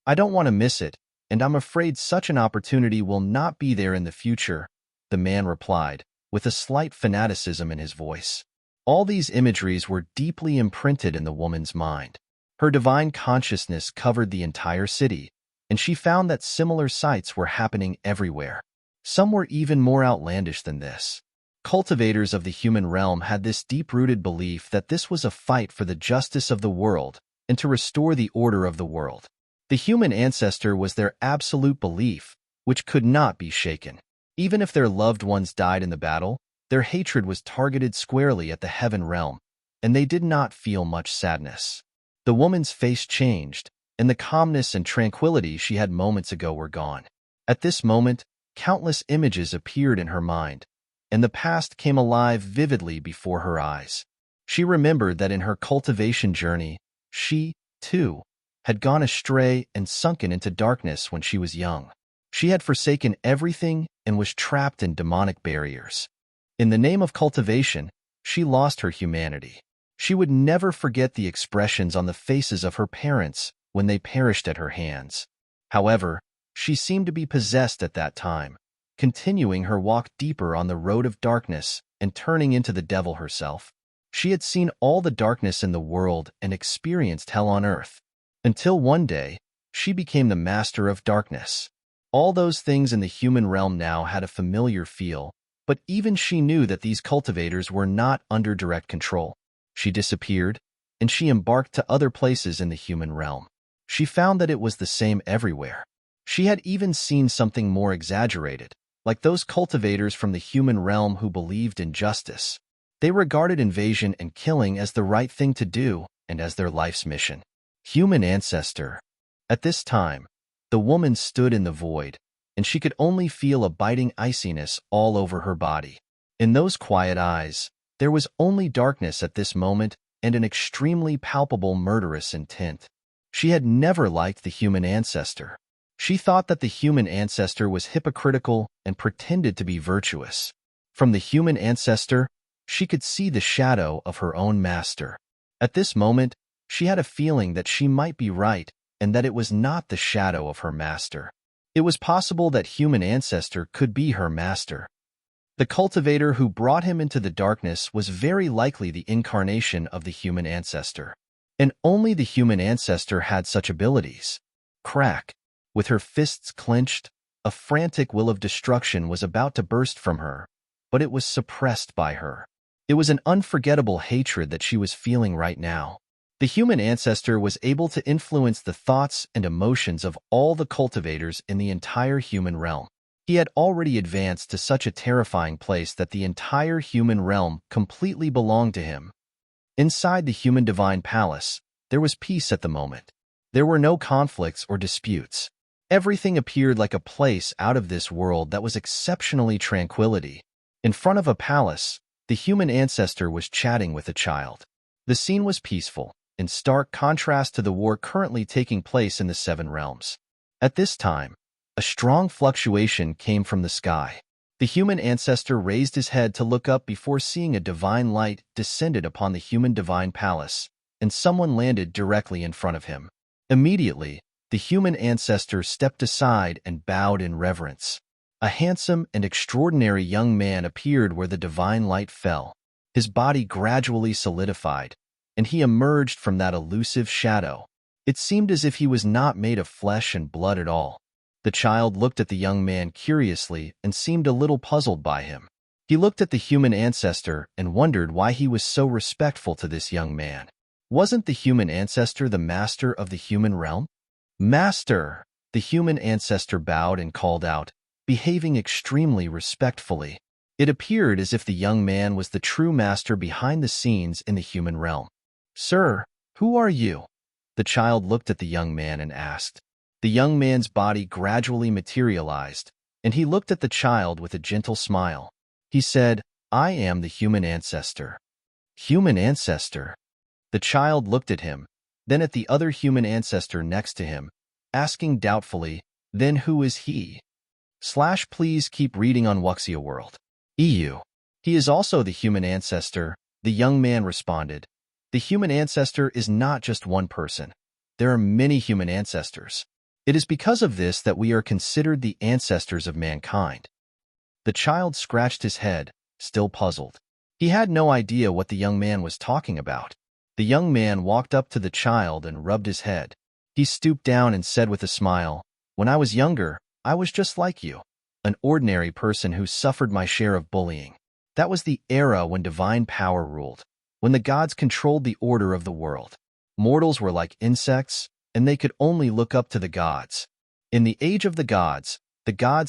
"I don't want to miss it, and I'm afraid such an opportunity will not be there in the future," the man replied, with a slight fanaticism in his voice. All these imageries were deeply imprinted in the woman's mind. Her divine consciousness covered the entire city, and she found that similar sights were happening everywhere. Some were even more outlandish than this. Cultivators of the human realm had this deep-rooted belief that this was a fight for the justice of the world and to restore the order of the world. The human ancestor was their absolute belief, which could not be shaken. Even if their loved ones died in the battle, their hatred was targeted squarely at the Heaven Realm, and they did not feel much sadness. The woman's face changed, and the calmness and tranquility she had moments ago were gone. At this moment, countless images appeared in her mind, and the past came alive vividly before her eyes. She remembered that in her cultivation journey, she, too, had gone astray and sunken into darkness when she was young. She had forsaken everything and was trapped in demonic barriers. In the name of cultivation, she lost her humanity. She would never forget the expressions on the faces of her parents when they perished at her hands. However, she seemed to be possessed at that time, continuing her walk deeper on the road of darkness and turning into the devil herself. She had seen all the darkness in the world and experienced hell on earth, until one day, she became the master of darkness. All those things in the human realm now had a familiar feel, but even she knew that these cultivators were not under direct control. She disappeared, and she embarked to other places in the human realm. She found that it was the same everywhere. She had even seen something more exaggerated, like those cultivators from the human realm who believed in justice. They regarded invasion and killing as the right thing to do and as their life's mission. Human ancestor. At this time, the woman stood in the void, and she could only feel a biting iciness all over her body. In those quiet eyes, there was only darkness at this moment and an extremely palpable murderous intent. She had never liked the human ancestor. She thought that the human ancestor was hypocritical and pretended to be virtuous. From the human ancestor, she could see the shadow of her own master. At this moment, she had a feeling that she might be right and that it was not the shadow of her master. It was possible that human ancestor could be her master. The cultivator who brought him into the darkness was very likely the incarnation of the human ancestor. And only the human ancestor had such abilities. Crack. With her fists clenched, a frantic will of destruction was about to burst from her, but it was suppressed by her. It was an unforgettable hatred that she was feeling right now. The human ancestor was able to influence the thoughts and emotions of all the cultivators in the entire human realm. He had already advanced to such a terrifying place that the entire human realm completely belonged to him. Inside the human divine palace, there was peace at the moment. There were no conflicts or disputes. Everything appeared like a place out of this world that was exceptionally tranquility. In front of a palace, the human ancestor was chatting with a child. The scene was peaceful, in stark contrast to the war currently taking place in the 7 realms. At this time, a strong fluctuation came from the sky. The human ancestor raised his head to look up before seeing a divine light descended upon the human divine palace, and someone landed directly in front of him. Immediately, the human ancestor stepped aside and bowed in reverence. A handsome and extraordinary young man appeared where the divine light fell. His body gradually solidified, and he emerged from that elusive shadow. It seemed as if he was not made of flesh and blood at all. The child looked at the young man curiously and seemed a little puzzled by him. He looked at the human ancestor and wondered why he was so respectful to this young man. Wasn't the human ancestor the master of the human realm? Master! The human ancestor bowed and called out, behaving extremely respectfully. It appeared as if the young man was the true master behind the scenes in the human realm. Sir, who are you? The child looked at the young man and asked. The young man's body gradually materialized, and he looked at the child with a gentle smile. He said, I am the human ancestor. Human ancestor? The child looked at him, then at the other human ancestor next to him, asking doubtfully, then who is he? Please keep reading on Wuxia World. EU. He is also the human ancestor, the young man responded. The human ancestor is not just one person. There are many human ancestors. It is because of this that we are considered the ancestors of mankind. The child scratched his head, still puzzled. He had no idea what the young man was talking about. The young man walked up to the child and rubbed his head. He stooped down and said with a smile, when I was younger, I was just like you, an ordinary person who suffered my share of bullying. That was the era when divine power ruled, when the gods controlled the order of the world. Mortals were like insects, and they could only look up to the gods. In the age of the gods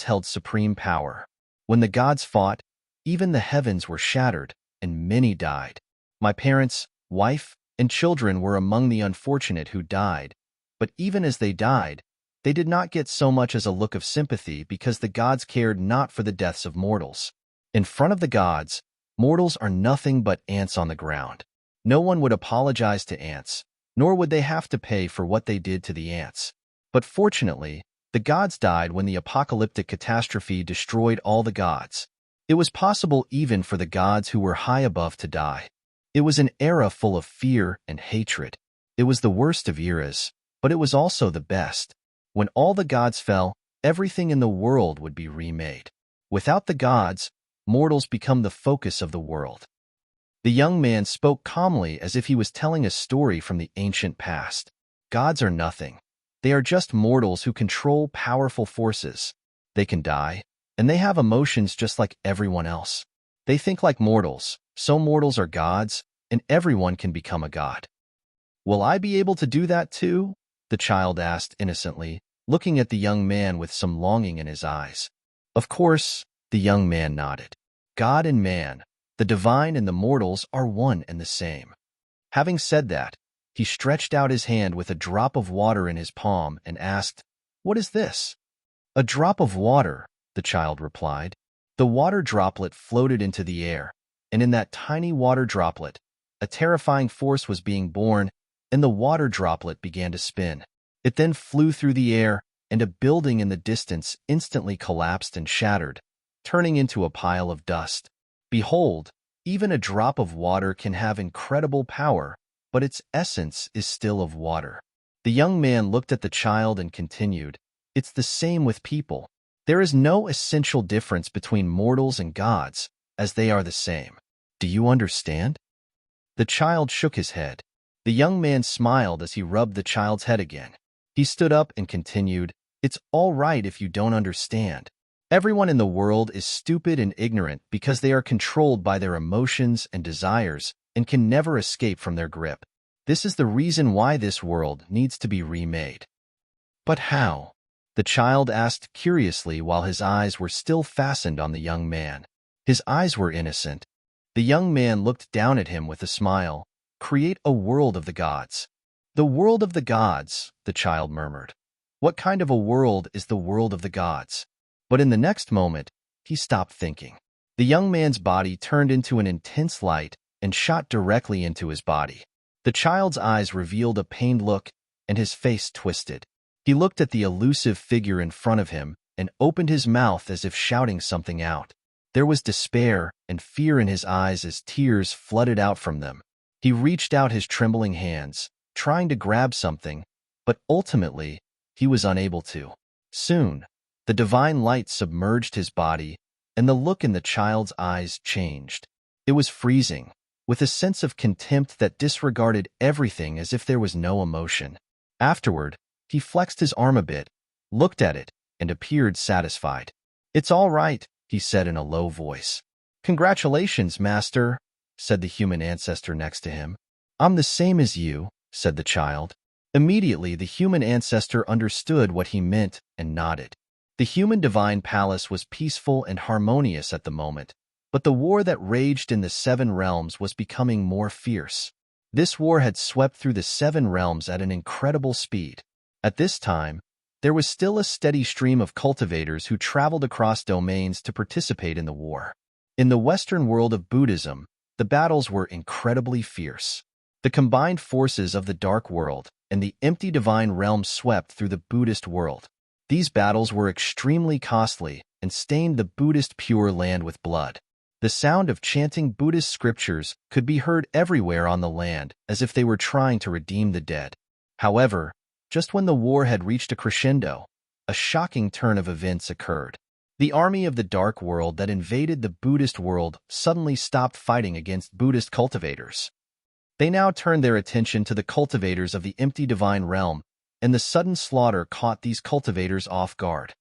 held supreme power. When the gods fought, even the heavens were shattered, and many died. My parents, wife, and children were among the unfortunate who died, but even as they died, they did not get so much as a look of sympathy because the gods cared not for the deaths of mortals. In front of the gods, mortals are nothing but ants on the ground. No one would apologize to ants, nor would they have to pay for what they did to the ants. But fortunately, the gods died when the apocalyptic catastrophe destroyed all the gods. It was possible even for the gods who were high above to die. It was an era full of fear and hatred. It was the worst of eras, but it was also the best. When all the gods fell, everything in the world would be remade. Without the gods, mortals become the focus of the world. The young man spoke calmly as if he was telling a story from the ancient past. Gods are nothing. They are just mortals who control powerful forces. They can die, and they have emotions just like everyone else. They think like mortals, so mortals are gods, and everyone can become a god. Will I be able to do that too? The child asked innocently, looking at the young man with some longing in his eyes. Of course, the young man nodded. God and man, the divine and the mortals are one and the same. Having said that, he stretched out his hand with a drop of water in his palm and asked, What is this? A drop of water, the child replied. The water droplet floated into the air, and in that tiny water droplet, a terrifying force was being born, and the water droplet began to spin. It then flew through the air, and a building in the distance instantly collapsed and shattered, turning into a pile of dust. Behold, even a drop of water can have incredible power, but its essence is still of water. The young man looked at the child and continued, It's the same with people. There is no essential difference between mortals and gods, as they are the same. Do you understand? The child shook his head. The young man smiled as he rubbed the child's head again. He stood up and continued, It's all right if you don't understand. Everyone in the world is stupid and ignorant because they are controlled by their emotions and desires and can never escape from their grip. This is the reason why this world needs to be remade. But how? The child asked curiously while his eyes were still fastened on the young man. His eyes were innocent. The young man looked down at him with a smile. Create a world of the gods. The world of the gods, the child murmured. What kind of a world is the world of the gods? But in the next moment, he stopped thinking. The young man's body turned into an intense light and shot directly into his body. The child's eyes revealed a pained look, and his face twisted. He looked at the elusive figure in front of him and opened his mouth as if shouting something out. There was despair and fear in his eyes as tears flooded out from them. He reached out his trembling hands, trying to grab something, but ultimately, he was unable to. Soon, the divine light submerged his body, and the look in the child's eyes changed. It was freezing, with a sense of contempt that disregarded everything as if there was no emotion. Afterward, he flexed his arm a bit, looked at it, and appeared satisfied. "It's all right," he said in a low voice. "Congratulations, master," said the human ancestor next to him. "I'm the same as you," said the child. Immediately, the human ancestor understood what he meant and nodded. The human divine palace was peaceful and harmonious at the moment, but the war that raged in the seven realms was becoming more fierce. This war had swept through the seven realms at an incredible speed. At this time, there was still a steady stream of cultivators who traveled across domains to participate in the war. In the Western world of Buddhism, the battles were incredibly fierce. The combined forces of the Dark World and the empty divine realm swept through the Buddhist world. These battles were extremely costly and stained the Buddhist Pure Land with blood. The sound of chanting Buddhist scriptures could be heard everywhere on the land, as if they were trying to redeem the dead. However, just when the war had reached a crescendo, a shocking turn of events occurred. The army of the Dark World that invaded the Buddhist world suddenly stopped fighting against Buddhist cultivators. They now turned their attention to the cultivators of the empty divine realm, and the sudden slaughter caught these cultivators off guard.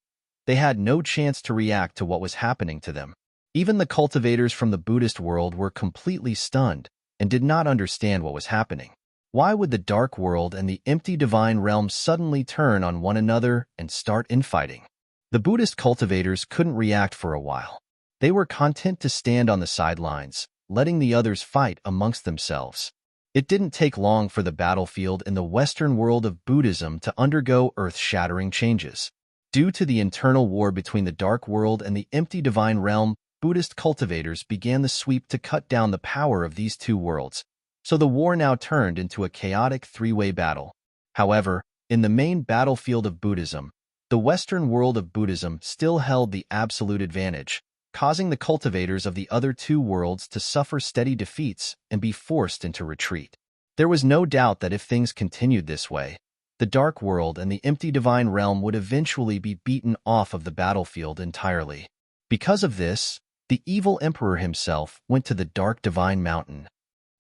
They had no chance to react to what was happening to them. Even the cultivators from the Buddhist world were completely stunned and did not understand what was happening. Why would the Dark World and the empty divine realm suddenly turn on one another and start infighting? The Buddhist cultivators couldn't react for a while. They were content to stand on the sidelines, letting the others fight amongst themselves. It didn't take long for the battlefield in the Western world of Buddhism to undergo earth-shattering changes. Due to the internal war between the Dark World and the empty divine realm, Buddhist cultivators began the sweep to cut down the power of these two worlds, so the war now turned into a chaotic three-way battle. However, in the main battlefield of Buddhism, the Western world of Buddhism still held the absolute advantage, causing the cultivators of the other two worlds to suffer steady defeats and be forced into retreat. There was no doubt that if things continued this way, the Dark World and the empty divine realm would eventually be beaten off of the battlefield entirely. Because of this, the evil emperor himself went to the Dark Divine Mountain.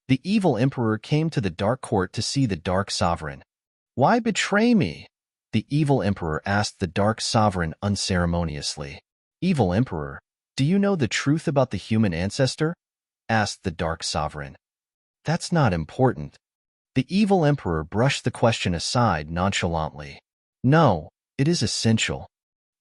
The evil emperor came to the Dark Court to see the Dark Sovereign. "Why betray me?" the evil emperor asked the Dark Sovereign unceremoniously. "Evil emperor, do you know the truth about the human ancestor?" asked the Dark Sovereign. "That's not important." The evil emperor brushed the question aside nonchalantly. "No, it is essential."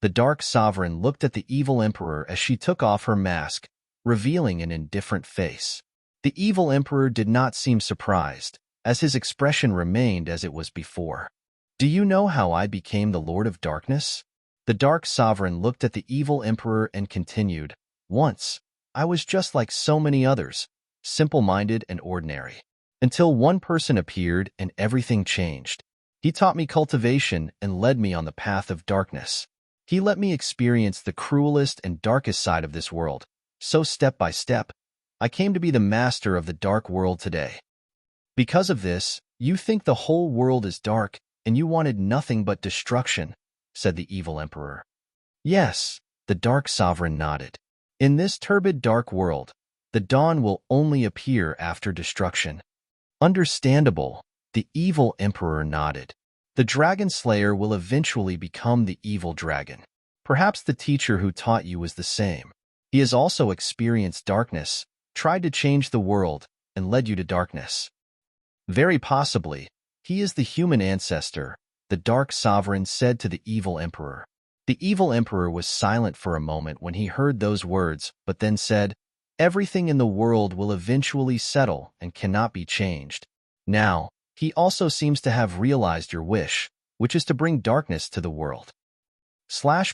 The Dark Sovereign looked at the evil emperor as she took off her mask, revealing an indifferent face. The evil emperor did not seem surprised, as his expression remained as it was before. "Do you know how I became the Lord of Darkness?" The Dark Sovereign looked at the evil emperor and continued, "Once, I was just like so many others, simple-minded and ordinary. Until one person appeared and everything changed. He taught me cultivation and led me on the path of darkness. He let me experience the cruelest and darkest side of this world, so step by step, I came to be the master of the Dark World today. Because of this, you think the whole world is dark, and you wanted nothing but destruction," said the evil emperor. "Yes," the Dark Sovereign nodded. "In this turbid dark world, the dawn will only appear after destruction." "Understandable," the evil emperor nodded. "The dragon slayer will eventually become the evil dragon. Perhaps the teacher who taught you was the same. He has also experienced darkness, tried to change the world, and led you to darkness." "Very possibly. He is the human ancestor," the Dark Sovereign said to the evil emperor. The evil emperor was silent for a moment when he heard those words, but then said, "Everything in the world will eventually settle and cannot be changed. Now, he also seems to have realized your wish, which is to bring darkness to the world."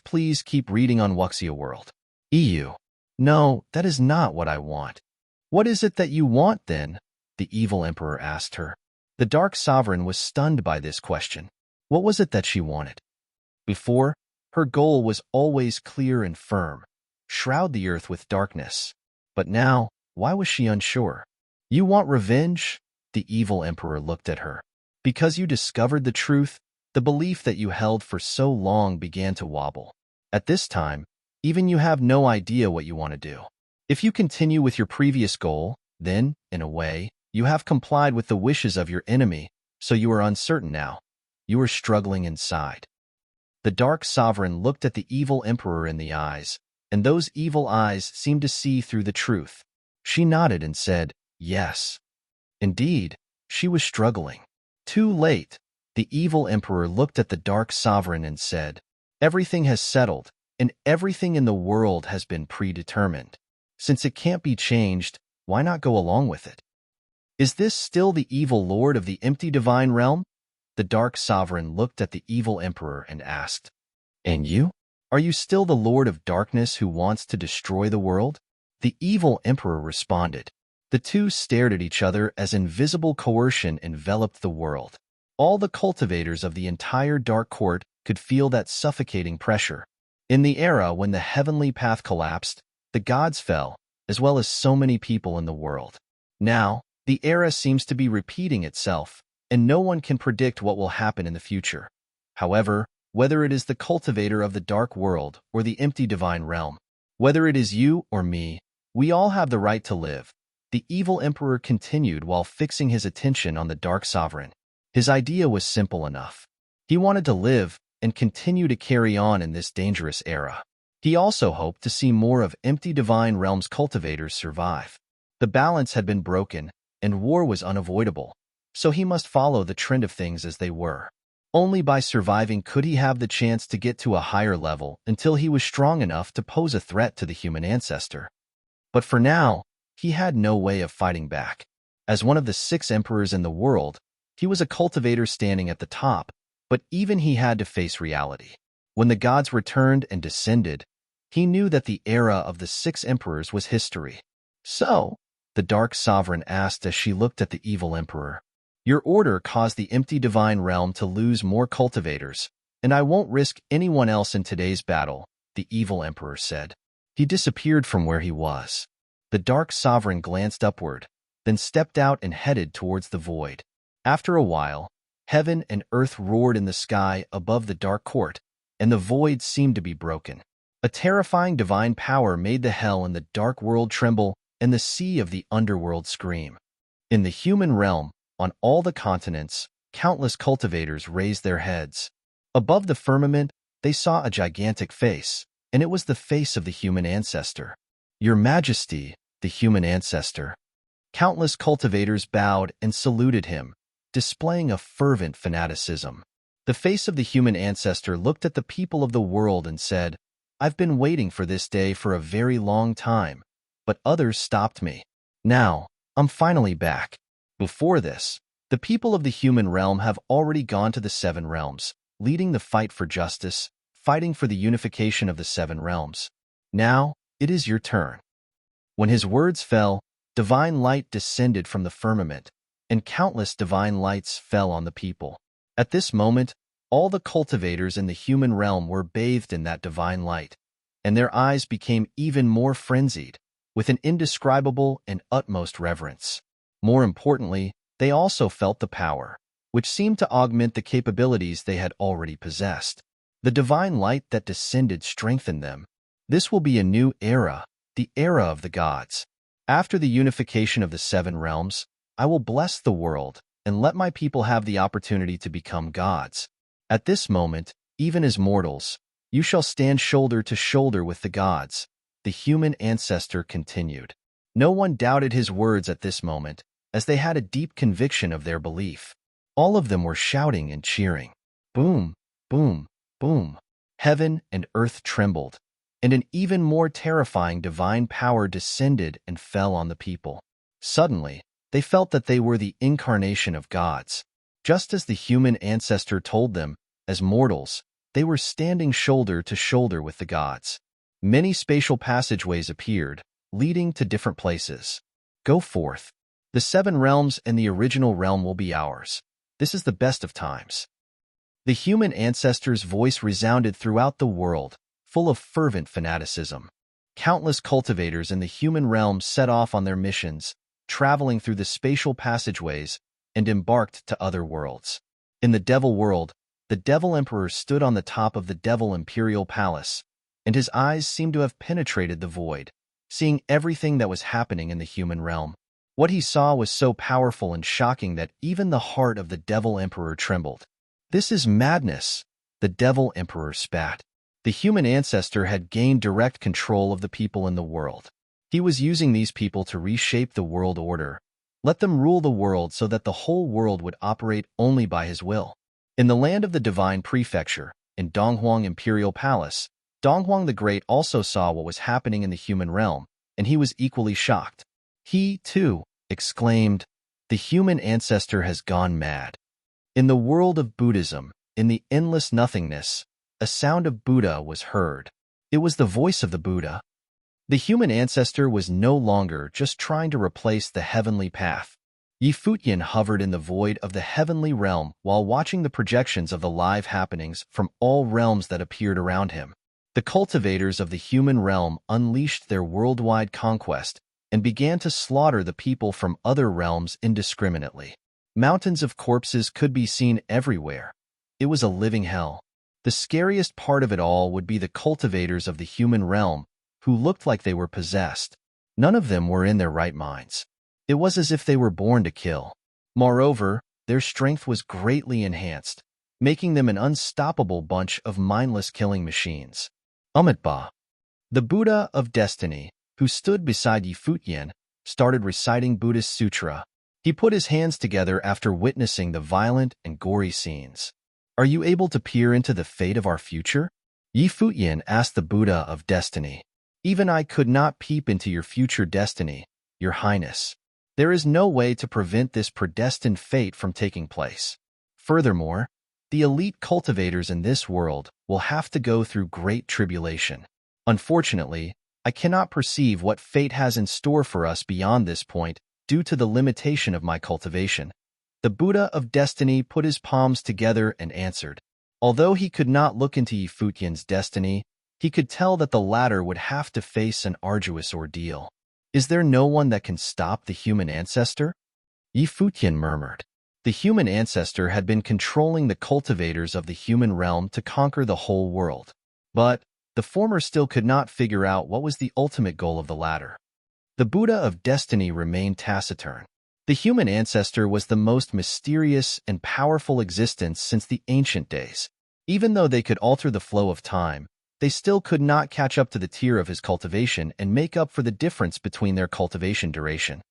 Please keep reading on Wuxia World. EU. "No, that is not what I want." "What is it that you want, then?" the evil emperor asked her. The Dark Sovereign was stunned by this question. What was it that she wanted? Before, her goal was always clear and firm, shroud the earth with darkness. But now, why was she unsure? "You want revenge?" The evil emperor looked at her. "Because you discovered the truth, the belief that you held for so long began to wobble. At this time, even you have no idea what you want to do. If you continue with your previous goal, then, in a way, you have complied with the wishes of your enemy, so you are uncertain now. You are struggling inside." The dark sovereign looked at the evil emperor in the eyes, and those evil eyes seemed to see through the truth. She nodded and said, "Yes." Indeed, she was struggling. Too late, the evil emperor looked at the dark sovereign and said, "Everything has settled, and everything in the world has been predetermined. Since it can't be changed, why not go along with it?" "Is this still the evil lord of the empty divine realm?" The dark sovereign looked at the evil emperor and asked, "And you? Are you still the lord of darkness who wants to destroy the world?" The evil emperor responded. The two stared at each other as invisible coercion enveloped the world. All the cultivators of the entire dark court could feel that suffocating pressure. In the era when the heavenly path collapsed, the gods fell, as well as so many people in the world. Now, the era seems to be repeating itself, and no one can predict what will happen in the future. However, whether it is the cultivator of the dark world or the empty divine realm, whether it is you or me, we all have the right to live. The evil emperor continued while fixing his attention on the dark sovereign. His idea was simple enough. He wanted to live and continue to carry on in this dangerous era. He also hoped to see more of empty divine realms cultivators survive. The balance had been broken, and war was unavoidable, so he must follow the trend of things as they were. Only by surviving could he have the chance to get to a higher level until he was strong enough to pose a threat to the human ancestor. But for now, he had no way of fighting back. As one of the 6 emperors in the world, he was a cultivator standing at the top, but even he had to face reality. When the gods returned and descended, he knew that the era of the 6 emperors was history. "So," the dark sovereign asked as she looked at the evil emperor, "your order caused the empty divine realm to lose more cultivators, and I won't risk anyone else in today's battle," the evil emperor said. He disappeared from where he was. The dark sovereign glanced upward, then stepped out and headed towards the void. After a while, heaven and earth roared in the sky above the dark court, and the void seemed to be broken. A terrifying divine power made the hell in the dark world tremble and the sea of the underworld scream. In the human realm, on all the continents, countless cultivators raised their heads. Above the firmament, they saw a gigantic face, and it was the face of the human ancestor. "Your Majesty," the human ancestor. Countless cultivators bowed and saluted him, displaying a fervent fanaticism. The face of the human ancestor looked at the people of the world and said, "I've been waiting for this day for a very long time, but others stopped me. Now, I'm finally back." Before this, the people of the human realm have already gone to the 7 realms, leading the fight for justice, fighting for the unification of the 7 realms. Now, it is your turn. When his words fell, divine light descended from the firmament, and countless divine lights fell on the people. At this moment, all the cultivators in the human realm were bathed in that divine light, and their eyes became even more frenzied, with an indescribable and utmost reverence. More importantly, they also felt the power, which seemed to augment the capabilities they had already possessed. The divine light that descended strengthened them. This will be a new era, the era of the gods. After the unification of the 7 realms, I will bless the world and let my people have the opportunity to become gods. At this moment, even as mortals, you shall stand shoulder to shoulder with the gods," the human ancestor continued. No one doubted his words at this moment, as they had a deep conviction of their belief. All of them were shouting and cheering. Boom, boom, boom. Heaven and earth trembled, and an even more terrifying divine power descended and fell on the people. Suddenly, they felt that they were the incarnation of gods. Just as the human ancestor told them, as mortals, they were standing shoulder to shoulder with the gods. Many spatial passageways appeared, leading to different places. "Go forth. The 7 realms and the original realm will be ours. This is the best of times." The human ancestor's voice resounded throughout the world, full of fervent fanaticism. Countless cultivators in the human realm set off on their missions, traveling through the spatial passageways, and embarked to other worlds. In the Devil world, the Devil Emperor stood on the top of the Devil Imperial Palace, and his eyes seemed to have penetrated the void, seeing everything that was happening in the human realm. What he saw was so powerful and shocking that even the heart of the Devil Emperor trembled. "This is madness," The devil emperor spat. The human ancestor had gained direct control of the people in the world. He was using these people to reshape the world order. Let them rule the world so that the whole world would operate only by his will. In the land of the divine prefecture, in Donghuang Imperial Palace, Donghuang the Great also saw what was happening in the human realm, and he was equally shocked. He, too, exclaimed, "The human ancestor has gone mad." In the world of Buddhism, in the endless nothingness, a sound of Buddha was heard. It was the voice of the Buddha. The human ancestor was no longer just trying to replace the heavenly path. Futian hovered in the void of the heavenly realm while watching the projections of the live happenings from all realms that appeared around him. The cultivators of the human realm unleashed their worldwide conquest and began to slaughter the people from other realms indiscriminately. Mountains of corpses could be seen everywhere. It was a living hell. The scariest part of it all would be the cultivators of the human realm, who looked like they were possessed. None of them were in their right minds. It was as if they were born to kill. Moreover, their strength was greatly enhanced, making them an unstoppable bunch of mindless killing machines. Amitabha, the Buddha of Destiny, who stood beside Futian, started reciting Buddhist sutra. He put his hands together after witnessing the violent and gory scenes. "Are you able to peer into the fate of our future?" Futian asked the Buddha of Destiny. "Even I could not peep into your future destiny, Your Highness. There is no way to prevent this predestined fate from taking place. Furthermore, the elite cultivators in this world will have to go through great tribulation. Unfortunately, I cannot perceive what fate has in store for us beyond this point due to the limitation of my cultivation." The Buddha of Destiny put his palms together and answered. Although he could not look into Futian's destiny, he could tell that the latter would have to face an arduous ordeal. "Is there no one that can stop the human ancestor?" Futian murmured. The human ancestor had been controlling the cultivators of the human realm to conquer the whole world. But the former still could not figure out what was the ultimate goal of the latter. The Buddha of Destiny remained taciturn. The human ancestor was the most mysterious and powerful existence since the ancient days. Even though they could alter the flow of time, they still could not catch up to the tier of his cultivation and make up for the difference between their cultivation duration.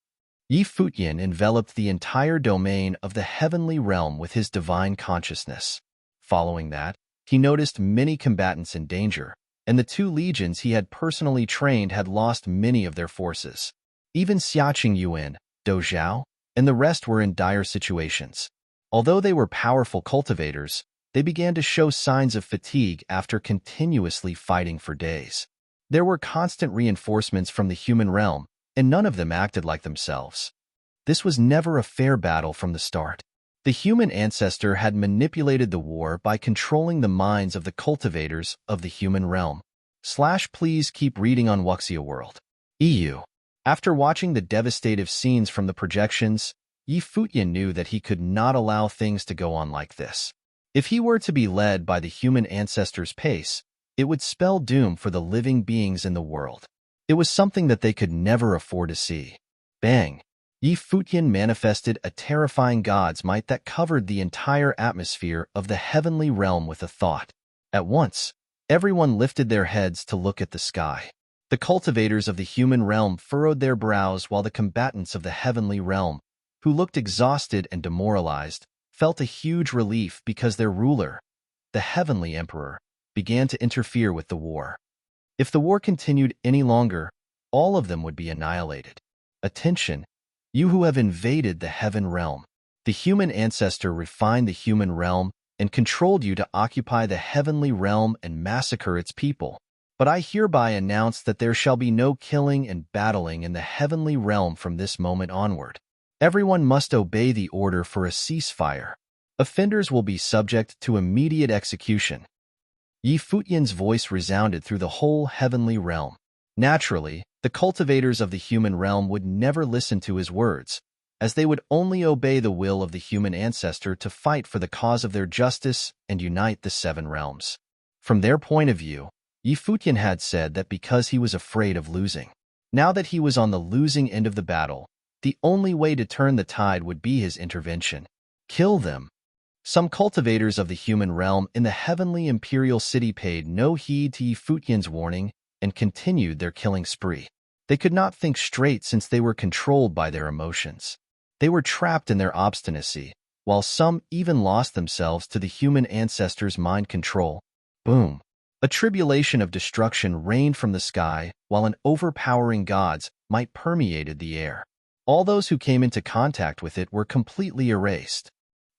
Futian enveloped the entire domain of the heavenly realm with his divine consciousness. Following that, he noticed many combatants in danger, and the 2 legions he had personally trained had lost many of their forces. Even Xiaqing Yuan, Do Zhao, and the rest were in dire situations. Although they were powerful cultivators, they began to show signs of fatigue after continuously fighting for days. There were constant reinforcements from the human realm, and none of them acted like themselves. This was never a fair battle from the start. The human ancestor had manipulated the war by controlling the minds of the cultivators of the human realm. Please keep reading on Wuxia World. EU. After watching the devastative scenes from the projections, Futian knew that he could not allow things to go on like this. If he were to be led by the human ancestor's pace, it would spell doom for the living beings in the world. It was something that they could never afford to see. Bang! Futian manifested a terrifying god's might that covered the entire atmosphere of the heavenly realm with a thought. At once, everyone lifted their heads to look at the sky. The cultivators of the human realm furrowed their brows while the combatants of the heavenly realm, who looked exhausted and demoralized, felt a huge relief because their ruler, the heavenly emperor, began to interfere with the war. If the war continued any longer, all of them would be annihilated. Attention, you who have invaded the heaven realm. The human ancestor refined the human realm and controlled you to occupy the heavenly realm and massacre its people. But I hereby announce that there shall be no killing and battling in the heavenly realm from this moment onward. Everyone must obey the order for a ceasefire. Offenders will be subject to immediate execution. Futian's voice resounded through the whole heavenly realm. Naturally, the cultivators of the human realm would never listen to his words, as they would only obey the will of the human ancestor to fight for the cause of their justice and unite the 7 realms. From their point of view, Futian had said that because he was afraid of losing. Now that he was on the losing end of the battle, the only way to turn the tide would be his intervention. Kill them. Some cultivators of the human realm in the heavenly imperial city paid no heed to Futian's warning and continued their killing spree. They could not think straight since they were controlled by their emotions. They were trapped in their obstinacy, while some even lost themselves to the human ancestors' mind control. Boom! A tribulation of destruction rained from the sky, while an overpowering god's might permeated the air. All those who came into contact with it were completely erased.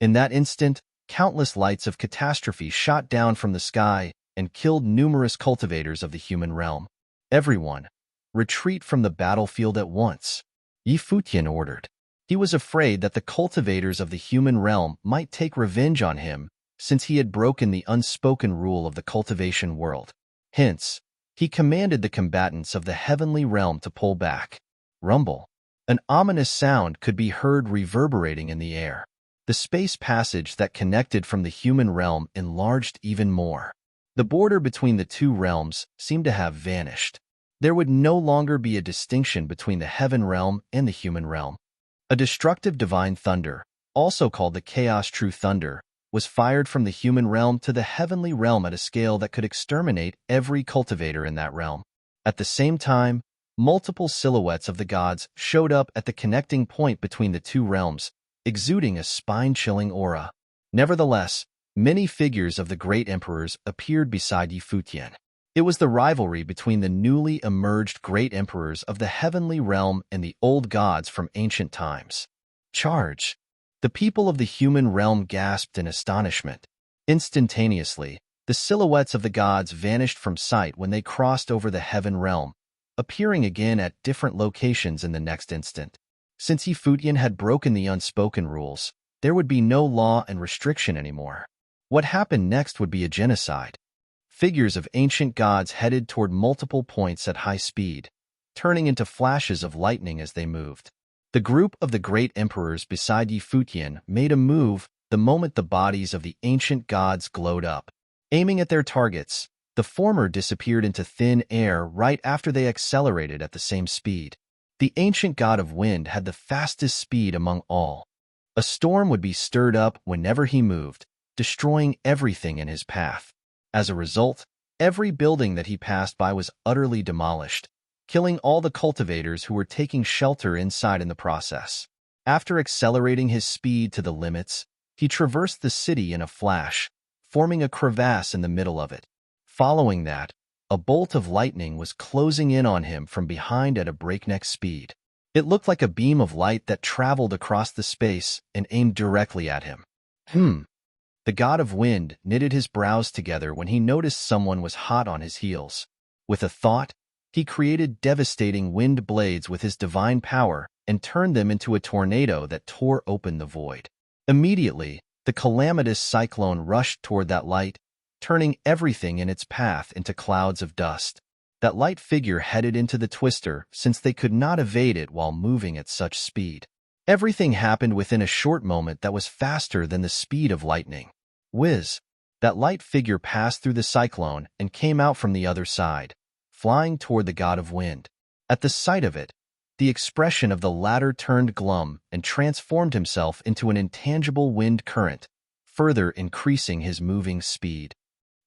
In that instant, countless lights of catastrophe shot down from the sky and killed numerous cultivators of the human realm. Everyone, retreat from the battlefield at once, Futian ordered. He was afraid that the cultivators of the human realm might take revenge on him since he had broken the unspoken rule of the cultivation world. Hence, he commanded the combatants of the heavenly realm to pull back. Rumble. An ominous sound could be heard reverberating in the air. The space passage that connected from the human realm enlarged even more. The border between the two realms seemed to have vanished. There would no longer be a distinction between the heaven realm and the human realm. A destructive divine thunder, also called the chaos true thunder, was fired from the human realm to the heavenly realm at a scale that could exterminate every cultivator in that realm. At the same time, multiple silhouettes of the gods showed up at the connecting point between the two realms, exuding a spine-chilling aura. Nevertheless, many figures of the great emperors appeared beside Futian. It was the rivalry between the newly emerged great emperors of the heavenly realm and the old gods from ancient times. Charge! The people of the human realm gasped in astonishment. Instantaneously, the silhouettes of the gods vanished from sight when they crossed over the heaven realm, appearing again at different locations in the next instant. Since Futian had broken the unspoken rules, there would be no law and restriction anymore. What happened next would be a genocide. Figures of ancient gods headed toward multiple points at high speed, turning into flashes of lightning as they moved. The group of the great emperors beside Futian made a move the moment the bodies of the ancient gods glowed up. Aiming at their targets, the former disappeared into thin air right after they accelerated at the same speed. The ancient god of wind had the fastest speed among all. A storm would be stirred up whenever he moved, destroying everything in his path. As a result, every building that he passed by was utterly demolished, killing all the cultivators who were taking shelter inside in the process. After accelerating his speed to the limits, he traversed the city in a flash, forming a crevasse in the middle of it. Following that, a bolt of lightning was closing in on him from behind at a breakneck speed. It looked like a beam of light that traveled across the space and aimed directly at him. The god of wind knitted his brows together when he noticed someone was hot on his heels. With a thought, he created devastating wind blades with his divine power and turned them into a tornado that tore open the void. Immediately, the calamitous cyclone rushed toward that light, turning everything in its path into clouds of dust. That light figure headed into the twister since they could not evade it while moving at such speed. Everything happened within a short moment that was faster than the speed of lightning. Whiz! That light figure passed through the cyclone and came out from the other side, flying toward the god of wind. At the sight of it, the expression of the latter turned glum and transformed himself into an intangible wind current, further increasing his moving speed.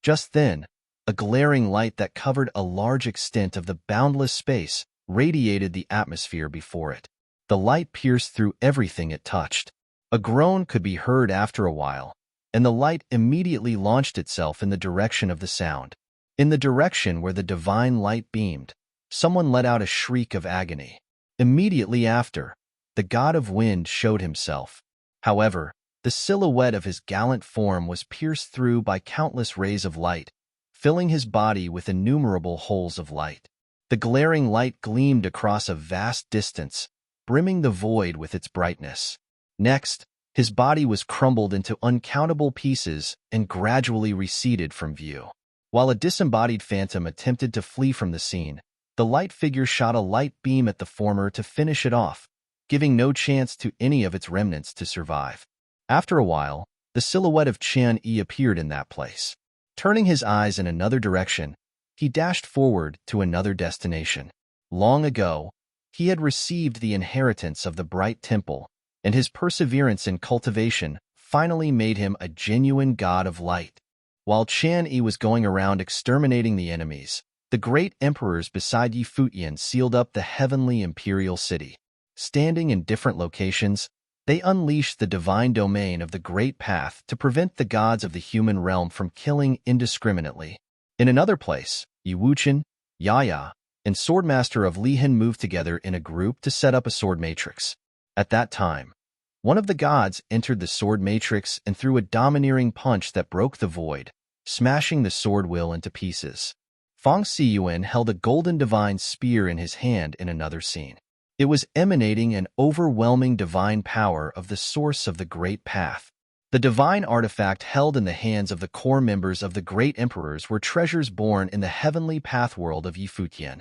Just then, a glaring light that covered a large extent of the boundless space radiated the atmosphere before it. The light pierced through everything it touched. A groan could be heard after a while, and the light immediately launched itself in the direction of the sound. In the direction where the divine light beamed, someone let out a shriek of agony. Immediately after, the god of wind showed himself. However, the silhouette of his gallant form was pierced through by countless rays of light, filling his body with innumerable holes of light. The glaring light gleamed across a vast distance, brimming the void with its brightness. Next, his body was crumbled into uncountable pieces and gradually receded from view. While a disembodied phantom attempted to flee from the scene, the light figure shot a light beam at the former to finish it off, giving no chance to any of its remnants to survive. After a while, the silhouette of Qian Yi appeared in that place. Turning his eyes in another direction, he dashed forward to another destination. Long ago, he had received the inheritance of the bright temple, and his perseverance in cultivation finally made him a genuine god of light. While Chan Yi was going around exterminating the enemies, the great emperors beside Yi Futian sealed up the heavenly imperial city. Standing in different locations, they unleashed the divine domain of the Great Path to prevent the gods of the human realm from killing indiscriminately. In another place, Yi Wuchen, Yaya, and Swordmaster of Lihan moved together in a group to set up a sword matrix. At that time, one of the gods entered the sword matrix and threw a domineering punch that broke the void, smashing the sword wheel into pieces. Fang Siyuan held a golden divine spear in his hand in another scene. It was emanating an overwhelming divine power of the source of the Great Path. The divine artifact held in the hands of the core members of the great emperors were treasures born in the heavenly path world of Yi Futian.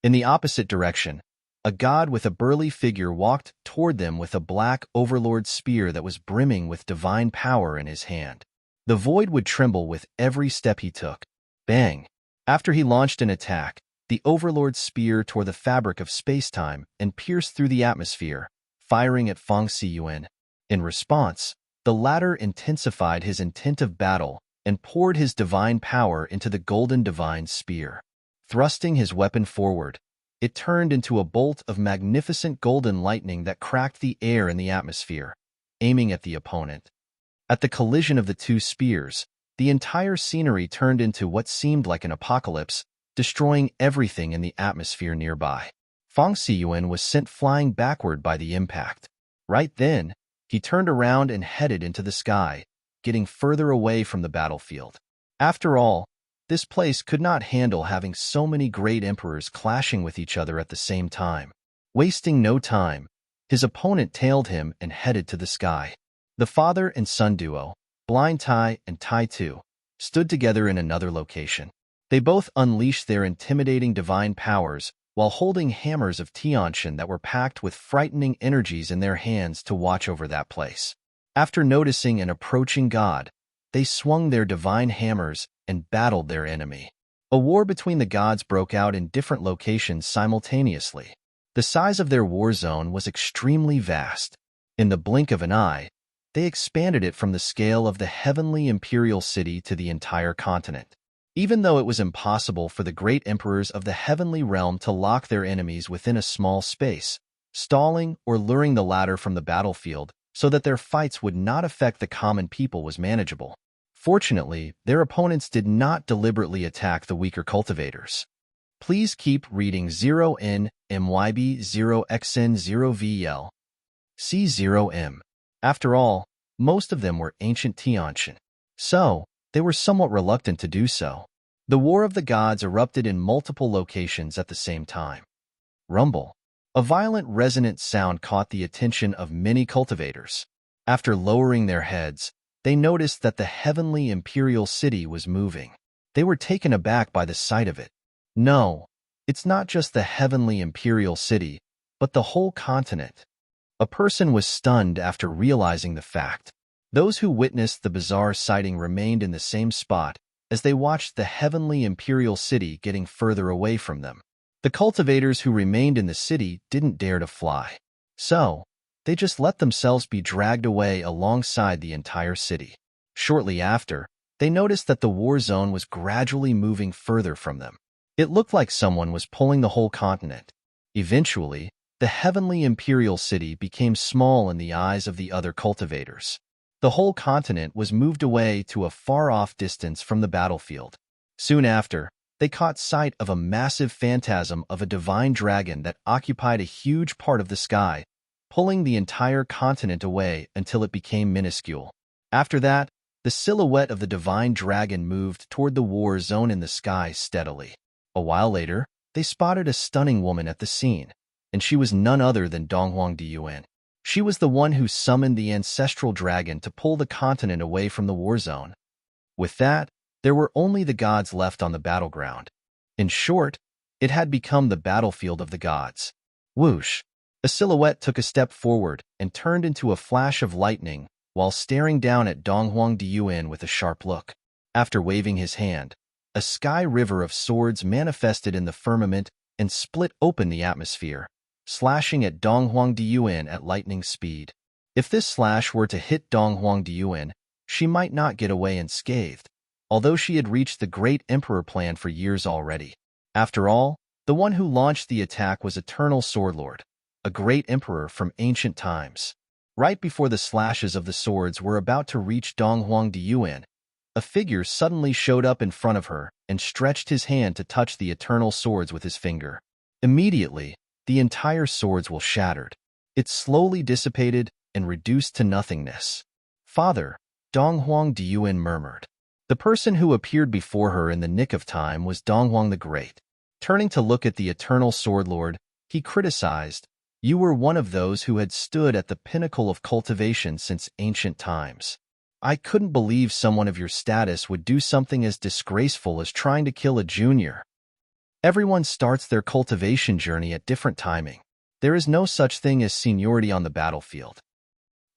In the opposite direction, a god with a burly figure walked toward them with a black overlord spear that was brimming with divine power in his hand. The void would tremble with every step he took. Bang! After he launched an attack, the overlord's spear tore the fabric of space-time and pierced through the atmosphere, firing at Fang Siyuan. In response, the latter intensified his intent of battle and poured his divine power into the golden divine spear. Thrusting his weapon forward, it turned into a bolt of magnificent golden lightning that cracked the air in the atmosphere, aiming at the opponent. At the collision of the two spears, the entire scenery turned into what seemed like an apocalypse, destroying everything in the atmosphere nearby. Fang Siyuan was sent flying backward by the impact. Right then, he turned around and headed into the sky, getting further away from the battlefield. After all, this place could not handle having so many great emperors clashing with each other at the same time. Wasting no time, his opponent tailed him and headed to the sky. The father and son duo, Blind Tai and Tai Tu, stood together in another location. They both unleashed their intimidating divine powers while holding hammers of Tianshan that were packed with frightening energies in their hands to watch over that place. After noticing an approaching god, they swung their divine hammers and battled their enemy. A war between the gods broke out in different locations simultaneously. The size of their war zone was extremely vast. In the blink of an eye, they expanded it from the scale of the heavenly imperial city to the entire continent. Even though it was impossible for the great emperors of the heavenly realm to lock their enemies within a small space, stalling or luring the latter from the battlefield so that their fights would not affect the common people was manageable. Fortunately, their opponents did not deliberately attack the weaker cultivators. Please keep reading 0N-MYB-0XN-0VL. C0M. After all, most of them were ancient Tianshan. So, they were somewhat reluctant to do so. The War of the Gods erupted in multiple locations at the same time. Rumble. A violent resonant sound caught the attention of many cultivators. After lowering their heads, they noticed that the heavenly imperial city was moving. They were taken aback by the sight of it. No, it's not just the heavenly imperial city, but the whole continent. A person was stunned after realizing the fact. Those who witnessed the bizarre sighting remained in the same spot as they watched the heavenly imperial city getting further away from them. The cultivators who remained in the city didn't dare to fly. So, they just let themselves be dragged away alongside the entire city. Shortly after, they noticed that the war zone was gradually moving further from them. It looked like someone was pulling the whole continent. Eventually, the heavenly imperial city became small in the eyes of the other cultivators. The whole continent was moved away to a far-off distance from the battlefield. Soon after, they caught sight of a massive phantasm of a divine dragon that occupied a huge part of the sky, pulling the entire continent away until it became minuscule. After that, the silhouette of the divine dragon moved toward the war zone in the sky steadily. A while later, they spotted a stunning woman at the scene, and she was none other than Donghuang Diyuan. She was the one who summoned the ancestral dragon to pull the continent away from the war zone. With that, there were only the gods left on the battleground. In short, it had become the battlefield of the gods. Whoosh! A silhouette took a step forward and turned into a flash of lightning while staring down at Donghuang Diyuan with a sharp look. After waving his hand, a sky river of swords manifested in the firmament and split open the atmosphere, slashing at Donghuang Diyuan at lightning speed. If this slash were to hit Donghuang Diyuan, she might not get away unscathed, although she had reached the great emperor plan for years already. After all, the one who launched the attack was Eternal Swordlord, a great emperor from ancient times. Right before the slashes of the swords were about to reach Donghuang Diyuan, a figure suddenly showed up in front of her and stretched his hand to touch the eternal swords with his finger. Immediately, the entire swords were shattered. It slowly dissipated and reduced to nothingness. "Father," Donghuang Diyuan murmured. The person who appeared before her in the nick of time was Donghuang the Great. Turning to look at the eternal swordlord, he criticized, "You were one of those who had stood at the pinnacle of cultivation since ancient times. I couldn't believe someone of your status would do something as disgraceful as trying to kill a junior. Everyone starts their cultivation journey at different timing. There is no such thing as seniority on the battlefield."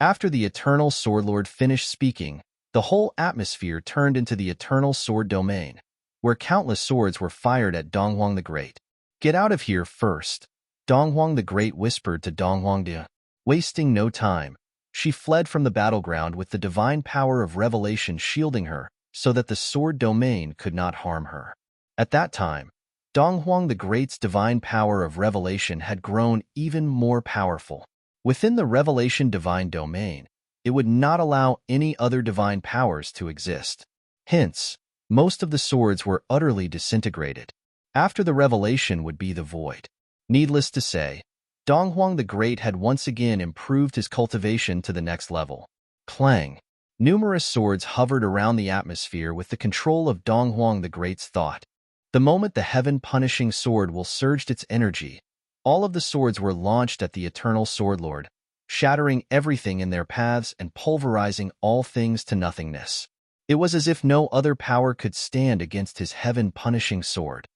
After the Eternal Swordlord finished speaking, the whole atmosphere turned into the Eternal Sword domain, where countless swords were fired at Donghuang the Great. "Get out of here first," Donghuang the Great whispered to Donghuang Dia. Wasting no time, she fled from the battleground with the divine power of revelation shielding her so that the sword domain could not harm her. At that time, Donghuang the Great's divine power of revelation had grown even more powerful. Within the revelation divine domain, it would not allow any other divine powers to exist. Hence, most of the swords were utterly disintegrated. After the revelation would be the void. Needless to say, Donghuang the Great had once again improved his cultivation to the next level. Clang! Numerous swords hovered around the atmosphere with the control of Donghuang the Great's thought. The moment the heaven-punishing sword will surged its energy, all of the swords were launched at the Eternal Swordlord, shattering everything in their paths and pulverizing all things to nothingness. It was as if no other power could stand against his heaven-punishing sword.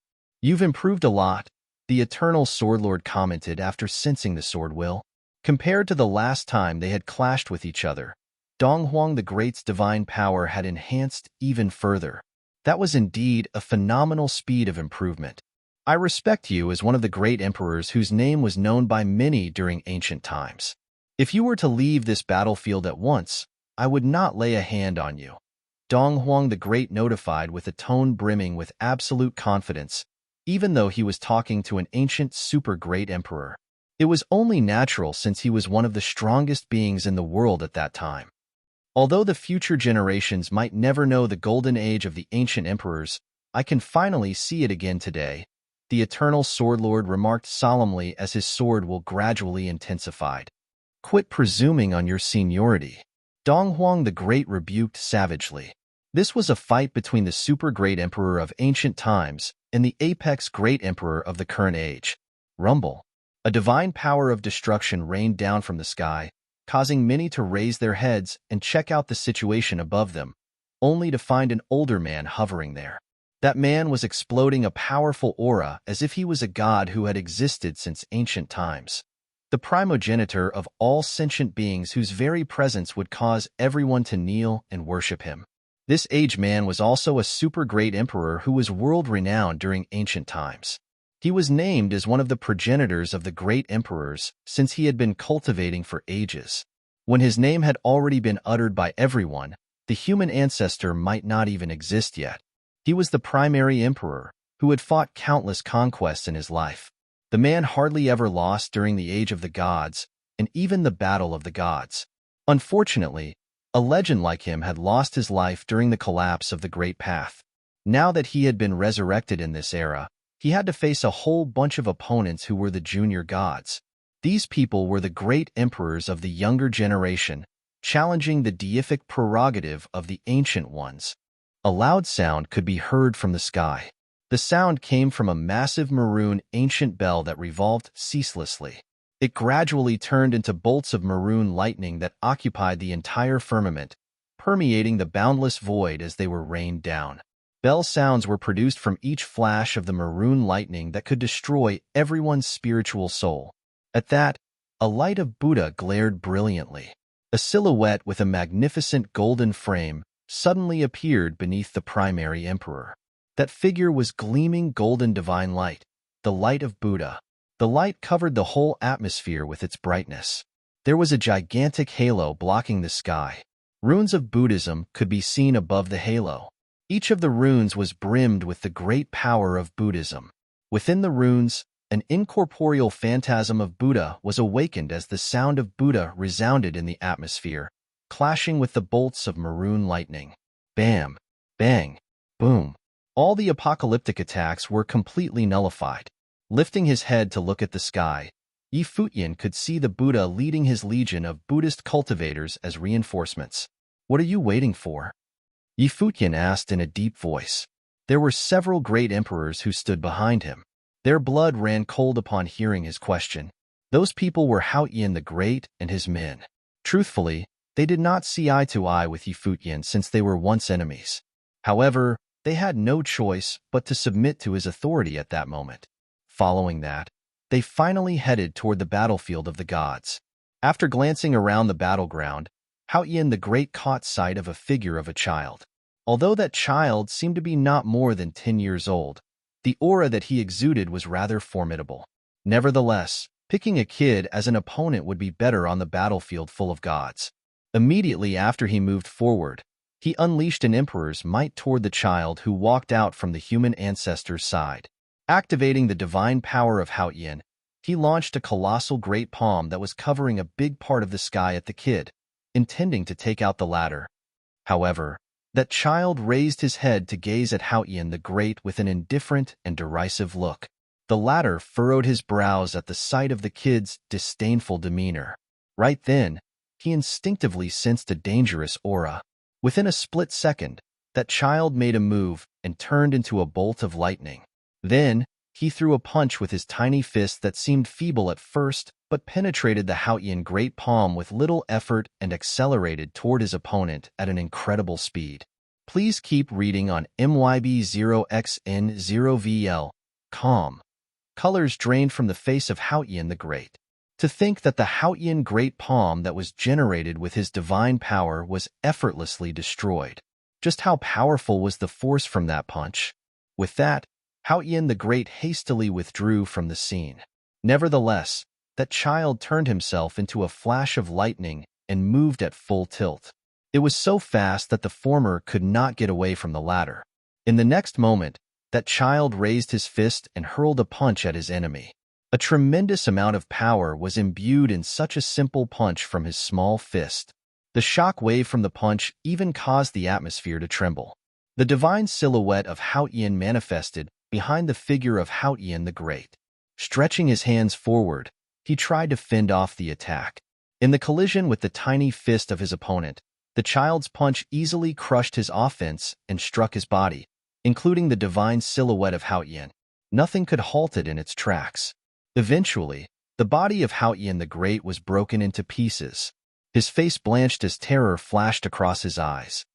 "You've improved a lot," the Eternal Swordlord commented after sensing the sword will. Compared to the last time they had clashed with each other, Donghuang the Great's divine power had enhanced even further. That was indeed a phenomenal speed of improvement. "I respect you as one of the great emperors whose name was known by many during ancient times. If you were to leave this battlefield at once, I would not lay a hand on you," Donghuang the Great notified with a tone brimming with absolute confidence, even though he was talking to an ancient super-great emperor. It was only natural since he was one of the strongest beings in the world at that time. Although the future generations might never know the golden age of the ancient emperors, I can finally see it again today, the Eternal Swordlord remarked solemnly as his sword will gradually intensified. "Quit presuming on your seniority," Donghuang the Great rebuked savagely. This was a fight between the super-great emperor of ancient times and the apex great emperor of the current age. Rumble. A divine power of destruction rained down from the sky, causing many to raise their heads and check out the situation above them, only to find an older man hovering there. That man was exploding a powerful aura as if he was a god who had existed since ancient times. The primogenitor of all sentient beings whose very presence would cause everyone to kneel and worship him. This aged man was also a super-great emperor who was world-renowned during ancient times. He was named as one of the progenitors of the great emperors since he had been cultivating for ages. When his name had already been uttered by everyone, the human ancestor might not even exist yet. He was the primary emperor, who had fought countless conquests in his life. The man hardly ever lost during the Age of the Gods, and even the Battle of the Gods. Unfortunately, a legend like him had lost his life during the collapse of the Great Path. Now that he had been resurrected in this era, he had to face a whole bunch of opponents who were the junior gods. These people were the great emperors of the younger generation, challenging the deific prerogative of the ancient ones. A loud sound could be heard from the sky. The sound came from a massive maroon ancient bell that revolved ceaselessly. It gradually turned into bolts of maroon lightning that occupied the entire firmament, permeating the boundless void as they were rained down. Bell sounds were produced from each flash of the maroon lightning that could destroy everyone's spiritual soul. At that, a light of Buddha glared brilliantly. A silhouette with a magnificent golden frame suddenly appeared beneath the primary emperor. That figure was gleaming golden divine light, the light of Buddha. The light covered the whole atmosphere with its brightness. There was a gigantic halo blocking the sky. Runes of Buddhism could be seen above the halo. Each of the runes was brimmed with the great power of Buddhism. Within the runes, an incorporeal phantasm of Buddha was awakened as the sound of Buddha resounded in the atmosphere, clashing with the bolts of maroon lightning. Bam! Bang! Boom! All the apocalyptic attacks were completely nullified. Lifting his head to look at the sky, Futian could see the Buddha leading his legion of Buddhist cultivators as reinforcements. "What are you waiting for?" Futian asked in a deep voice. There were several great emperors who stood behind him. Their blood ran cold upon hearing his question. Those people were Futian the Great and his men. Truthfully, they did not see eye to eye with Futian since they were once enemies. However, they had no choice but to submit to his authority at that moment. Following that, they finally headed toward the battlefield of the gods. After glancing around the battleground, Futian the Great caught sight of a figure of a child. Although that child seemed to be not more than 10 years old, the aura that he exuded was rather formidable. Nevertheless, picking a kid as an opponent would be better on the battlefield full of gods. Immediately after he moved forward, he unleashed an emperor's might toward the child who walked out from the human ancestor's side. Activating the divine power of Futian, he launched a colossal great palm that was covering a big part of the sky at the kid, intending to take out the latter. However, that child raised his head to gaze at Futian the Great with an indifferent and derisive look. The latter furrowed his brows at the sight of the kid's disdainful demeanor. Right then, he instinctively sensed a dangerous aura. Within a split second, that child made a move and turned into a bolt of lightning. Then, he threw a punch with his tiny fist that seemed feeble at first, but penetrated the Futian great palm with little effort and accelerated toward his opponent at an incredible speed. Please keep reading on MYB0XN0VL. Colors drained from the face of Futian the Great. To think that the Futian great palm that was generated with his divine power was effortlessly destroyed. Just how powerful was the force from that punch? With that, Futian the Great hastily withdrew from the scene. Nevertheless, that child turned himself into a flash of lightning and moved at full tilt. It was so fast that the former could not get away from the latter. In the next moment, that child raised his fist and hurled a punch at his enemy. A tremendous amount of power was imbued in such a simple punch from his small fist. The shock wave from the punch even caused the atmosphere to tremble. The divine silhouette of Futian manifested behind the figure of Futian the Great. Stretching his hands forward, he tried to fend off the attack. In the collision with the tiny fist of his opponent, the child's punch easily crushed his offense and struck his body, including the divine silhouette of Futian. Nothing could halt it in its tracks. Eventually, the body of Futian the Great was broken into pieces. His face blanched as terror flashed across his eyes.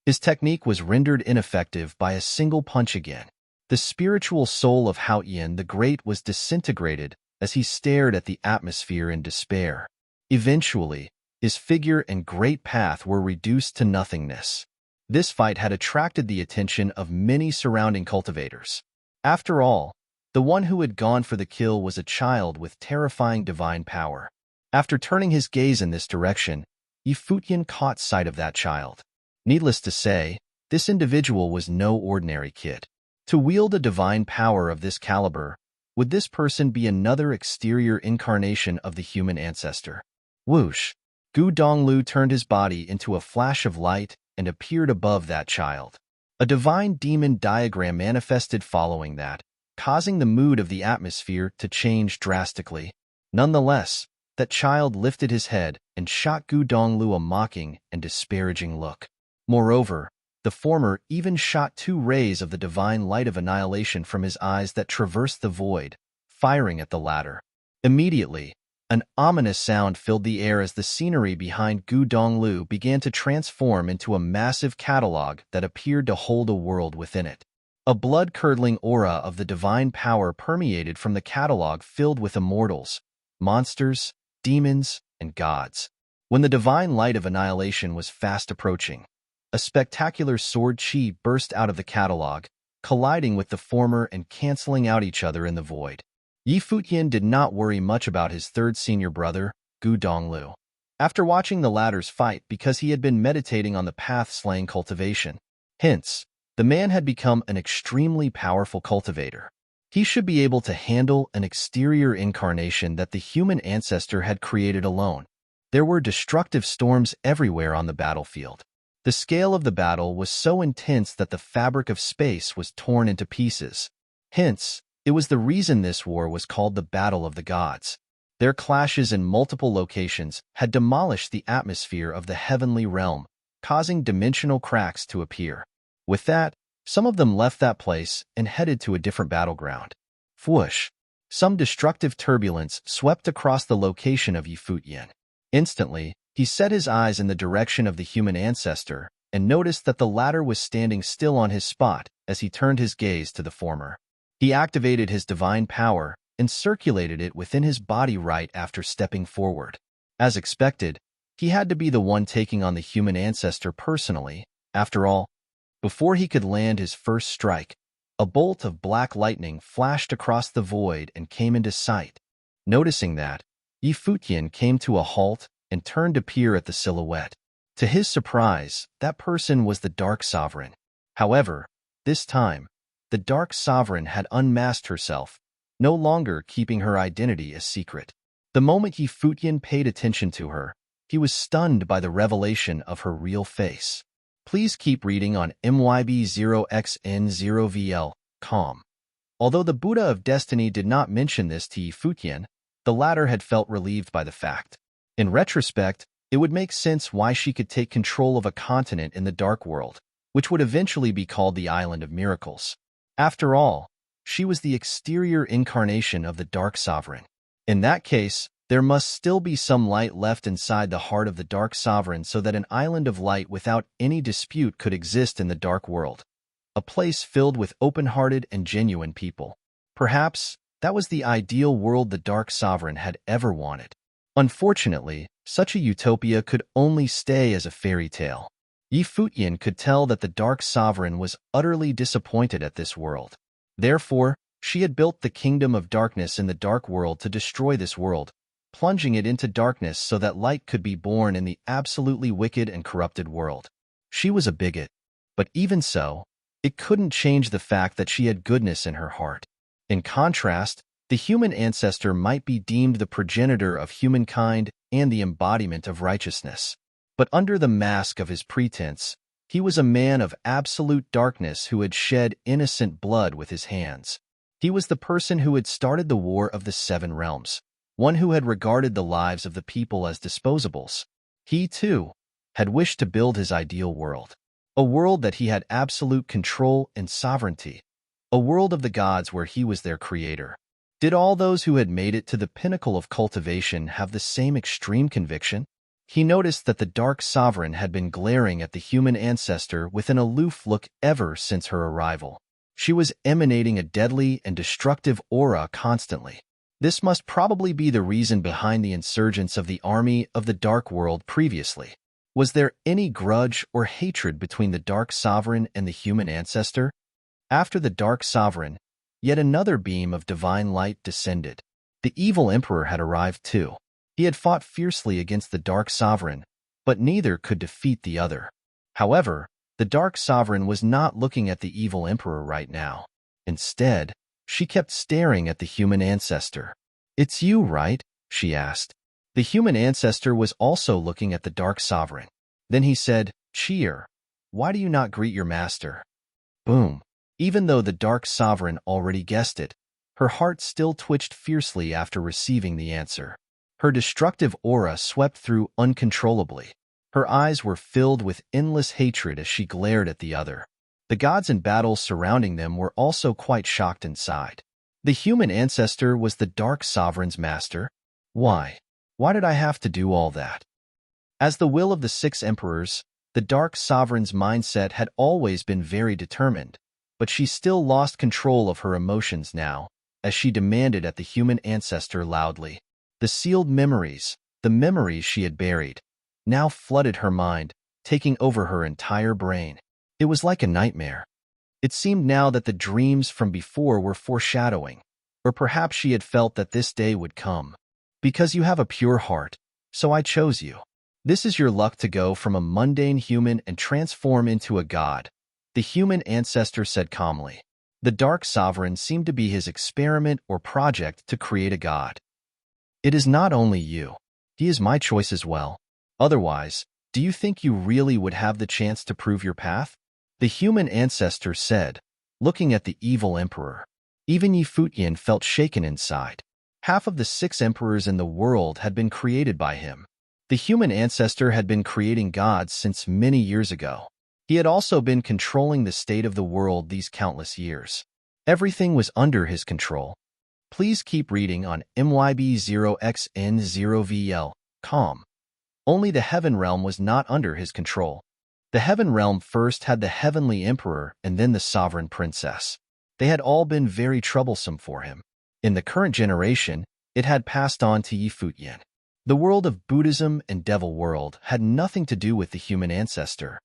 His technique was rendered ineffective by a single punch again. The spiritual soul of Futian the Great was disintegrated as he stared at the atmosphere in despair. Eventually, his figure and great path were reduced to nothingness. This fight had attracted the attention of many surrounding cultivators. After all, the one who had gone for the kill was a child with terrifying divine power. After turning his gaze in this direction, Futian caught sight of that child. Needless to say, this individual was no ordinary kid. To wield a divine power of this caliber, would this person be another exterior incarnation of the human ancestor? Whoosh! Gu Donglu turned his body into a flash of light and appeared above that child. A divine demon diagram manifested following that, causing the mood of the atmosphere to change drastically. Nonetheless, that child lifted his head and shot Gu Donglu a mocking and disparaging look. Moreover, the former even shot 2 rays of the divine light of annihilation from his eyes that traversed the void, firing at the latter. Immediately, an ominous sound filled the air as the scenery behind Gu Donglu began to transform into a massive catalog that appeared to hold a world within it. A blood-curdling aura of the divine power permeated from the catalog filled with immortals, monsters, demons, and gods. When the divine light of annihilation was fast approaching, a spectacular sword chi burst out of the catalog, colliding with the former and canceling out each other in the void. Futian did not worry much about his third senior brother, Gu Donglu. after watching the latter's fight because he had been meditating on the path slaying cultivation. Hence, the man had become an extremely powerful cultivator. He should be able to handle an exterior incarnation that the human ancestor had created alone. There were destructive storms everywhere on the battlefield. The scale of the battle was so intense that the fabric of space was torn into pieces. Hence, it was the reason this war was called the Battle of the Gods. Their clashes in multiple locations had demolished the atmosphere of the heavenly realm, causing dimensional cracks to appear. With that, some of them left that place and headed to a different battleground. Whoosh! Some destructive turbulence swept across the location of Futian. Instantly, he set his eyes in the direction of the human ancestor and noticed that the latter was standing still on his spot as he turned his gaze to the former. He activated his divine power and circulated it within his body right after stepping forward. As expected, he had to be the one taking on the human ancestor personally. After all, before he could land his first strike, a bolt of black lightning flashed across the void and came into sight. Noticing that, Futian came to a halt and turned to peer at the silhouette. To his surprise, that person was the Dark Sovereign. However, this time, the Dark Sovereign had unmasked herself, no longer keeping her identity a secret. The moment Futian paid attention to her, he was stunned by the revelation of her real face. Please keep reading on MYB0XN0VL.com. Although the Buddha of Destiny did not mention this to Futian, the latter had felt relieved by the fact. In retrospect, it would make sense why she could take control of a continent in the Dark World, which would eventually be called the Island of Miracles. After all, she was the exterior incarnation of the Dark Sovereign. In that case, there must still be some light left inside the heart of the Dark Sovereign so that an island of light without any dispute could exist in the Dark World. A place filled with open-hearted and genuine people. Perhaps that was the ideal world the Dark Sovereign had ever wanted. Unfortunately, such a utopia could only stay as a fairy tale. Futian could tell that the Dark Sovereign was utterly disappointed at this world. Therefore, she had built the kingdom of darkness in the Dark World to destroy this world, plunging it into darkness so that light could be born in the absolutely wicked and corrupted world. She was a bigot, but even so, it couldn't change the fact that she had goodness in her heart. In contrast, the human ancestor might be deemed the progenitor of humankind and the embodiment of righteousness. But under the mask of his pretense, he was a man of absolute darkness who had shed innocent blood with his hands. He was the person who had started the War of the Seven Realms, one who had regarded the lives of the people as disposables. He, too, had wished to build his ideal world, a world that he had absolute control and sovereignty, a world of the gods where he was their creator. Did all those who had made it to the pinnacle of cultivation have the same extreme conviction? He noticed that the Dark Sovereign had been glaring at the human ancestor with an aloof look ever since her arrival. She was emanating a deadly and destructive aura constantly. This must probably be the reason behind the insurgence of the army of the Dark World previously. Was there any grudge or hatred between the Dark Sovereign and the human ancestor? After the Dark Sovereign, yet another beam of divine light descended. The evil emperor had arrived too. He had fought fiercely against the Dark Sovereign, but neither could defeat the other. However, the Dark Sovereign was not looking at the evil emperor right now. Instead, she kept staring at the human ancestor. "It's you, right?" she asked. The human ancestor was also looking at the Dark Sovereign. Then he said, "Cheer, why do you not greet your master?" Boom. Even though the Dark Sovereign already guessed it, her heart still twitched fiercely after receiving the answer. Her destructive aura swept through uncontrollably. Her eyes were filled with endless hatred as she glared at the other. The gods in battle surrounding them were also quite shocked inside. The human ancestor was the Dark Sovereign's master? Why? Why did I have to do all that? As the will of the six emperors, the Dark Sovereign's mindset had always been very determined, but she still lost control of her emotions now, as she demanded at the human ancestor loudly. The sealed memories, the memories she had buried, now flooded her mind, taking over her entire brain. It was like a nightmare. It seemed now that the dreams from before were foreshadowing, or perhaps she had felt that this day would come. "Because you have a pure heart, so I chose you," This is your luck to go from a mundane human and transform into a god, the human ancestor said calmly. The Dark Sovereign seemed to be his experiment or project to create a god. It is not only you. He is my choice as well. Otherwise, do you think you really would have the chance to prove your path? The human ancestor said, looking at the evil emperor. Even Futian felt shaken inside. Half of the 6 emperors in the world had been created by him. The human ancestor had been creating gods since many years ago. He had also been controlling the state of the world these countless years. Everything was under his control. Please keep reading on MYB0XN0VL.com. Only the Heaven Realm was not under his control. The Heaven Realm first had the Heavenly Emperor and then the Sovereign Princess. They had all been very troublesome for him. In the current generation, it had passed on to Futian. The world of Buddhism and Devil World had nothing to do with the human ancestor.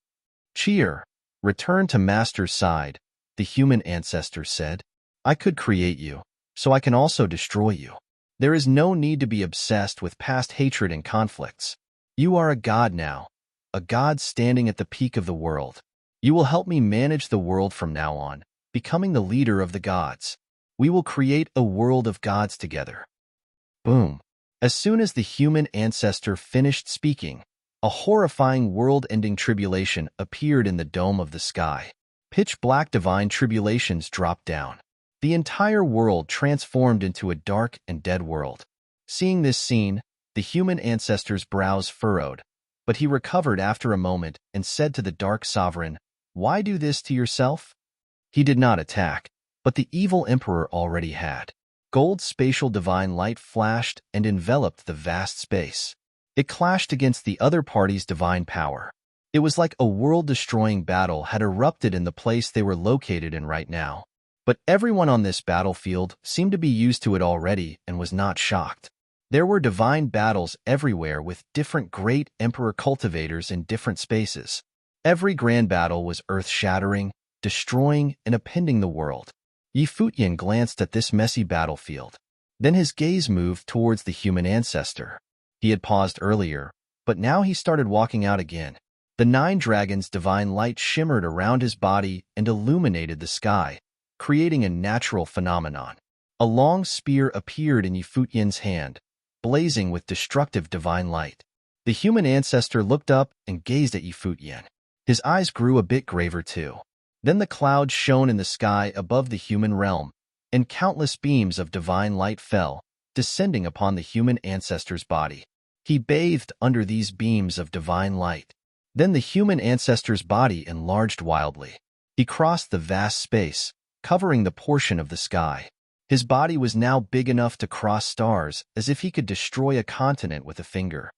Cheer, return to Master's side, the human ancestor said. I could create you, so I can also destroy you. There is no need to be obsessed with past hatred and conflicts. You are a god now, a god standing at the peak of the world. You will help me manage the world from now on, becoming the leader of the gods. We will create a world of gods together. Boom. As soon as the human ancestor finished speaking, a horrifying world-ending tribulation appeared in the dome of the sky. Pitch-black divine tribulations dropped down. The entire world transformed into a dark and dead world. Seeing this scene, the human ancestor's brows furrowed, but he recovered after a moment and said to the Dark Sovereign, "Why do this to yourself?" He did not attack, but the evil emperor already had. Gold spatial divine light flashed and enveloped the vast space. It clashed against the other party's divine power. It was like a world-destroying battle had erupted in the place they were located in right now. But everyone on this battlefield seemed to be used to it already and was not shocked. There were divine battles everywhere with different great emperor cultivators in different spaces. Every grand battle was earth-shattering, destroying, and upending the world. Futian glanced at this messy battlefield. Then his gaze moved towards the human ancestor. He had paused earlier, but now he started walking out again. The 9 dragons' divine light shimmered around his body and illuminated the sky, creating a natural phenomenon. A long spear appeared in Futian's hand, blazing with destructive divine light. The human ancestor looked up and gazed at Futian. His eyes grew a bit graver too. Then the clouds shone in the sky above the human realm, and countless beams of divine light fell, descending upon the human ancestor's body. He bathed under these beams of divine light. Then the human ancestor's body enlarged wildly. He crossed the vast space, covering the portion of the sky. His body was now big enough to cross stars, as if he could destroy a continent with a finger.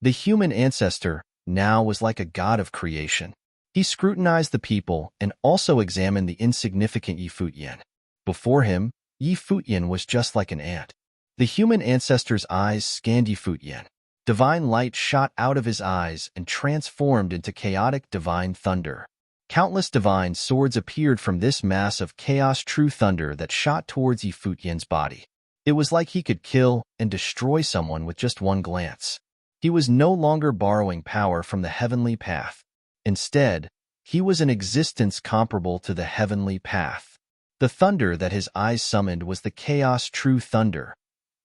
The human ancestor now was like a god of creation. He scrutinized the people and also examined the insignificant Futian. Before him, Futian was just like an ant. The human ancestor's eyes scanned Futian. Divine light shot out of his eyes and transformed into chaotic divine thunder. Countless divine swords appeared from this mass of chaos true thunder that shot towards Futian's body. It was like he could kill and destroy someone with just one glance. He was no longer borrowing power from the heavenly path. Instead, he was an existence comparable to the heavenly path. The thunder that his eyes summoned was the chaos true thunder.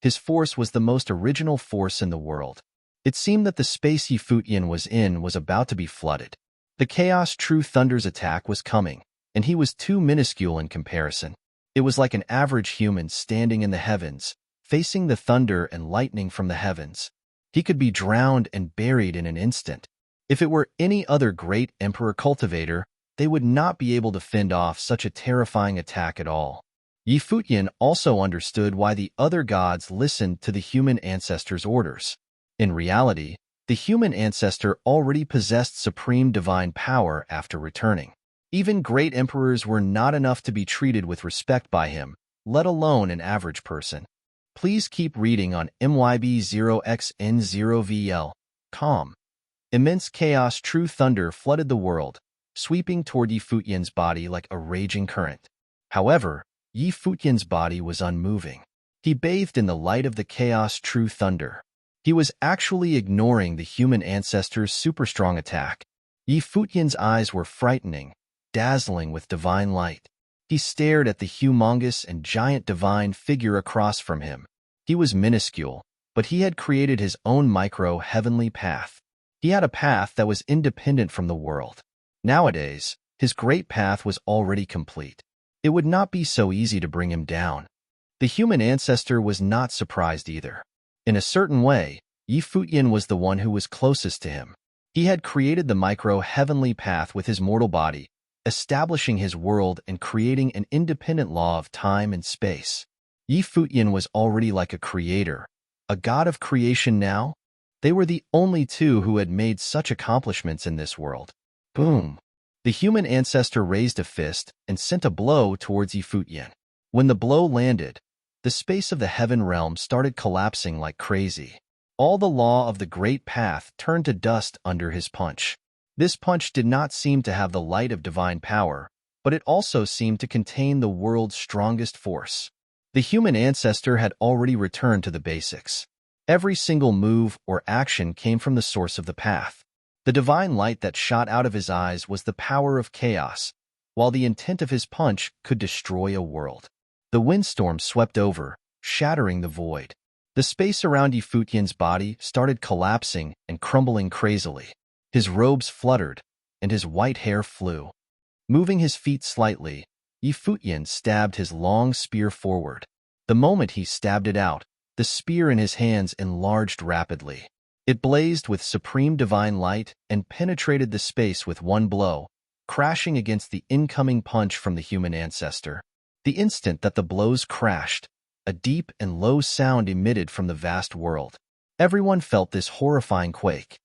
His force was the most original force in the world. It seemed that the space Futian was in was about to be flooded. The chaos true thunder's attack was coming, and he was too minuscule in comparison. It was like an average human standing in the heavens, facing the thunder and lightning from the heavens. He could be drowned and buried in an instant. If it were any other great emperor cultivator, they would not be able to fend off such a terrifying attack at all. Futian also understood why the other gods listened to the human ancestor's orders. In reality, the human ancestor already possessed supreme divine power after returning. Even great emperors were not enough to be treated with respect by him, let alone an average person. Please keep reading on MYB0XN0VL.com. Immense chaos true thunder flooded the world, sweeping toward Futian's body like a raging current. However, Futian's body was unmoving. He bathed in the light of the chaos true thunder. He was actually ignoring the human ancestor's super-strong attack. Yi Futian's eyes were frightening, dazzling with divine light. He stared at the humongous and giant divine figure across from him. He was minuscule, but he had created his own micro-heavenly path. He had a path that was independent from the world. Nowadays, his great path was already complete. It would not be so easy to bring him down. The human ancestor was not surprised either. In a certain way, Yi Futian was the one who was closest to him. He had created the micro-heavenly path with his mortal body, establishing his world and creating an independent law of time and space. Yi Futian was already like a creator, a god of creation now. They were the only two who had made such accomplishments in this world. Boom! The human ancestor raised a fist and sent a blow towards Yi Futian. When the blow landed, the space of the heaven realm started collapsing like crazy. All the law of the great path turned to dust under his punch. This punch did not seem to have the light of divine power, but it also seemed to contain the world's strongest force. The human ancestor had already returned to the basics. Every single move or action came from the source of the path. The divine light that shot out of his eyes was the power of chaos, while the intent of his punch could destroy a world. The windstorm swept over, shattering the void. The space around Yi Futian's body started collapsing and crumbling crazily. His robes fluttered, and his white hair flew. Moving his feet slightly, Yi Futian stabbed his long spear forward. The moment he stabbed it out, the spear in his hands enlarged rapidly. It blazed with supreme divine light and penetrated the space with one blow, crashing against the incoming punch from the human ancestor. The instant that the blows crashed, a deep and low sound emitted from the vast world. Everyone felt this horrifying quake.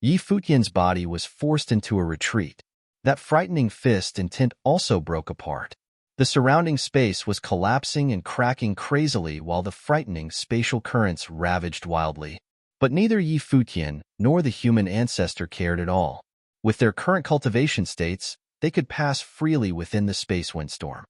Yi Futian's body was forced into a retreat. That frightening fist intent also broke apart. The surrounding space was collapsing and cracking crazily while the frightening spatial currents ravaged wildly. But neither Yi Futian nor the human ancestor cared at all. With their current cultivation states, they could pass freely within the space windstorm.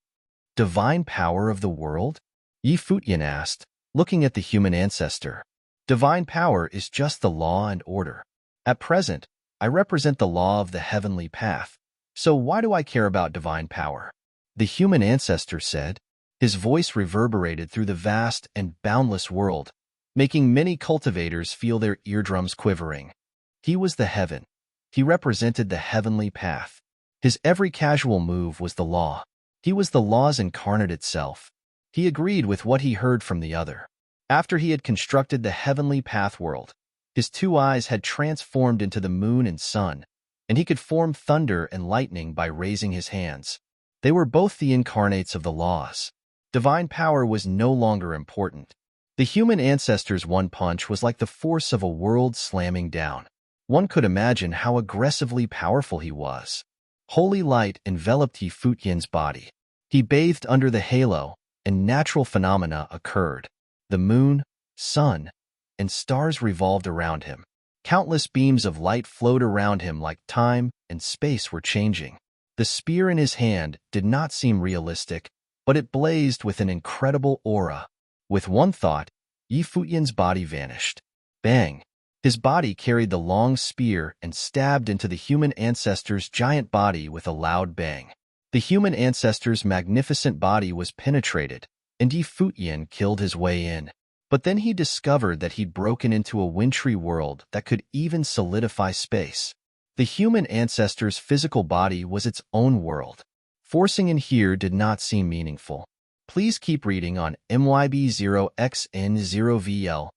Divine power of the world? Yi Futian asked, looking at the human ancestor. Divine power is just the law and order. At present, I represent the law of the heavenly path, so why do I care about divine power? The human ancestor said. His voice reverberated through the vast and boundless world, making many cultivators feel their eardrums quivering. He was the heaven. He represented the heavenly path. His every casual move was the law. He was the law's incarnate itself. He agreed with what he heard from the other. After he had constructed the heavenly path world, his two eyes had transformed into the moon and sun, and he could form thunder and lightning by raising his hands. They were both the incarnates of the laws. Divine power was no longer important. The human ancestor's one punch was like the force of a world slamming down. One could imagine how aggressively powerful he was. Holy light enveloped Yi Futian's body. He bathed under the halo, and natural phenomena occurred. The moon, sun, and stars revolved around him. Countless beams of light flowed around him like time and space were changing. The spear in his hand did not seem realistic, but it blazed with an incredible aura. With one thought, Yi Futian's body vanished. Bang! His body carried the long spear and stabbed into the human ancestor's giant body with a loud bang. The human ancestor's magnificent body was penetrated, and Yi Futian killed his way in. But then he discovered that he'd broken into a wintry world that could even solidify space. The human ancestor's physical body was its own world. Forcing in here did not seem meaningful. Please keep reading on MYB0XN0VL.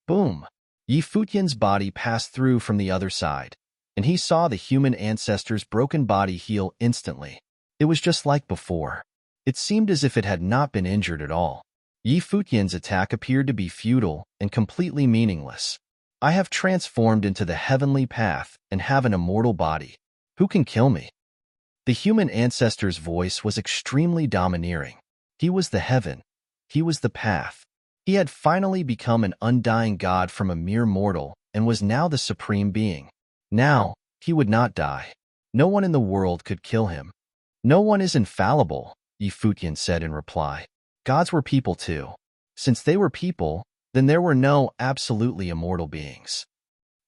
Boom. Yi Futian's body passed through from the other side, and he saw the human ancestor's broken body heal instantly. It was just like before. It seemed as if it had not been injured at all. Yi Futian's attack appeared to be futile and completely meaningless. I have transformed into the heavenly path and have an immortal body. Who can kill me? The human ancestor's voice was extremely domineering. He was the heaven. He was the path. He had finally become an undying god from a mere mortal and was now the supreme being. Now, he would not die. No one in the world could kill him. No one is infallible, Yi Futian said in reply. Gods were people too. Since they were people, then there were no absolutely immortal beings.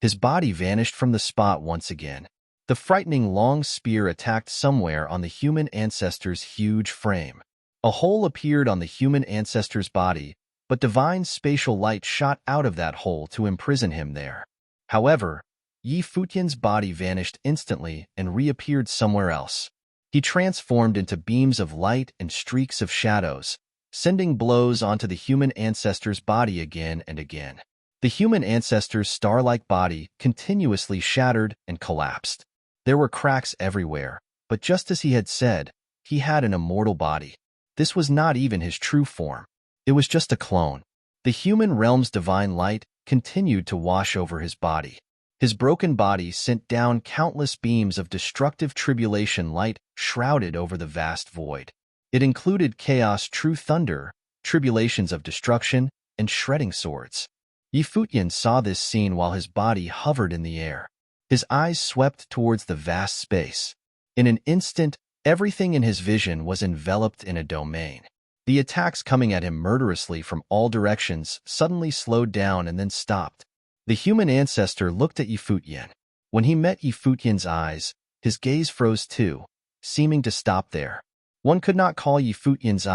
His body vanished from the spot once again. The frightening long spear attacked somewhere on the human ancestor's huge frame. A hole appeared on the human ancestor's body, but divine spatial light shot out of that hole to imprison him there. However, Yi Futian's body vanished instantly and reappeared somewhere else. He transformed into beams of light and streaks of shadows, sending blows onto the human ancestor's body again and again. The human ancestor's star-like body continuously shattered and collapsed. There were cracks everywhere, but just as he had said, he had an immortal body. This was not even his true form. It was just a clone. The human realm's divine light continued to wash over his body. His broken body sent down countless beams of destructive tribulation light shrouded over the vast void. It included chaos, true thunder, tribulations of destruction, and shredding swords. Yi Futian saw this scene while his body hovered in the air. His eyes swept towards the vast space. In an instant, everything in his vision was enveloped in a domain. The attacks coming at him murderously from all directions suddenly slowed down and then stopped. The human ancestor looked at Yi Futian. When he met Yi Futian's eyes, his gaze froze too, seeming to stop there. One could not call Yi Futian's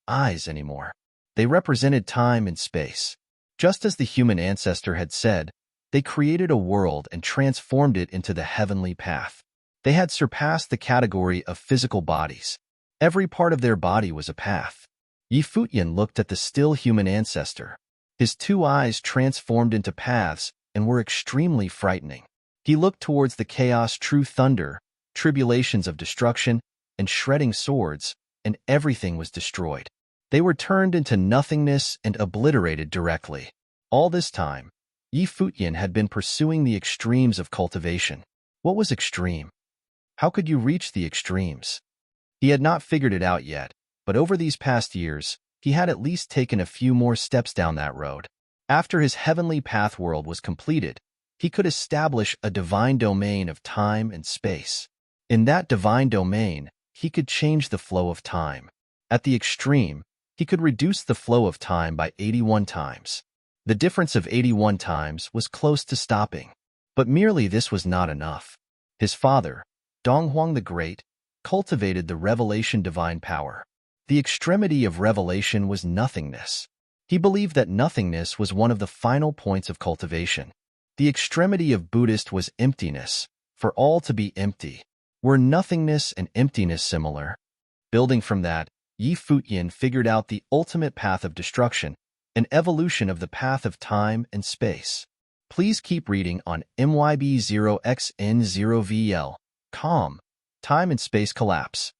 eyes anymore. They represented time and space. Just as the human ancestor had said, they created a world and transformed it into the heavenly path. They had surpassed the category of physical bodies. Every part of their body was a path. Yi Futian looked at the still human ancestor. His two eyes transformed into paths and were extremely frightening. He looked towards the chaos, true thunder, tribulations of destruction, and shredding swords, and everything was destroyed. They were turned into nothingness and obliterated directly. All this time, Yi Futian had been pursuing the extremes of cultivation. What was extreme? How could you reach the extremes? He had not figured it out yet, but over these past years, he had at least taken a few more steps down that road. After his heavenly path world was completed, he could establish a divine domain of time and space. In that divine domain, he could change the flow of time. At the extreme, he could reduce the flow of time by 81 times. The difference of 81 times was close to stopping. But merely this was not enough. His father, Donghuang the Great, cultivated the revelation divine power. The extremity of revelation was nothingness. He believed that nothingness was one of the final points of cultivation. The extremity of Buddhist was emptiness, for all to be empty. Were nothingness and emptiness similar? Building from that, Yi Futian figured out the ultimate path of destruction, an evolution of the path of time and space. Please keep reading on MYB0XN0VL. Calm. Time and space collapse.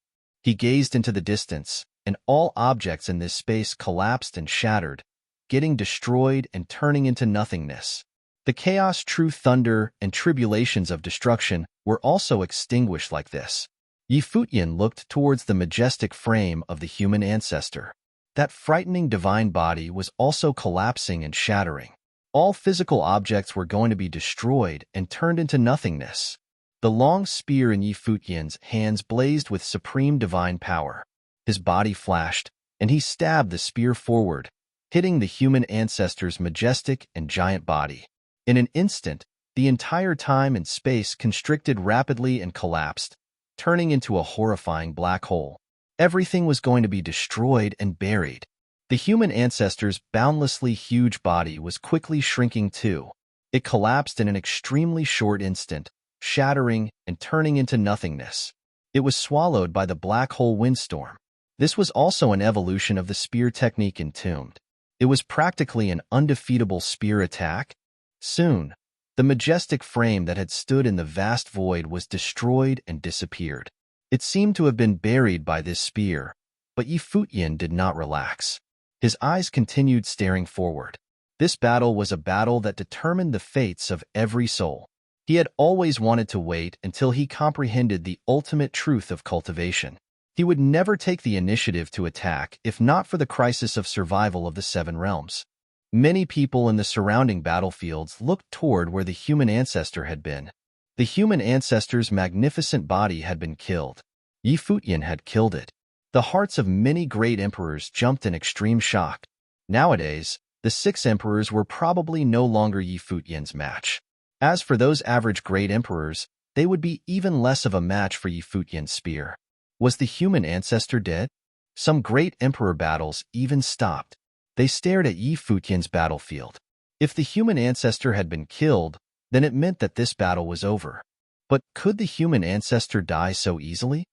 He gazed into the distance, and all objects in this space collapsed and shattered, getting destroyed and turning into nothingness. The chaos, true thunder, and tribulations of destruction were also extinguished like this. Yi Futian looked towards the majestic frame of the human ancestor. That frightening divine body was also collapsing and shattering. All physical objects were going to be destroyed and turned into nothingness. The long spear in Yi Futian's hands blazed with supreme divine power. His body flashed, and he stabbed the spear forward, hitting the human ancestor's majestic and giant body. In an instant, the entire time and space constricted rapidly and collapsed, turning into a horrifying black hole. Everything was going to be destroyed and buried. The human ancestor's boundlessly huge body was quickly shrinking too. It collapsed in an extremely short instant, shattering and turning into nothingness. It was swallowed by the black hole windstorm. This was also an evolution of the spear technique entombed. It was practically an undefeatable spear attack. Soon, the majestic frame that had stood in the vast void was destroyed and disappeared. It seemed to have been buried by this spear, but Yi Futian did not relax. His eyes continued staring forward. This battle was a battle that determined the fates of every soul. He had always wanted to wait until he comprehended the ultimate truth of cultivation. He would never take the initiative to attack if not for the crisis of survival of the Seven Realms. Many people in the surrounding battlefields looked toward where the human ancestor had been. The human ancestor's magnificent body had been killed. Yi Futian had killed it. The hearts of many great emperors jumped in extreme shock. Nowadays, the 6 emperors were probably no longer Yi Futian's match. As for those average great emperors, they would be even less of a match for Yi Futian's spear. Was the human ancestor dead? Some great emperor battles even stopped. They stared at Yi Futian's battlefield. If the human ancestor had been killed, then it meant that this battle was over. But could the human ancestor die so easily?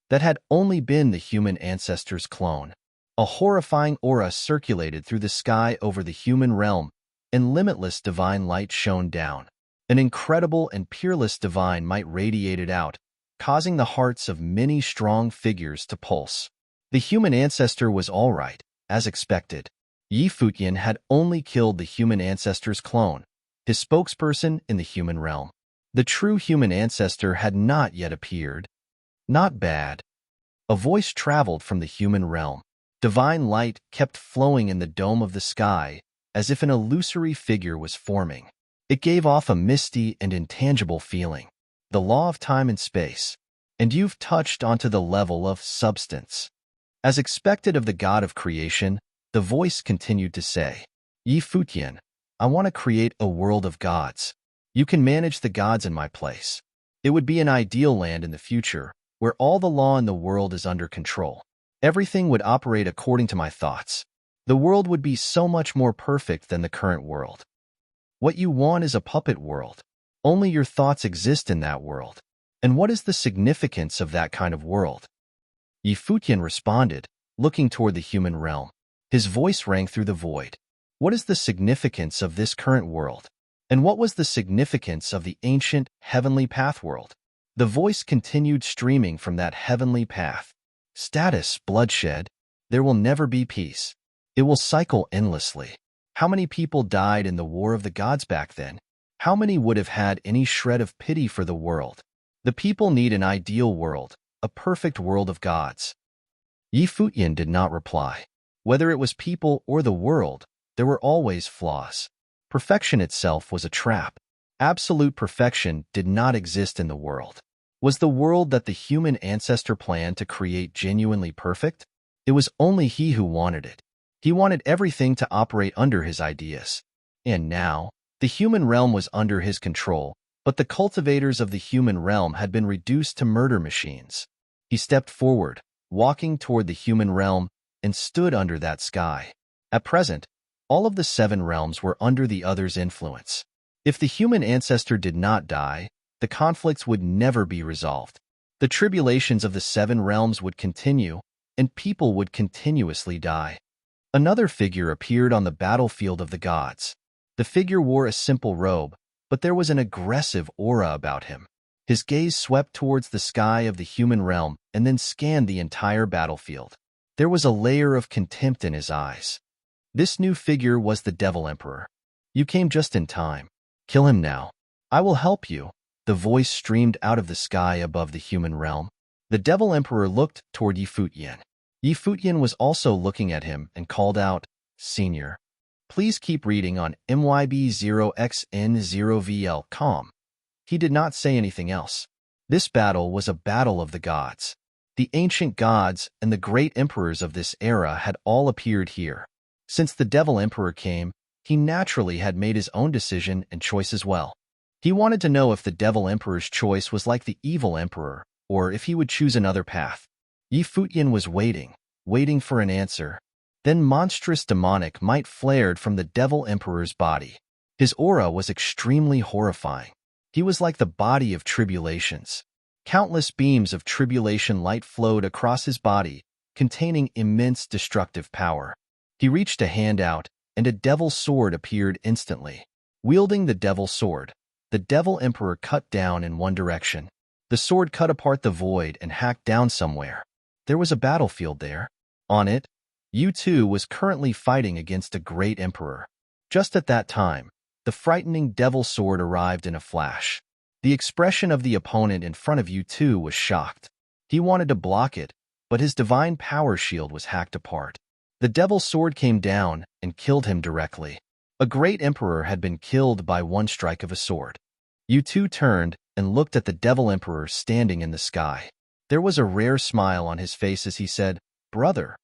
That had only been the human ancestor's clone. A horrifying aura circulated through the sky over the human realm, and limitless divine light shone down. An incredible and peerless divine might radiated out, causing the hearts of many strong figures to pulse. The human ancestor was all right, as expected. Yi Futian had only killed the human ancestor's clone, his spokesperson in the human realm. The true human ancestor had not yet appeared. Not bad. A voice traveled from the human realm. Divine light kept flowing in the dome of the sky, as if an illusory figure was forming. It gave off a misty and intangible feeling, the law of time and space. And you've touched onto the level of substance. As expected of the god of creation, the voice continued to say, Yi Futian, I want to create a world of gods. You can manage the gods in my place. It would be an ideal land in the future, where all the law in the world is under control. Everything would operate according to my thoughts. The world would be so much more perfect than the current world. What you want is a puppet world. Only your thoughts exist in that world. And what is the significance of that kind of world? Yi Futian responded, looking toward the human realm. His voice rang through the void. What is the significance of this current world? And what was the significance of the ancient, heavenly path world? The voice continued streaming from that heavenly path. Status, bloodshed. There will never be peace. It will cycle endlessly. How many people died in the War of the Gods back then? How many would have had any shred of pity for the world? The people need an ideal world, a perfect world of gods. Yi Futian did not reply. Whether it was people or the world, there were always flaws. Perfection itself was a trap. Absolute perfection did not exist in the world. Was the world that the human ancestor planned to create genuinely perfect? It was only he who wanted it. He wanted everything to operate under his ideas. And now, the human realm was under his control, but the cultivators of the human realm had been reduced to murder machines. He stepped forward, walking toward the human realm, and stood under that sky. At present, all of the 7 realms were under the other's influence. If the human ancestor did not die, the conflicts would never be resolved. The tribulations of the 7 realms would continue, and people would continuously die. Another figure appeared on the battlefield of the gods. The figure wore a simple robe, but there was an aggressive aura about him. His gaze swept towards the sky of the human realm and then scanned the entire battlefield. There was a layer of contempt in his eyes. This new figure was the Devil Emperor. You came just in time. Kill him now. I will help you. The voice streamed out of the sky above the human realm. The Devil Emperor looked toward Yi Futian. Yi Futian was also looking at him and called out, Senior. Please keep reading on MYB0XN0VL.com. He did not say anything else. This battle was a battle of the gods. The ancient gods and the great emperors of this era had all appeared here. Since the Devil Emperor came, he naturally had made his own decision and choice as well. He wanted to know if the Devil Emperor's choice was like the Evil Emperor, or if he would choose another path. Yi Futian was waiting for an answer. Then monstrous demonic might flared from the Devil Emperor's body. His aura was extremely horrifying. He was like the body of tribulations. Countless beams of tribulation light flowed across his body, containing immense destructive power. He reached a hand out, and a devil's sword appeared instantly. Wielding the devil's sword, the Devil Emperor cut down in one direction. The sword cut apart the void and hacked down somewhere. There was a battlefield there. On it, U2 was currently fighting against a great emperor. Just at that time, the frightening devil sword arrived in a flash. The expression of the opponent in front of U2 was shocked. He wanted to block it, but his divine power shield was hacked apart. The devil's sword came down and killed him directly. A great emperor had been killed by one strike of a sword. U2 turned and looked at the Devil Emperor standing in the sky. There was a rare smile on his face as he said, Brother,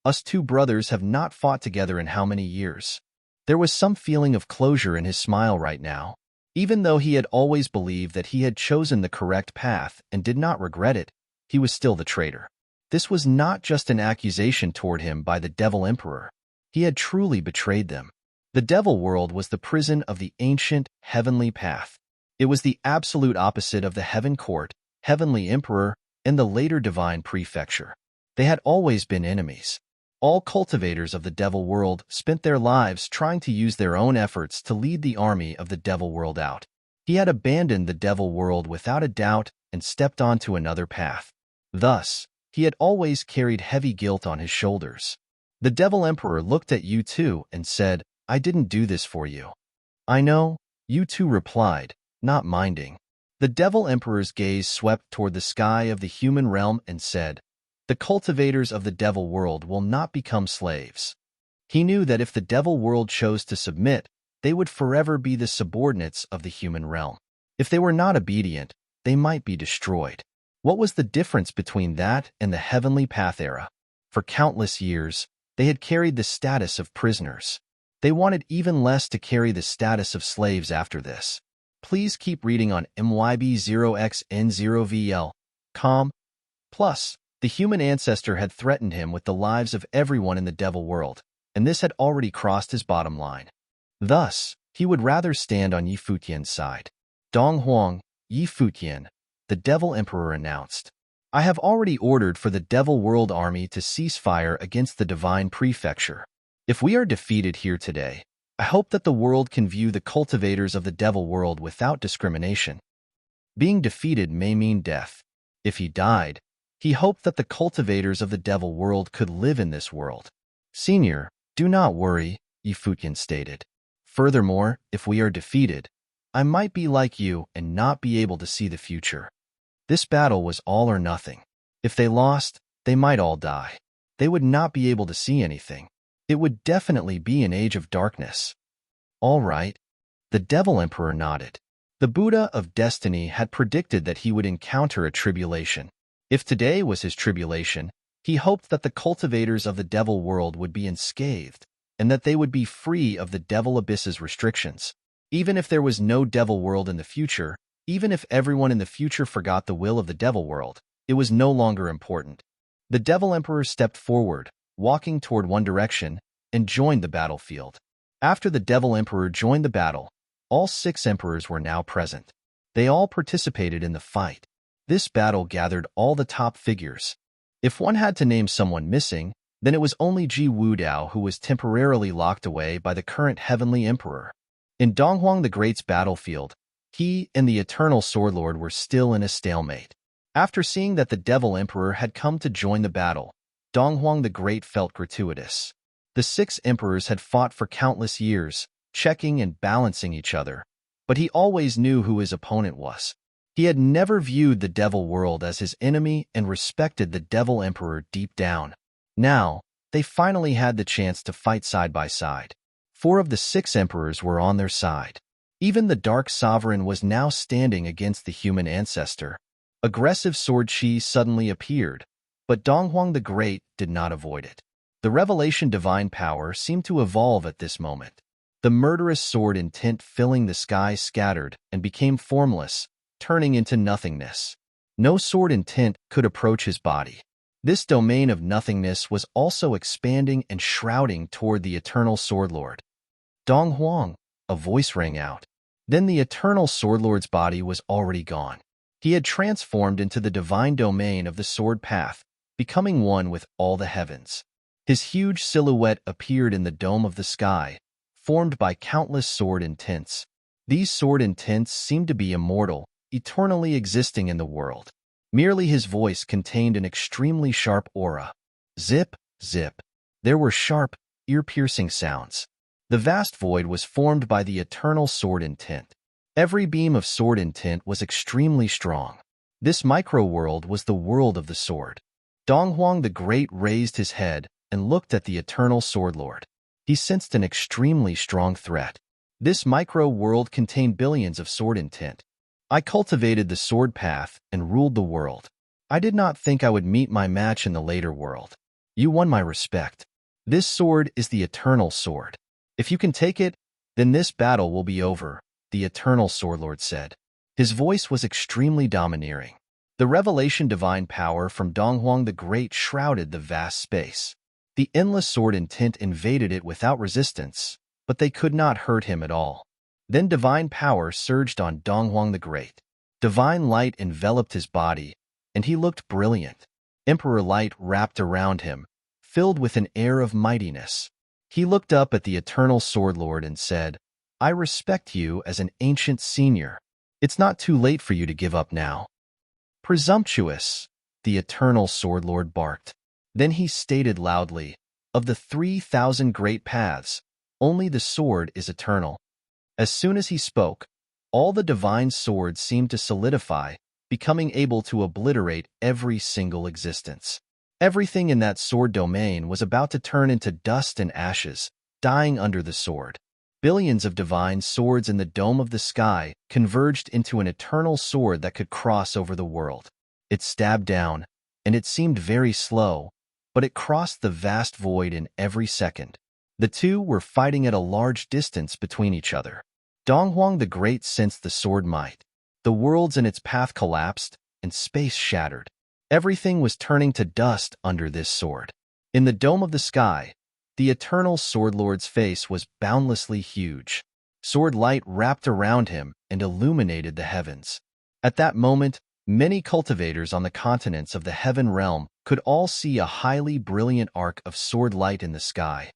us 2 brothers have not fought together in how many years? There was some feeling of closure in his smile right now. Even though he had always believed that he had chosen the correct path and did not regret it, he was still the traitor. This was not just an accusation toward him by the Devil Emperor. He had truly betrayed them. The Devil World was the prison of the ancient, heavenly path. It was the absolute opposite of the Heaven Court, Heavenly Emperor, and the later Divine Prefecture. They had always been enemies. All cultivators of the Devil World spent their lives trying to use their own efforts to lead the army of the Devil World out. He had abandoned the Devil World without a doubt and stepped onto another path. Thus, he had always carried heavy guilt on his shoulders. The Devil Emperor looked at U2 and said, "I didn't do this for you." "I know," U2 replied, not minding. The Devil Emperor's gaze swept toward the sky of the human realm and said, "The cultivators of the Devil World will not become slaves." He knew that if the Devil World chose to submit, they would forever be the subordinates of the human realm. If they were not obedient, they might be destroyed. What was the difference between that and the Heavenly Path era? For countless years, they had carried the status of prisoners. They wanted even less to carry the status of slaves after this. Please keep reading on myb0xn0vl.com. Plus, the human ancestor had threatened him with the lives of everyone in the Devil World, and this had already crossed his bottom line. Thus, he would rather stand on Yi Futian's side. "Dong Huang, Yi Futian," the Devil Emperor announced. "I have already ordered for the Devil World army to cease fire against the Divine Prefecture. If we are defeated here today, I hope that the world can view the cultivators of the Devil World without discrimination. Being defeated may mean death. If he died, he hoped that the cultivators of the Devil World could live in this world." "Senior, do not worry," Yi Futian stated. "Furthermore, if we are defeated, I might be like you and not be able to see the future. This battle was all or nothing. If they lost, they might all die. They would not be able to see anything. It would definitely be an age of darkness." "All right." The Devil Emperor nodded. The Buddha of Destiny had predicted that he would encounter a tribulation. If today was his tribulation, he hoped that the cultivators of the Devil World would be unscathed, and that they would be free of the Devil Abyss's restrictions. Even if there was no Devil World in the future, even if everyone in the future forgot the will of the Devil World, it was no longer important. The Devil Emperor stepped forward, walking toward one direction, and joined the battlefield. After the Devil Emperor joined the battle, all 6 emperors were now present. They all participated in the fight. This battle gathered all the top figures. If one had to name someone missing, then it was only Ji Wudao, who was temporarily locked away by the current Heavenly Emperor. In Donghuang the Great's battlefield, he and the Eternal Swordlord were still in a stalemate. After seeing that the Devil Emperor had come to join the battle, Donghuang the Great felt gratuitous. The 6 emperors had fought for countless years, checking and balancing each other, but he always knew who his opponent was. He had never viewed the Devil World as his enemy and respected the Devil Emperor deep down. Now, they finally had the chance to fight side by side. 4 of the 6 emperors were on their side. Even the Dark Sovereign was now standing against the human ancestor. Aggressive sword chi suddenly appeared, but Donghuang the Great did not avoid it. The revelation divine power seemed to evolve at this moment. The murderous sword intent filling the sky scattered and became formless, turning into nothingness. No sword intent could approach his body. This domain of nothingness was also expanding and shrouding toward the Eternal Swordlord. "Donghuang," a voice rang out. Then the Eternal Swordlord's body was already gone. He had transformed into the divine domain of the sword path, becoming one with all the heavens. His huge silhouette appeared in the dome of the sky, formed by countless sword intents. These sword intents seemed to be immortal, eternally existing in the world. Merely his voice contained an extremely sharp aura. Zip, zip. There were sharp, ear-piercing sounds. The vast void was formed by the eternal sword intent. Every beam of sword intent was extremely strong. This micro-world was the world of the sword. Donghuang the Great raised his head and looked at the Eternal Swordlord. He sensed an extremely strong threat. This micro-world contained billions of sword intent. "I cultivated the sword path and ruled the world. I did not think I would meet my match in the later world. You won my respect. This sword is the Eternal Sword. If you can take it, then this battle will be over, the eternal Swordlord said. His voice was extremely domineering. The revelation divine power from Donghuang the Great shrouded the vast space. The endless sword intent invaded it without resistance, but they could not hurt him at all. Then divine power surged on Donghuang the Great. Divine light enveloped his body, and he looked brilliant. Emperor light wrapped around him, filled with an air of mightiness. He looked up at the eternal Swordlord and said, "I respect you as an ancient senior. It's not too late for you to give up now." "Presumptuous," the eternal Swordlord barked. Then he stated loudly, "Of the 3,000 great paths, only the sword is eternal." As soon as he spoke, all the divine swords seemed to solidify, becoming able to obliterate every single existence. Everything in that sword domain was about to turn into dust and ashes, dying under the sword. Billions of divine swords in the dome of the sky converged into an eternal sword that could cross over the world. It stabbed down, and it seemed very slow, but it crossed the vast void in every second. The two were fighting at a large distance between each other. Donghuang the Great sensed the sword might. The worlds in its path collapsed, and space shattered. Everything was turning to dust under this sword. In the dome of the sky, the eternal Swordlord's face was boundlessly huge. Sword light wrapped around him and illuminated the heavens. At that moment, many cultivators on the continents of the heaven realm could all see a highly brilliant arc of sword light in the sky.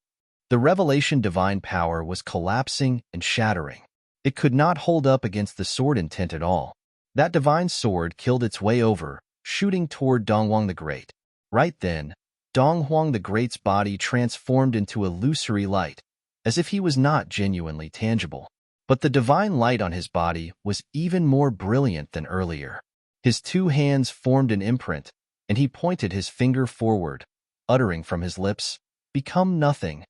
The revelation divine power was collapsing and shattering. It could not hold up against the sword intent at all. That divine sword killed its way over, shooting toward Donghuang the Great. Right then, Donghuang the Great's body transformed into illusory light, as if he was not genuinely tangible. But the divine light on his body was even more brilliant than earlier. His two hands formed an imprint, and he pointed his finger forward, uttering from his lips, "Become nothing."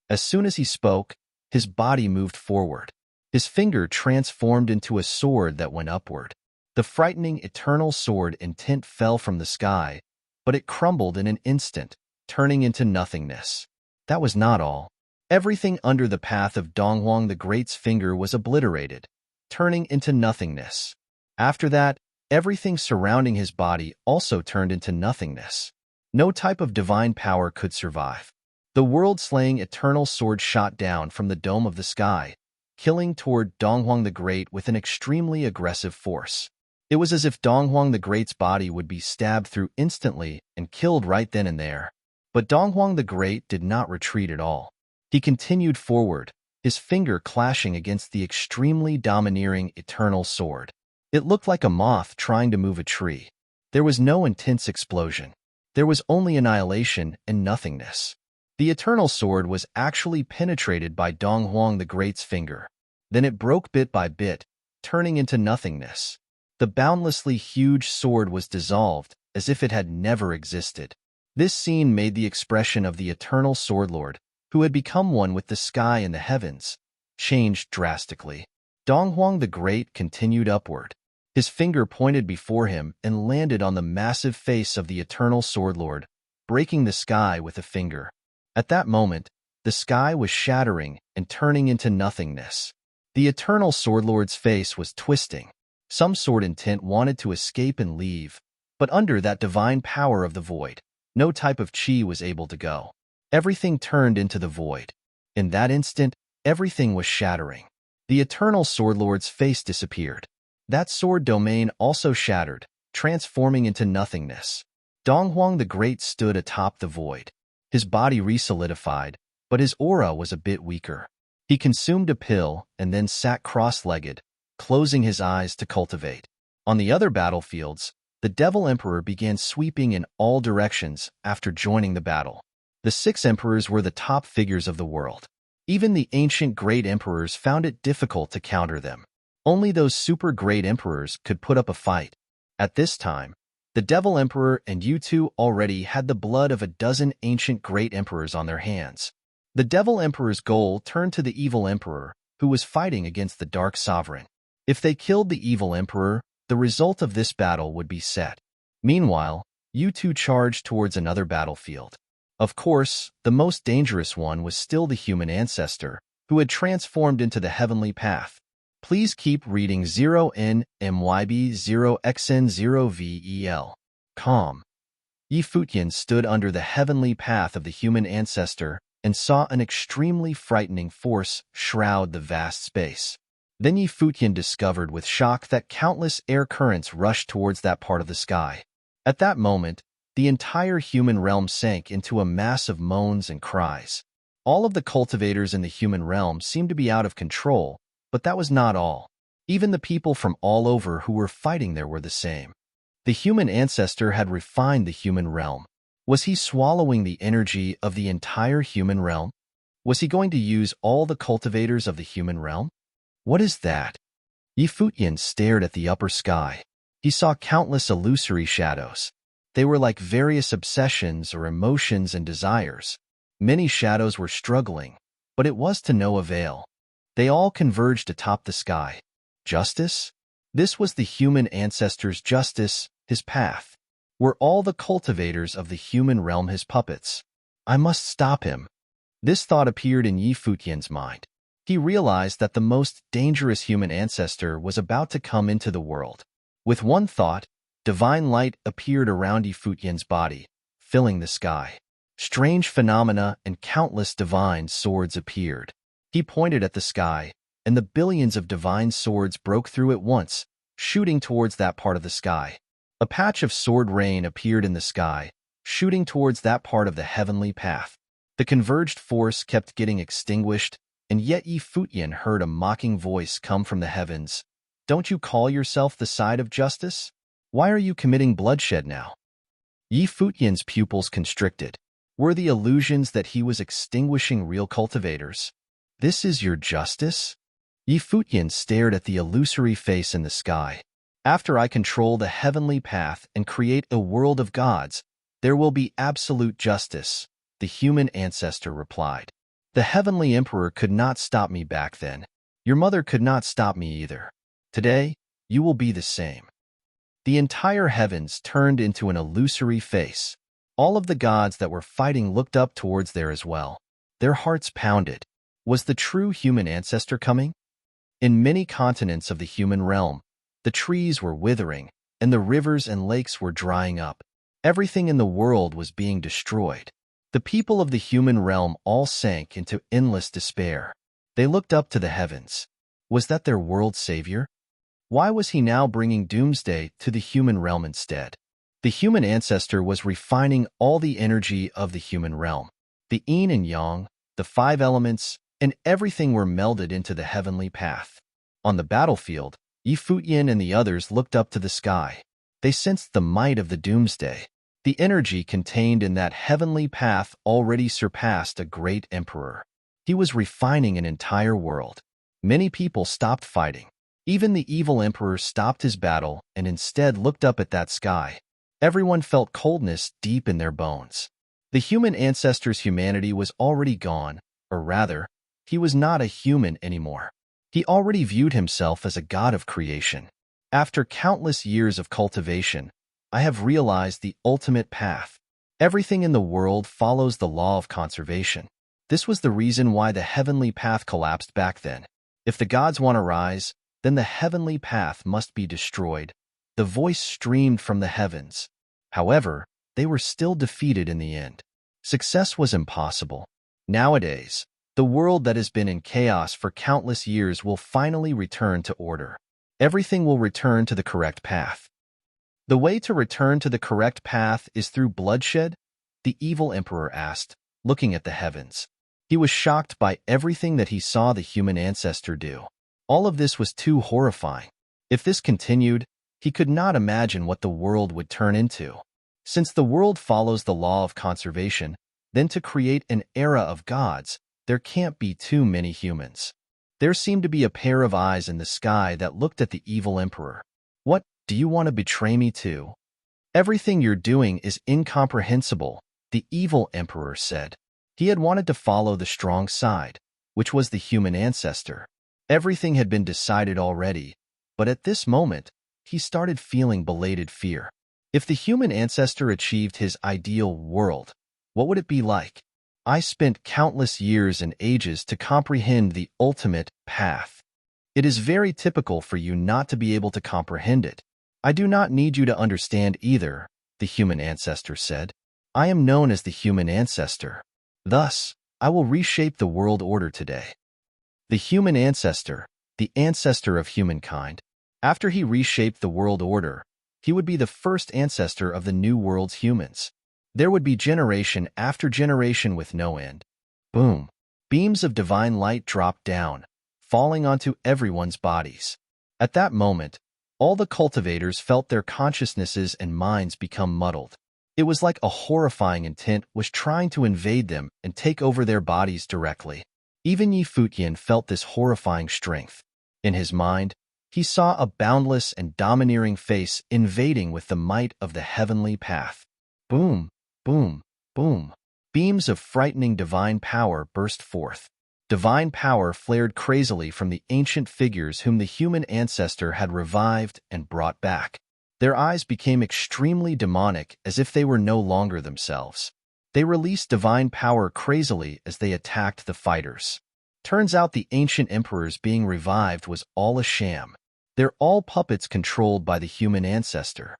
As soon as he spoke, his body moved forward. His finger transformed into a sword that went upward. The frightening eternal sword intent fell from the sky, but it crumbled in an instant, turning into nothingness. That was not all. Everything under the path of Donghuang the Great's finger was obliterated, turning into nothingness. After that, everything surrounding his body also turned into nothingness. No type of divine power could survive. The world-slaying eternal sword shot down from the dome of the sky, killing toward Donghuang the Great with an extremely aggressive force. It was as if Donghuang the Great's body would be stabbed through instantly and killed right then and there. But Donghuang the Great did not retreat at all. He continued forward, his finger clashing against the extremely domineering eternal sword. It looked like a moth trying to move a tree. There was no intense explosion. There was only annihilation and nothingness. The eternal sword was actually penetrated by Donghuang the Great's finger. Then it broke bit by bit, turning into nothingness. The boundlessly huge sword was dissolved, as if it had never existed. This scene made the expression of the eternal Swordlord, who had become one with the sky and the heavens, changed drastically. Donghuang the Great continued upward. His finger pointed before him and landed on the massive face of the eternal Swordlord, breaking the sky with a finger. At that moment, the sky was shattering and turning into nothingness. The eternal Swordlord's face was twisting. Some sword intent wanted to escape and leave, but under that divine power of the void, no type of chi was able to go. Everything turned into the void. In that instant, everything was shattering. The eternal Swordlord's face disappeared. That sword domain also shattered, transforming into nothingness. Donghuang the Great stood atop the void. His body resolidified, but his aura was a bit weaker. He consumed a pill and then sat cross-legged, closing his eyes to cultivate. On the other battlefields, the Devil Emperor began sweeping in all directions after joining the battle. The 6 emperors were the top figures of the world. Even the ancient great emperors found it difficult to counter them. Only those super great emperors could put up a fight. At this time, the Devil Emperor and U2 already had the blood of a dozen ancient great emperors on their hands. The Devil Emperor's goal turned to the Evil Emperor, who was fighting against the Dark Sovereign. If they killed the Evil Emperor, the result of this battle would be set. Meanwhile, U2 charged towards another battlefield. Of course, the most dangerous one was still the human ancestor, who had transformed into the heavenly path. Please keep reading 0NMYB0XN0VEL. Calm. Futian stood under the heavenly path of the human ancestor and saw an extremely frightening force shroud the vast space. Then Futian discovered with shock that countless air currents rushed towards that part of the sky. At that moment, the entire human realm sank into a mass of moans and cries. All of the cultivators in the human realm seemed to be out of control, but that was not all. Even the people from all over who were fighting there were the same. The human ancestor had refined the human realm. Was he swallowing the energy of the entire human realm? Was he going to use all the cultivators of the human realm? What is that? Futian stared at the upper sky. He saw countless illusory shadows. They were like various obsessions or emotions and desires. Many shadows were struggling, but it was to no avail. They all converged atop the sky. Justice? This was the human ancestor's justice, his path. Were all the cultivators of the human realm his puppets? I must stop him. This thought appeared in Futian's mind. He realized that the most dangerous human ancestor was about to come into the world. With one thought, divine light appeared around Futian's body, filling the sky. Strange phenomena and countless divine swords appeared. He pointed at the sky, and the billions of divine swords broke through at once, shooting towards that part of the sky. A patch of sword rain appeared in the sky, shooting towards that part of the heavenly path. The converged force kept getting extinguished, and yet Futian heard a mocking voice come from the heavens. Don't you call yourself the side of justice? Why are you committing bloodshed now? Futian's pupils constricted. Were the illusions that he was extinguishing real cultivators? This is your justice? Futian stared at the illusory face in the sky. After I control the heavenly path and create a world of gods, there will be absolute justice, the human ancestor replied. The heavenly emperor could not stop me back then. Your mother could not stop me either. Today, you will be the same. The entire heavens turned into an illusory face. All of the gods that were fighting looked up towards there as well. Their hearts pounded. Was the true human ancestor coming? In many continents of the human realm, the trees were withering, and the rivers and lakes were drying up. Everything in the world was being destroyed. The people of the human realm all sank into endless despair. They looked up to the heavens. Was that their world savior? Why was he now bringing doomsday to the human realm instead? The human ancestor was refining all the energy of the human realm. The yin and yang, the 5 elements, and everything were melded into the heavenly path. On the battlefield, Futian and the others looked up to the sky. They sensed the might of the doomsday. The energy contained in that heavenly path already surpassed a great emperor. He was refining an entire world. Many people stopped fighting. Even the evil emperor stopped his battle and instead looked up at that sky. Everyone felt coldness deep in their bones. The human ancestor's humanity was already gone, or rather, he was not a human anymore. He already viewed himself as a god of creation. After countless years of cultivation, I have realized the ultimate path. Everything in the world follows the law of conservation. This was the reason why the heavenly path collapsed back then. If the gods want to rise, then the heavenly path must be destroyed. The voice streamed from the heavens. However, they were still defeated in the end. Success was impossible. Nowadays, the world that has been in chaos for countless years will finally return to order. Everything will return to the correct path. The way to return to the correct path is through bloodshed? The evil emperor asked, looking at the heavens. He was shocked by everything that he saw the human ancestor do. All of this was too horrifying. If this continued, he could not imagine what the world would turn into. Since the world follows the law of conservation, then to create an era of gods, there can't be too many humans. There seemed to be a pair of eyes in the sky that looked at the evil emperor. What, do you want to betray me too? Everything you're doing is incomprehensible, the evil emperor said. He had wanted to follow the strong side, which was the human ancestor. Everything had been decided already, but at this moment, he started feeling belated fear. If the human ancestor achieved his ideal world, what would it be like? I spent countless years and ages to comprehend the ultimate path. It is very typical for you not to be able to comprehend it. I do not need you to understand either, the human ancestor said. I am known as the human ancestor. Thus, I will reshape the world order today. The human ancestor, the ancestor of humankind. After he reshaped the world order, he would be the first ancestor of the new world's humans. There would be generation after generation with no end. Boom. Beams of divine light dropped down, falling onto everyone's bodies. At that moment, all the cultivators felt their consciousnesses and minds become muddled. It was like a horrifying intent was trying to invade them and take over their bodies directly. Even Futian felt this horrifying strength. In his mind, he saw a boundless and domineering face invading with the might of the heavenly path. Boom, boom, boom. Beams of frightening divine power burst forth. Divine power flared crazily from the ancient figures whom the human ancestor had revived and brought back. Their eyes became extremely demonic, as if they were no longer themselves. They released divine power crazily as they attacked the fighters. Turns out the ancient emperors being revived was all a sham. They're all puppets controlled by the human ancestor.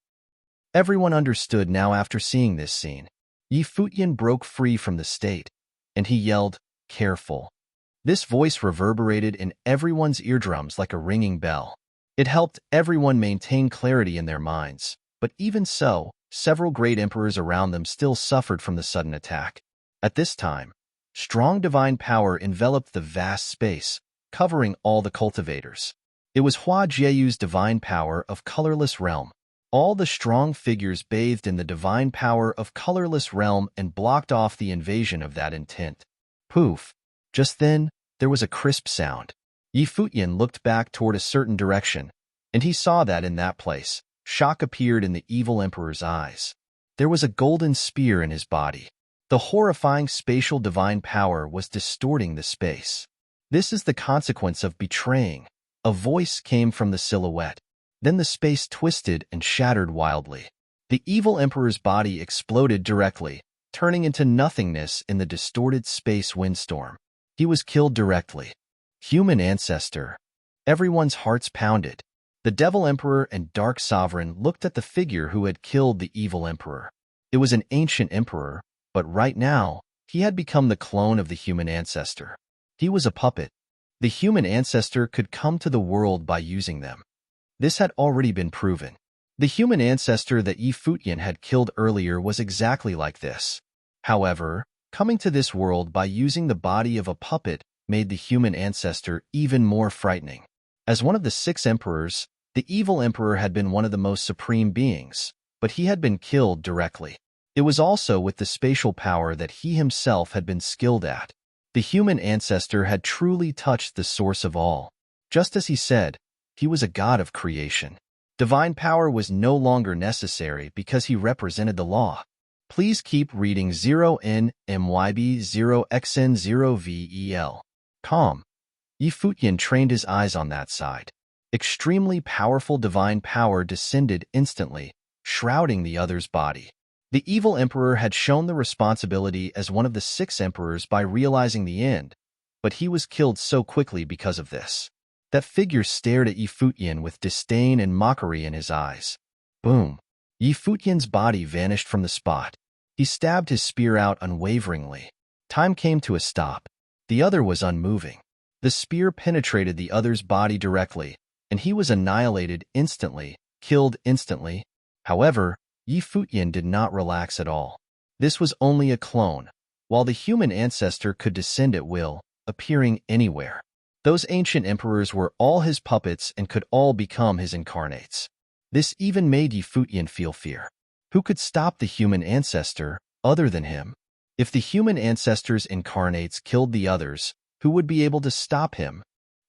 Everyone understood now after seeing this scene. Futian broke free from the state, and he yelled, "Careful." This voice reverberated in everyone's eardrums like a ringing bell. It helped everyone maintain clarity in their minds, but even so, several great emperors around them still suffered from the sudden attack. At this time, strong divine power enveloped the vast space, covering all the cultivators. It was Hua Jieyu's divine power of colorless realm. All the strong figures bathed in the divine power of colorless realm and blocked off the invasion of that intent. Poof! Just then, there was a crisp sound. Futian looked back toward a certain direction, and he saw that in that place, shock appeared in the evil emperor's eyes. There was a golden spear in his body. The horrifying spatial divine power was distorting the space. This is the consequence of betraying. A voice came from the silhouette. Then the space twisted and shattered wildly. The evil emperor's body exploded directly, turning into nothingness in the distorted space windstorm. He was killed directly. Human ancestor. Everyone's hearts pounded. The Devil Emperor and Dark Sovereign looked at the figure who had killed the evil emperor. It was an ancient emperor, but right now, he had become the clone of the human ancestor. He was a puppet. The human ancestor could come to the world by using them. This had already been proven. The human ancestor that Futian had killed earlier was exactly like this. However, coming to this world by using the body of a puppet made the human ancestor even more frightening. As one of the 6 emperors, the evil emperor had been one of the most supreme beings, but he had been killed directly. It was also with the spatial power that he himself had been skilled at. The human ancestor had truly touched the source of all. Just as he said, he was a god of creation. Divine power was no longer necessary because he represented the law. Please keep reading 0NMYB0XN0VEL. Calm. Futian trained his eyes on that side. Extremely powerful divine power descended instantly, shrouding the other's body. The evil emperor had shown the responsibility as one of the 6 emperors by realizing the end, but he was killed so quickly because of this. That figure stared at Futian with disdain and mockery in his eyes. Boom. Futian's body vanished from the spot. He stabbed his spear out unwaveringly. Time came to a stop. The other was unmoving. The spear penetrated the other's body directly, and he was annihilated instantly, killed instantly. However, Futian did not relax at all. This was only a clone, while the human ancestor could descend at will, appearing anywhere. Those ancient emperors were all his puppets and could all become his incarnates. This even made Futian feel fear. Who could stop the human ancestor, other than him? If the human ancestor's incarnates killed the others, who would be able to stop him?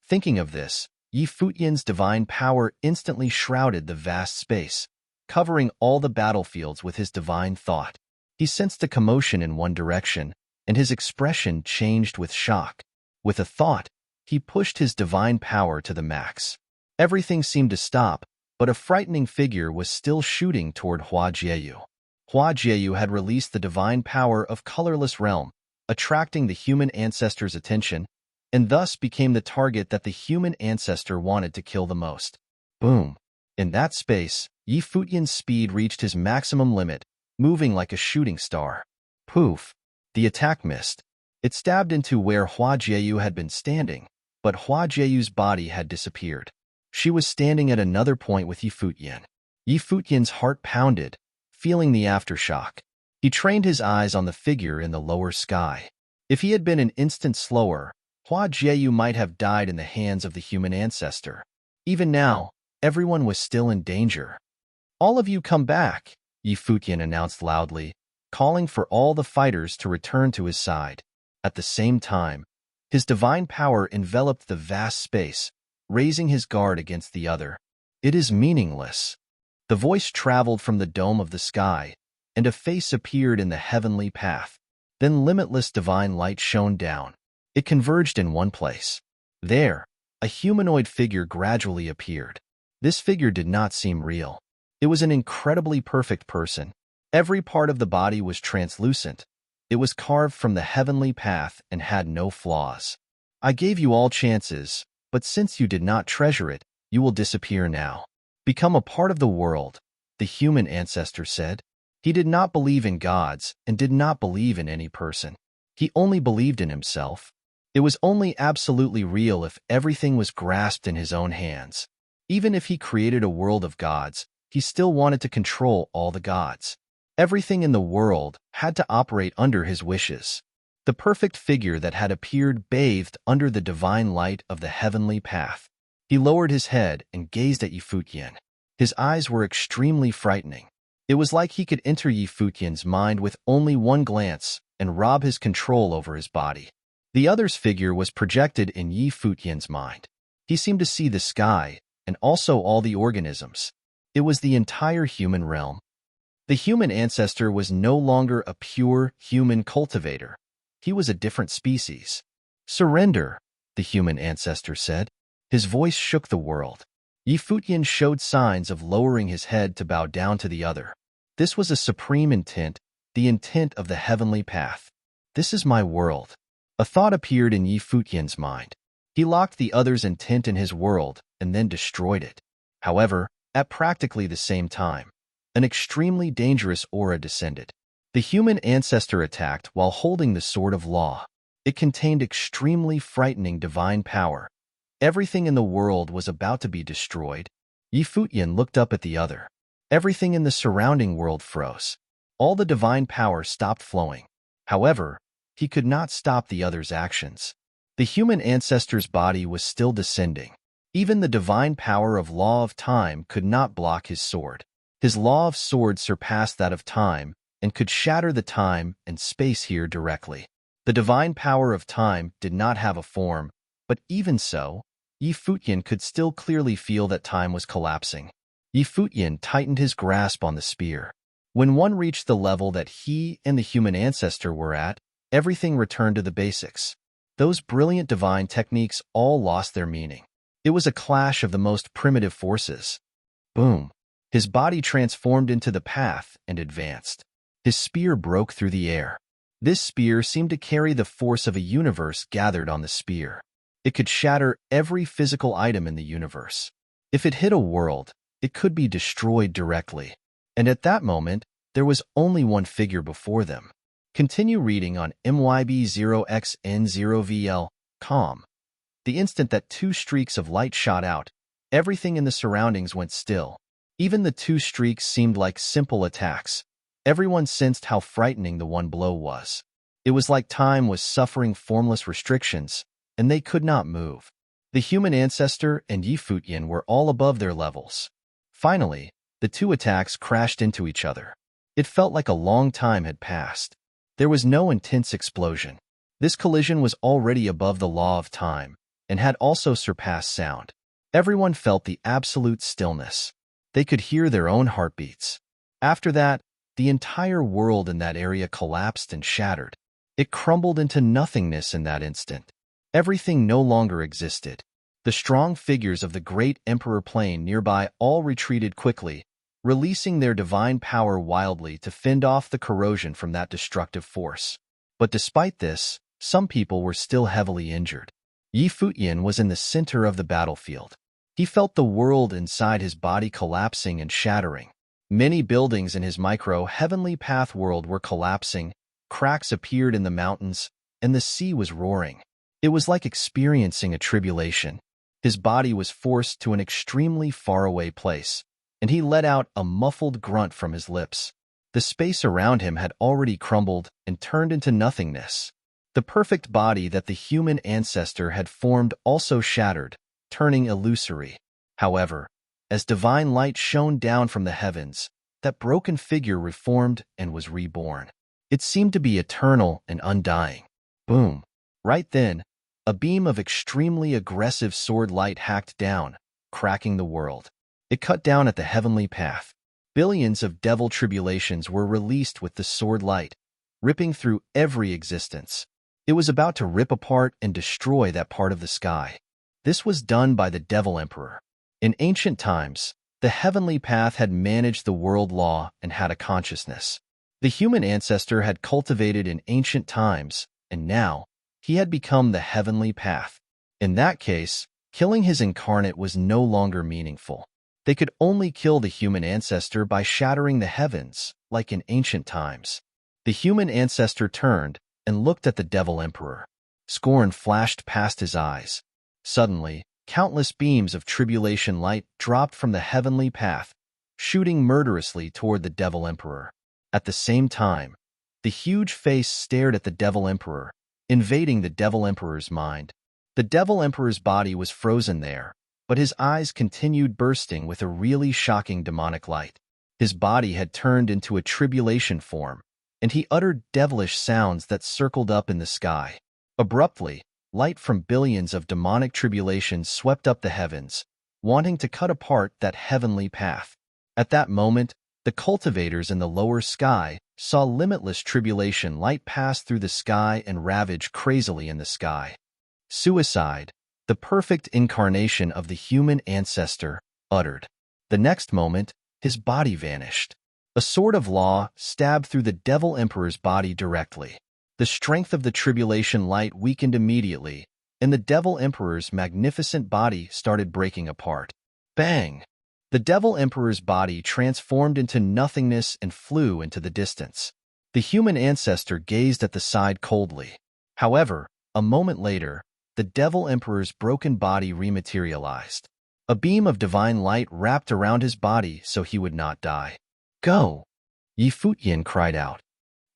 Thinking of this, Futian's divine power instantly shrouded the vast space, covering all the battlefields with his divine thought. He sensed a commotion in one direction, and his expression changed with shock. With a thought, he pushed his divine power to the max. Everything seemed to stop, but a frightening figure was still shooting toward Hua Jieyu. Hua Jieyu had released the divine power of colorless realm, attracting the human ancestor's attention, and thus became the target that the human ancestor wanted to kill the most. Boom! In that space, Futian's speed reached his maximum limit, moving like a shooting star. Poof! The attack missed. It stabbed into where Hua Jieyu had been standing, but Hua Jieyu's body had disappeared. She was standing at another point with Futian. Futian's heart pounded, feeling the aftershock. He trained his eyes on the figure in the lower sky. If he had been an instant slower, Hua Jieyu might have died in the hands of the human ancestor. Even now, everyone was still in danger. "All of you come back," Futian announced loudly, calling for all the fighters to return to his side. At the same time, his divine power enveloped the vast space, raising his guard against the other. "It is meaningless." The voice traveled from the dome of the sky, and a face appeared in the heavenly path. Then limitless divine light shone down. It converged in one place. There, a humanoid figure gradually appeared. This figure did not seem real. It was an incredibly perfect person. Every part of the body was translucent. It was carved from the heavenly path and had no flaws. "I gave you all chances, but since you did not treasure it, you will disappear now. Become a part of the world," the human ancestor said. He did not believe in gods and did not believe in any person. He only believed in himself. It was only absolutely real if everything was grasped in his own hands. Even if he created a world of gods, he still wanted to control all the gods. Everything in the world had to operate under his wishes. The perfect figure that had appeared bathed under the divine light of the heavenly path. He lowered his head and gazed at Futian. His eyes were extremely frightening. It was like he could enter Futian's mind with only one glance and rob his control over his body. The other's figure was projected in Futian's mind. He seemed to see the sky and also all the organisms. It was the entire human realm. The human ancestor was no longer a pure human cultivator. He was a different species. "Surrender," the human ancestor said. His voice shook the world. Futian showed signs of lowering his head to bow down to the other. This was a supreme intent, the intent of the heavenly path. "This is my world." A thought appeared in Futian's mind. He locked the other's intent in his world and then destroyed it. However, at practically the same time, an extremely dangerous aura descended. The human ancestor attacked while holding the sword of law. It contained extremely frightening divine power. Everything in the world was about to be destroyed. Futian looked up at the other. Everything in the surrounding world froze. All the divine power stopped flowing. However, he could not stop the other's actions. The human ancestor's body was still descending. Even the divine power of law of time could not block his sword. His law of sword surpassed that of time and could shatter the time and space here directly. The divine power of time did not have a form, but even so, Futian could still clearly feel that time was collapsing. Futian tightened his grasp on the spear. When one reached the level that he and the human ancestor were at, everything returned to the basics. Those brilliant divine techniques all lost their meaning. It was a clash of the most primitive forces. Boom! His body transformed into the path and advanced. His spear broke through the air. This spear seemed to carry the force of a universe gathered on the spear. It could shatter every physical item in the universe. If it hit a world, it could be destroyed directly. And at that moment, there was only one figure before them. Continue reading on myb0xn0vl.com. The instant that two streaks of light shot out, everything in the surroundings went still. Even the two streaks seemed like simple attacks. Everyone sensed how frightening the one blow was. It was like time was suffering formless restrictions, and they could not move. The human ancestor and Futian were all above their levels. Finally, the two attacks crashed into each other. It felt like a long time had passed. There was no intense explosion. This collision was already above the law of time, and had also surpassed sound. Everyone felt the absolute stillness. They could hear their own heartbeats. After that, the entire world in that area collapsed and shattered. It crumbled into nothingness in that instant. Everything no longer existed. The strong figures of the great emperor plane nearby all retreated quickly, releasing their divine power wildly to fend off the corrosion from that destructive force. But despite this, some people were still heavily injured. Futian was in the center of the battlefield. He felt the world inside his body collapsing and shattering. Many buildings in his micro-heavenly path world were collapsing, cracks appeared in the mountains, and the sea was roaring. It was like experiencing a tribulation. His body was forced to an extremely faraway place, and he let out a muffled grunt from his lips. The space around him had already crumbled and turned into nothingness. The perfect body that the human ancestor had formed also shattered, turning illusory. However, as divine light shone down from the heavens, that broken figure reformed and was reborn. It seemed to be eternal and undying. Boom! Right then, a beam of extremely aggressive sword light hacked down, cracking the world. It cut down at the heavenly path. Billions of devil tribulations were released with the sword light, ripping through every existence. It was about to rip apart and destroy that part of the sky. This was done by the Devil Emperor. In ancient times, the heavenly path had managed the world law and had a consciousness. The human ancestor had cultivated in ancient times, and now, he had become the heavenly path. In that case, killing his incarnate was no longer meaningful. They could only kill the human ancestor by shattering the heavens, like in ancient times. The human ancestor turned and looked at the Devil Emperor. Scorn flashed past his eyes. Suddenly, countless beams of tribulation light dropped from the heavenly path, shooting murderously toward the Devil Emperor. At the same time, the huge face stared at the Devil Emperor, invading the Devil Emperor's mind. The Devil Emperor's body was frozen there, but his eyes continued bursting with a really shocking demonic light. His body had turned into a tribulation form, and he uttered devilish sounds that circled up in the sky. Abruptly, light from billions of demonic tribulations swept up the heavens, wanting to cut apart that heavenly path. At that moment, the cultivators in the lower sky saw limitless tribulation light pass through the sky and ravage crazily in the sky. Suicide, the perfect incarnation of the human ancestor, uttered. The next moment, his body vanished. A sword of law stabbed through the Devil Emperor's body directly. The strength of the tribulation light weakened immediately, and the Devil Emperor's magnificent body started breaking apart. Bang! The Devil Emperor's body transformed into nothingness and flew into the distance. The human ancestor gazed at the side coldly. However, a moment later, the Devil Emperor's broken body rematerialized. A beam of divine light wrapped around his body so he would not die. Go! Futian cried out.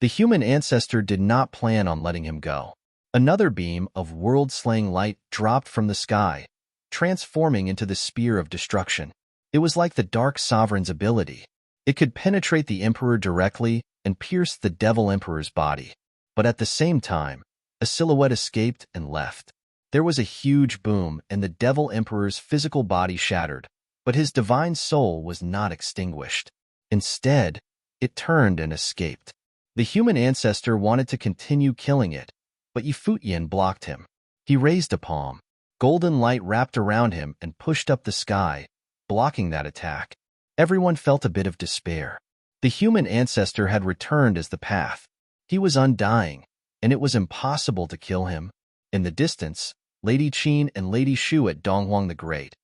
The human ancestor did not plan on letting him go. Another beam of world-slaying light dropped from the sky, transforming into the spear of destruction. It was like the Dark Sovereign's ability. It could penetrate the Emperor directly and pierce the Devil Emperor's body. But at the same time, a silhouette escaped and left. There was a huge boom, and the Devil Emperor's physical body shattered, but his divine soul was not extinguished. Instead, it turned and escaped. The human ancestor wanted to continue killing it, but Futian blocked him. He raised a palm. Golden light wrapped around him and pushed up the sky, blocking that attack. Everyone felt a bit of despair. The human ancestor had returned as the path. He was undying, and it was impossible to kill him. In the distance, Lady Qin and Lady Shu at Donghuang the Great.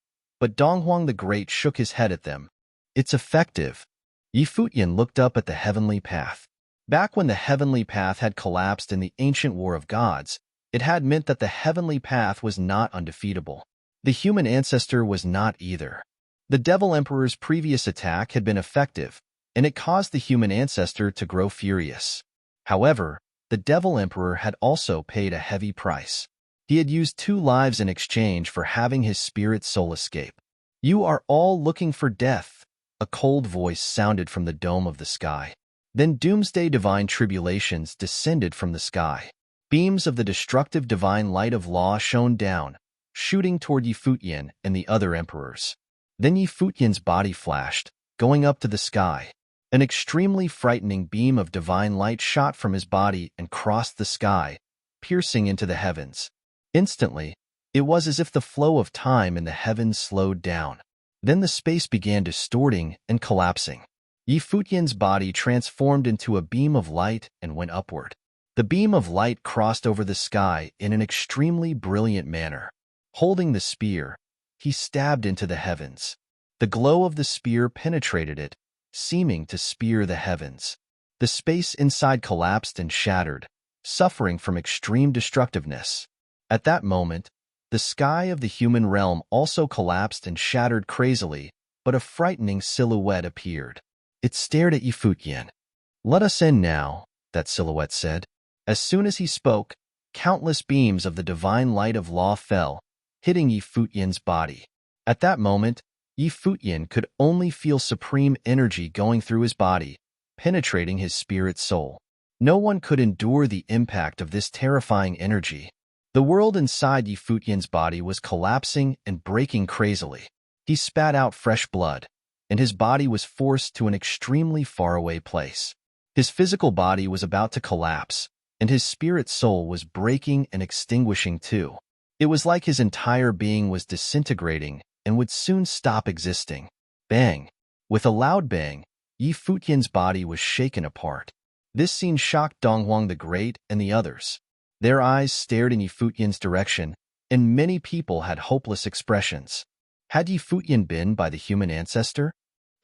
But Donghuang the Great shook his head at them. It's effective. Futian looked up at the heavenly path. Back when the heavenly path had collapsed in the ancient war of gods, it had meant that the heavenly path was not undefeatable. The human ancestor was not either. The Devil Emperor's previous attack had been effective, and it caused the human ancestor to grow furious. However, the Devil Emperor had also paid a heavy price. He had used 2 lives in exchange for having his spirit soul escape. You are all looking for death, a cold voice sounded from the dome of the sky. Then doomsday divine tribulations descended from the sky. Beams of the destructive divine light of law shone down, shooting toward Futian and the other emperors. Then Futian's body flashed, going up to the sky. An extremely frightening beam of divine light shot from his body and crossed the sky, piercing into the heavens. Instantly, it was as if the flow of time in the heavens slowed down. Then the space began distorting and collapsing. Futian's body transformed into a beam of light and went upward. The beam of light crossed over the sky in an extremely brilliant manner. Holding the spear, he stabbed into the heavens. The glow of the spear penetrated it, seeming to spear the heavens. The space inside collapsed and shattered, suffering from extreme destructiveness. At that moment, the sky of the human realm also collapsed and shattered crazily, but a frightening silhouette appeared. It stared at Futian. "Let us in now," that silhouette said. As soon as he spoke, countless beams of the divine light of law fell, hitting Futian's body. At that moment, Futian could only feel supreme energy going through his body, penetrating his spirit soul. No one could endure the impact of this terrifying energy. The world inside Futian's body was collapsing and breaking crazily. He spat out fresh blood, and his body was forced to an extremely faraway place. His physical body was about to collapse, and his spirit soul was breaking and extinguishing too. It was like his entire being was disintegrating and would soon stop existing. Bang! With a loud bang, Futian's body was shaken apart. This scene shocked Donghuang the Great and the others. Their eyes stared in Futian's direction, and many people had hopeless expressions. Had Futian been by the human ancestor?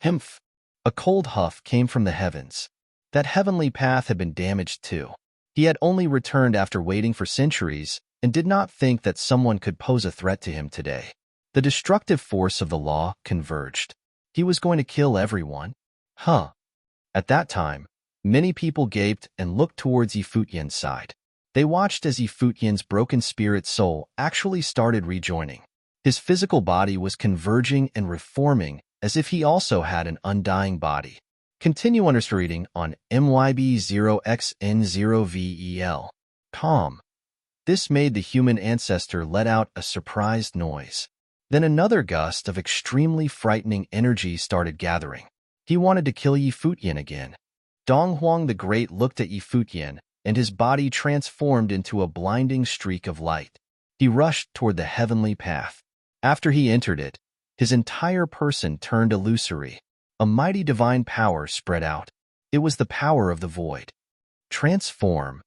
Humph! A cold huff came from the heavens. That heavenly path had been damaged too. He had only returned after waiting for centuries and did not think that someone could pose a threat to him today. The destructive force of the law converged. He was going to kill everyone. Huh. At that time, many people gaped and looked towards Futian's side. They watched as Futian's broken spirit soul actually started rejoining. His physical body was converging and reforming as if he also had an undying body. Continue reading on MYB0XN0VEL. Calm. This made the human ancestor let out a surprised noise. Then another gust of extremely frightening energy started gathering. He wanted to kill Futian again. Donghuang the Great looked at Futian, and his body transformed into a blinding streak of light. He rushed toward the heavenly path. After he entered it, his entire person turned illusory. A mighty divine power spread out. It was the power of the void. Transform.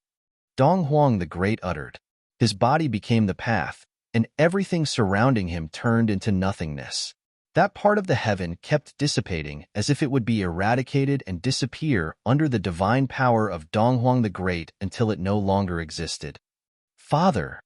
Donghuang the Great uttered. His body became the path, and everything surrounding him turned into nothingness. That part of the heaven kept dissipating as if it would be eradicated and disappear under the divine power of Donghuang the Great until it no longer existed. Father!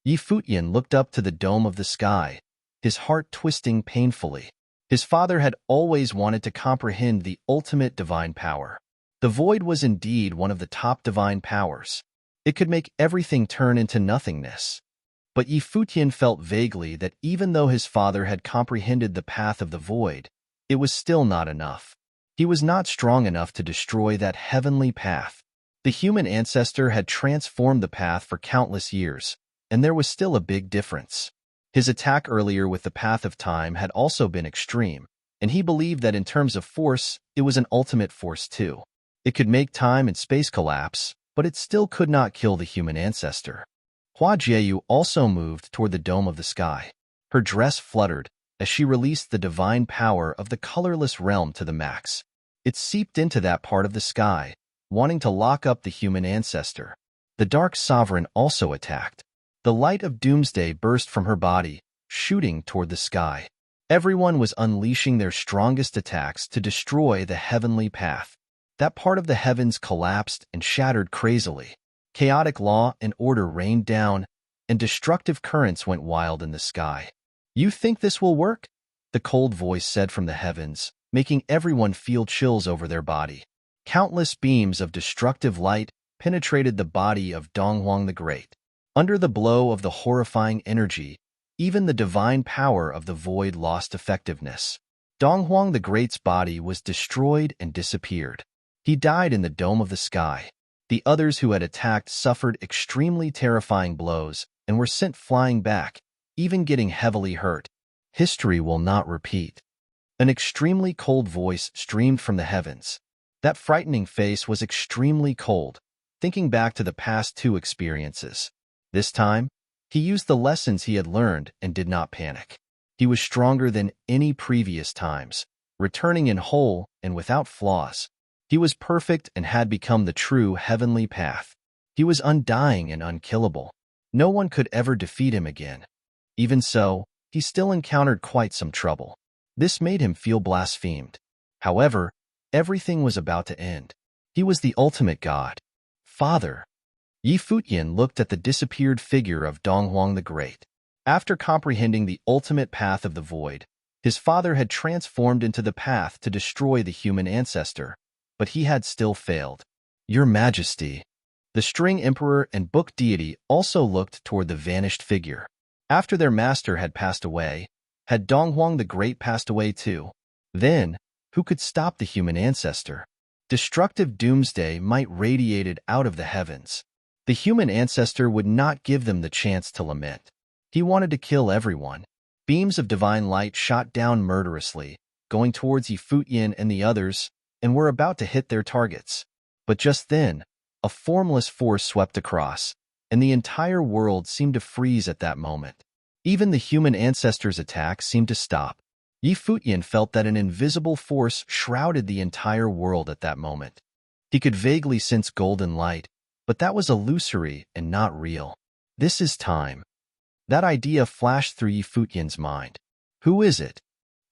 Futian looked up to the dome of the sky, his heart twisting painfully. His father had always wanted to comprehend the ultimate divine power. The void was indeed one of the top divine powers. It could make everything turn into nothingness. But Futian felt vaguely that even though his father had comprehended the path of the void, it was still not enough. He was not strong enough to destroy that heavenly path. The human ancestor had transformed the path for countless years, and there was still a big difference. His attack earlier with the path of time had also been extreme, and he believed that in terms of force, it was an ultimate force too. It could make time and space collapse, but it still could not kill the human ancestor. Hua Jieyu also moved toward the dome of the sky. Her dress fluttered as she released the divine power of the colorless realm to the max. It seeped into that part of the sky, wanting to lock up the human ancestor. The Dark Sovereign also attacked. The light of doomsday burst from her body, shooting toward the sky. Everyone was unleashing their strongest attacks to destroy the heavenly path. That part of the heavens collapsed and shattered crazily. Chaotic law and order rained down, and destructive currents went wild in the sky. "You think this will work?" the cold voice said from the heavens, making everyone feel chills over their body. Countless beams of destructive light penetrated the body of Donghuang the Great. Under the blow of the horrifying energy, even the divine power of the void lost effectiveness. Donghuang the Great's body was destroyed and disappeared. He died in the dome of the sky. The others who had attacked suffered extremely terrifying blows and were sent flying back, even getting heavily hurt. History will not repeat. An extremely cold voice streamed from the heavens. That frightening face was extremely cold, thinking back to the past two experiences. This time, he used the lessons he had learned and did not panic. He was stronger than any previous times, returning in whole and without flaws. He was perfect and had become the true heavenly path. He was undying and unkillable. No one could ever defeat him again. Even so, he still encountered quite some trouble. This made him feel blasphemed. However, everything was about to end. He was the ultimate god. Father. Futian looked at the disappeared figure of Donghuang the Great. After comprehending the ultimate path of the void, his father had transformed into the path to destroy the human ancestor, but he had still failed. Your Majesty. The string emperor and book deity also looked toward the vanished figure. After their master had passed away, had Donghuang the Great passed away too? Then, who could stop the human ancestor? Destructive doomsday might radiate out of the heavens. The human ancestor would not give them the chance to lament. He wanted to kill everyone. Beams of divine light shot down murderously, going towards Futian and the others, and were about to hit their targets. But just then, a formless force swept across, and the entire world seemed to freeze at that moment. Even the human ancestor's attack seemed to stop. Futian felt that an invisible force shrouded the entire world at that moment. He could vaguely sense golden light, but that was illusory and not real. This is time. That idea flashed through Futian's mind. Who is it?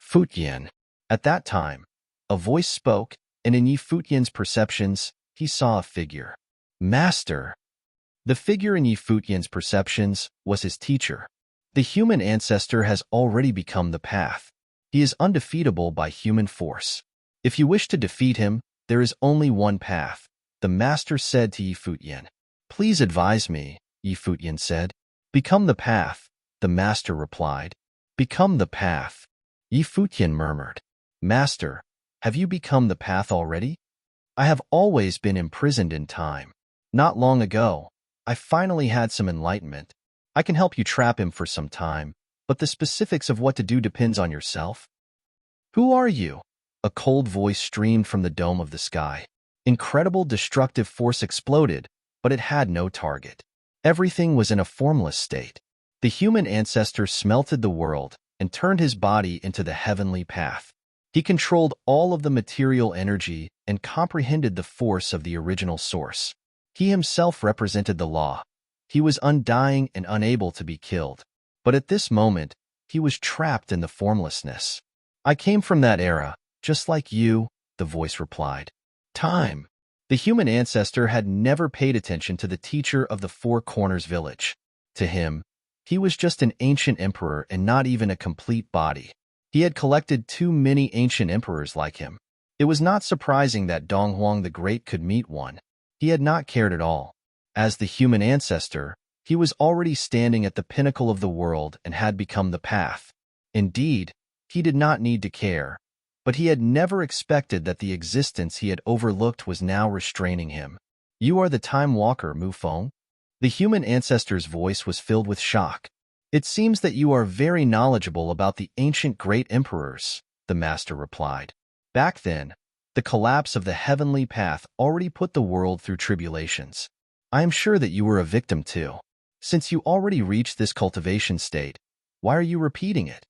Futian. At that time, a voice spoke, and in Futian's perceptions, he saw a figure. Master. The figure in Futian's perceptions was his teacher. The human ancestor has already become the path. He is undefeatable by human force. If you wish to defeat him, there is only one path, the master said to Futian. Please advise me, Futian said. Become the path, the master replied. Become the path. Futian murmured. Master, have you become the path already? I have always been imprisoned in time. Not long ago, I finally had some enlightenment. I can help you trap him for some time, but the specifics of what to do depends on yourself. Who are you? A cold voice streamed from the dome of the sky. Incredible destructive force exploded, but it had no target. Everything was in a formless state. The human ancestor smelted the world and turned his body into the heavenly path. He controlled all of the material energy and comprehended the force of the original source. He himself represented the law. He was undying and unable to be killed. But at this moment, he was trapped in the formlessness. I came from that era, just like you, the voice replied. Time. The human ancestor had never paid attention to the teacher of the Four Corners village. To him, he was just an ancient emperor and not even a complete body. He had collected too many ancient emperors like him. It was not surprising that Donghuang the Great could meet one. He had not cared at all. As the human ancestor, he was already standing at the pinnacle of the world and had become the path. Indeed, he did not need to care. But he had never expected that the existence he had overlooked was now restraining him. You are the time walker, Mufeng? The human ancestor's voice was filled with shock. It seems that you are very knowledgeable about the ancient great emperors, the master replied. Back then, the collapse of the heavenly path already put the world through tribulations. I am sure that you were a victim too. Since you already reached this cultivation state, why are you repeating it?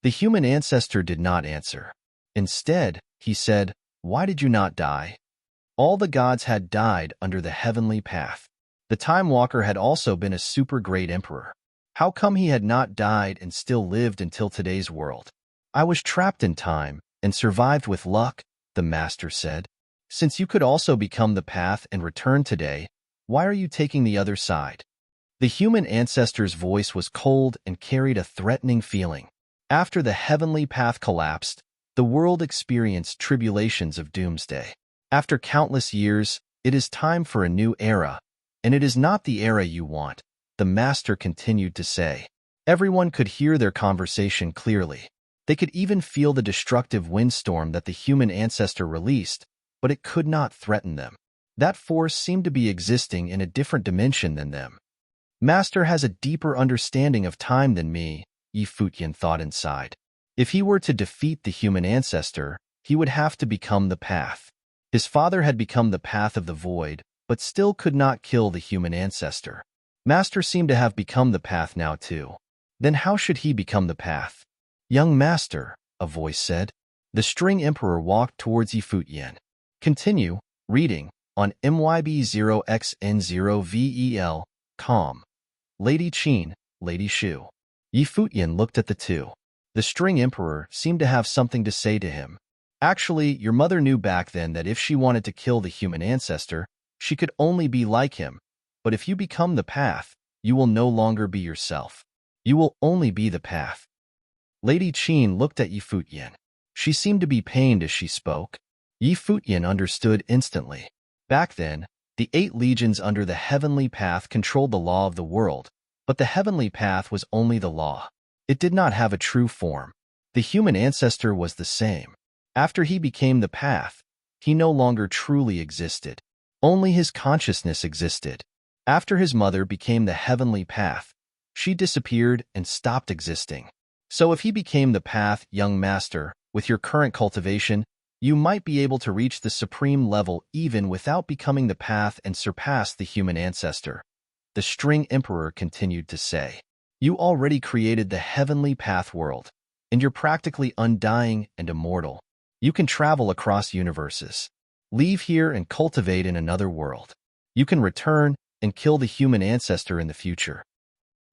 The human ancestor did not answer. Instead, he said, Why did you not die? All the gods had died under the heavenly path. The Time Walker had also been a super great emperor. How come he had not died and still lived until today's world? I was trapped in time and survived with luck, the master said. Since you could also become the path and return today, why are you taking the other side? The human ancestor's voice was cold and carried a threatening feeling. After the heavenly path collapsed, the world experienced tribulations of doomsday. After countless years, it is time for a new era, and it is not the era you want, the master continued to say. Everyone could hear their conversation clearly. They could even feel the destructive windstorm that the human ancestor released, but it could not threaten them. That force seemed to be existing in a different dimension than them. Master has a deeper understanding of time than me, Futian thought inside. If he were to defeat the human ancestor, he would have to become the path. His father had become the path of the void, but still could not kill the human ancestor. Master seemed to have become the path now too. Then how should he become the path? Young master, a voice said. The string emperor walked towards Futian. Continue, reading. on MYB0XN0VEL, calm. Lady Qin, Lady Shu. Yi Futian looked at the two. The String Emperor seemed to have something to say to him. Actually, your mother knew back then that if she wanted to kill the human ancestor, she could only be like him. But if you become the path, you will no longer be yourself. You will only be the path. Lady Qin looked at Yi Futian. She seemed to be pained as she spoke. Yi Futian understood instantly. Back then, the 8 legions under the heavenly path controlled the law of the world, but the heavenly path was only the law. It did not have a true form. The human ancestor was the same. After he became the path, he no longer truly existed. Only his consciousness existed. After his mother became the heavenly path, she disappeared and stopped existing. So if he became the path, young master, with your current cultivation, you might be able to reach the supreme level even without becoming the path and surpass the human ancestor. The String Emperor continued to say, you already created the heavenly path world, and you're practically undying and immortal. You can travel across universes, leave here and cultivate in another world. You can return and kill the human ancestor in the future.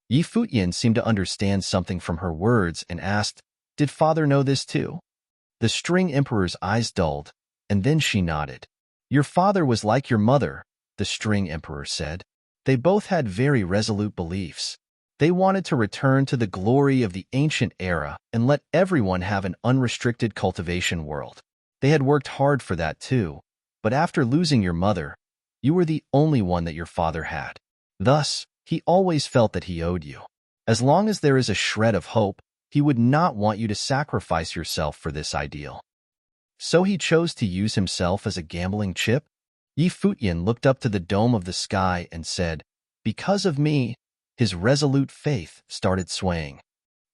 Yi Futian seemed to understand something from her words and asked, did father know this too? The String Emperor's eyes dulled, and then she nodded. Your father was like your mother, the String Emperor said. They both had very resolute beliefs. They wanted to return to the glory of the ancient era and let everyone have an unrestricted cultivation world. They had worked hard for that too, but after losing your mother, you were the only one that your father had. Thus, he always felt that he owed you. As long as there is a shred of hope, he would not want you to sacrifice yourself for this ideal. So he chose to use himself as a gambling chip? Yi Futian looked up to the dome of the sky and said, because of me. His resolute faith started swaying.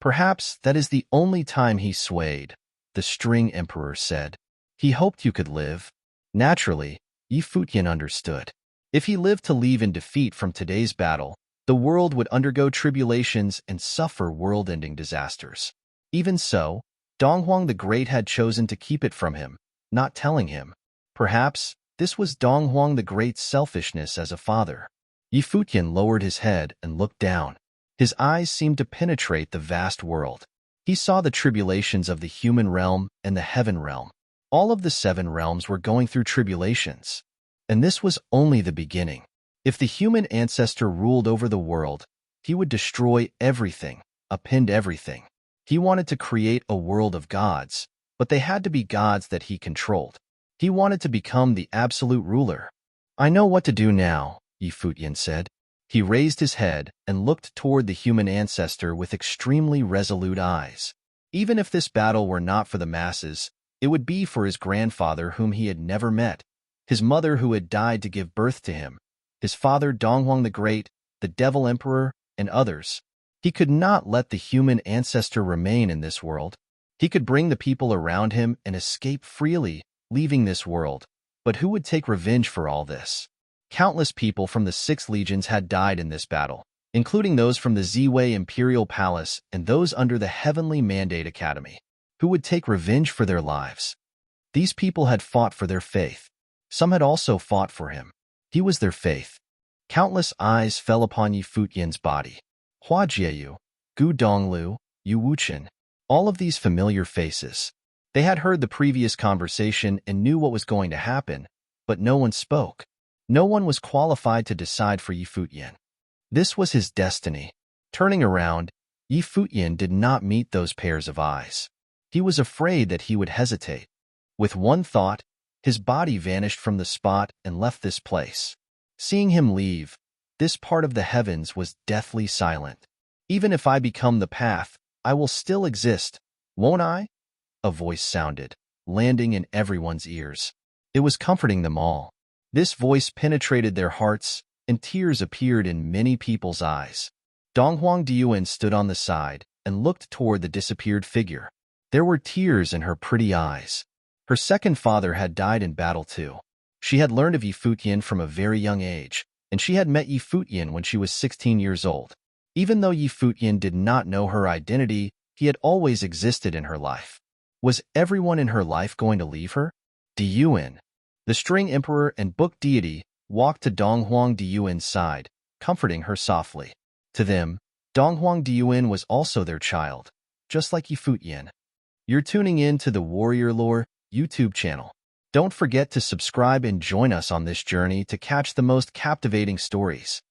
Perhaps that is the only time he swayed, the String Emperor said. He hoped you could live. Naturally, Yi Futian understood. If he lived to leave in defeat from today's battle, the world would undergo tribulations and suffer world-ending disasters. Even so, Donghuang the Great had chosen to keep it from him, not telling him. Perhaps this was Donghuang the Great's selfishness as a father. Yi Futian lowered his head and looked down. His eyes seemed to penetrate the vast world. He saw the tribulations of the human realm and the heaven realm. All of the 7 realms were going through tribulations. And this was only the beginning. If the human ancestor ruled over the world, he would destroy everything, upend everything. He wanted to create a world of gods, but they had to be gods that he controlled. He wanted to become the absolute ruler. I know what to do now, Yi Futian said. He raised his head and looked toward the human ancestor with extremely resolute eyes. Even if this battle were not for the masses, it would be for his grandfather whom he had never met, his mother who had died to give birth to him, his father Donghuang the Great, the Devil Emperor, and others. He could not let the human ancestor remain in this world. He could bring the people around him and escape freely, leaving this world. But who would take revenge for all this? Countless people from the 6 legions had died in this battle, including those from the Ziwei Imperial Palace and those under the Heavenly Mandate Academy. Who would take revenge for their lives? These people had fought for their faith. Some had also fought for him. He was their faith. Countless eyes fell upon Yi Futian's body. Hua Jieyu, Gu Donglu, Yu Wuchen, all of these familiar faces. They had heard the previous conversation and knew what was going to happen, but no one spoke. No one was qualified to decide for Yi Futian. This was his destiny. Turning around, Yi Futian did not meet those pairs of eyes. He was afraid that he would hesitate. With one thought, his body vanished from the spot and left this place. Seeing him leave, this part of the heavens was deathly silent. Even if I become the path, I will still exist, won't I? A voice sounded, landing in everyone's ears. It was comforting them all. This voice penetrated their hearts, and tears appeared in many people's eyes. Donghuang Diuan stood on the side and looked toward the disappeared figure. There were tears in her pretty eyes. Her second father had died in battle too. She had learned of Yi Futian from a very young age, and she had met Yi Futian when she was 16 years old. Even though Yi Futian did not know her identity, he had always existed in her life. Was everyone in her life going to leave her? Diuan. The String Emperor and Book Deity walked to Donghuang Diyuan's side, comforting her softly. To them, Donghuang Diyuan was also their child, just like Futian. You're tuning in to the Warrior Lore YouTube channel. Don't forget to subscribe and join us on this journey to catch the most captivating stories.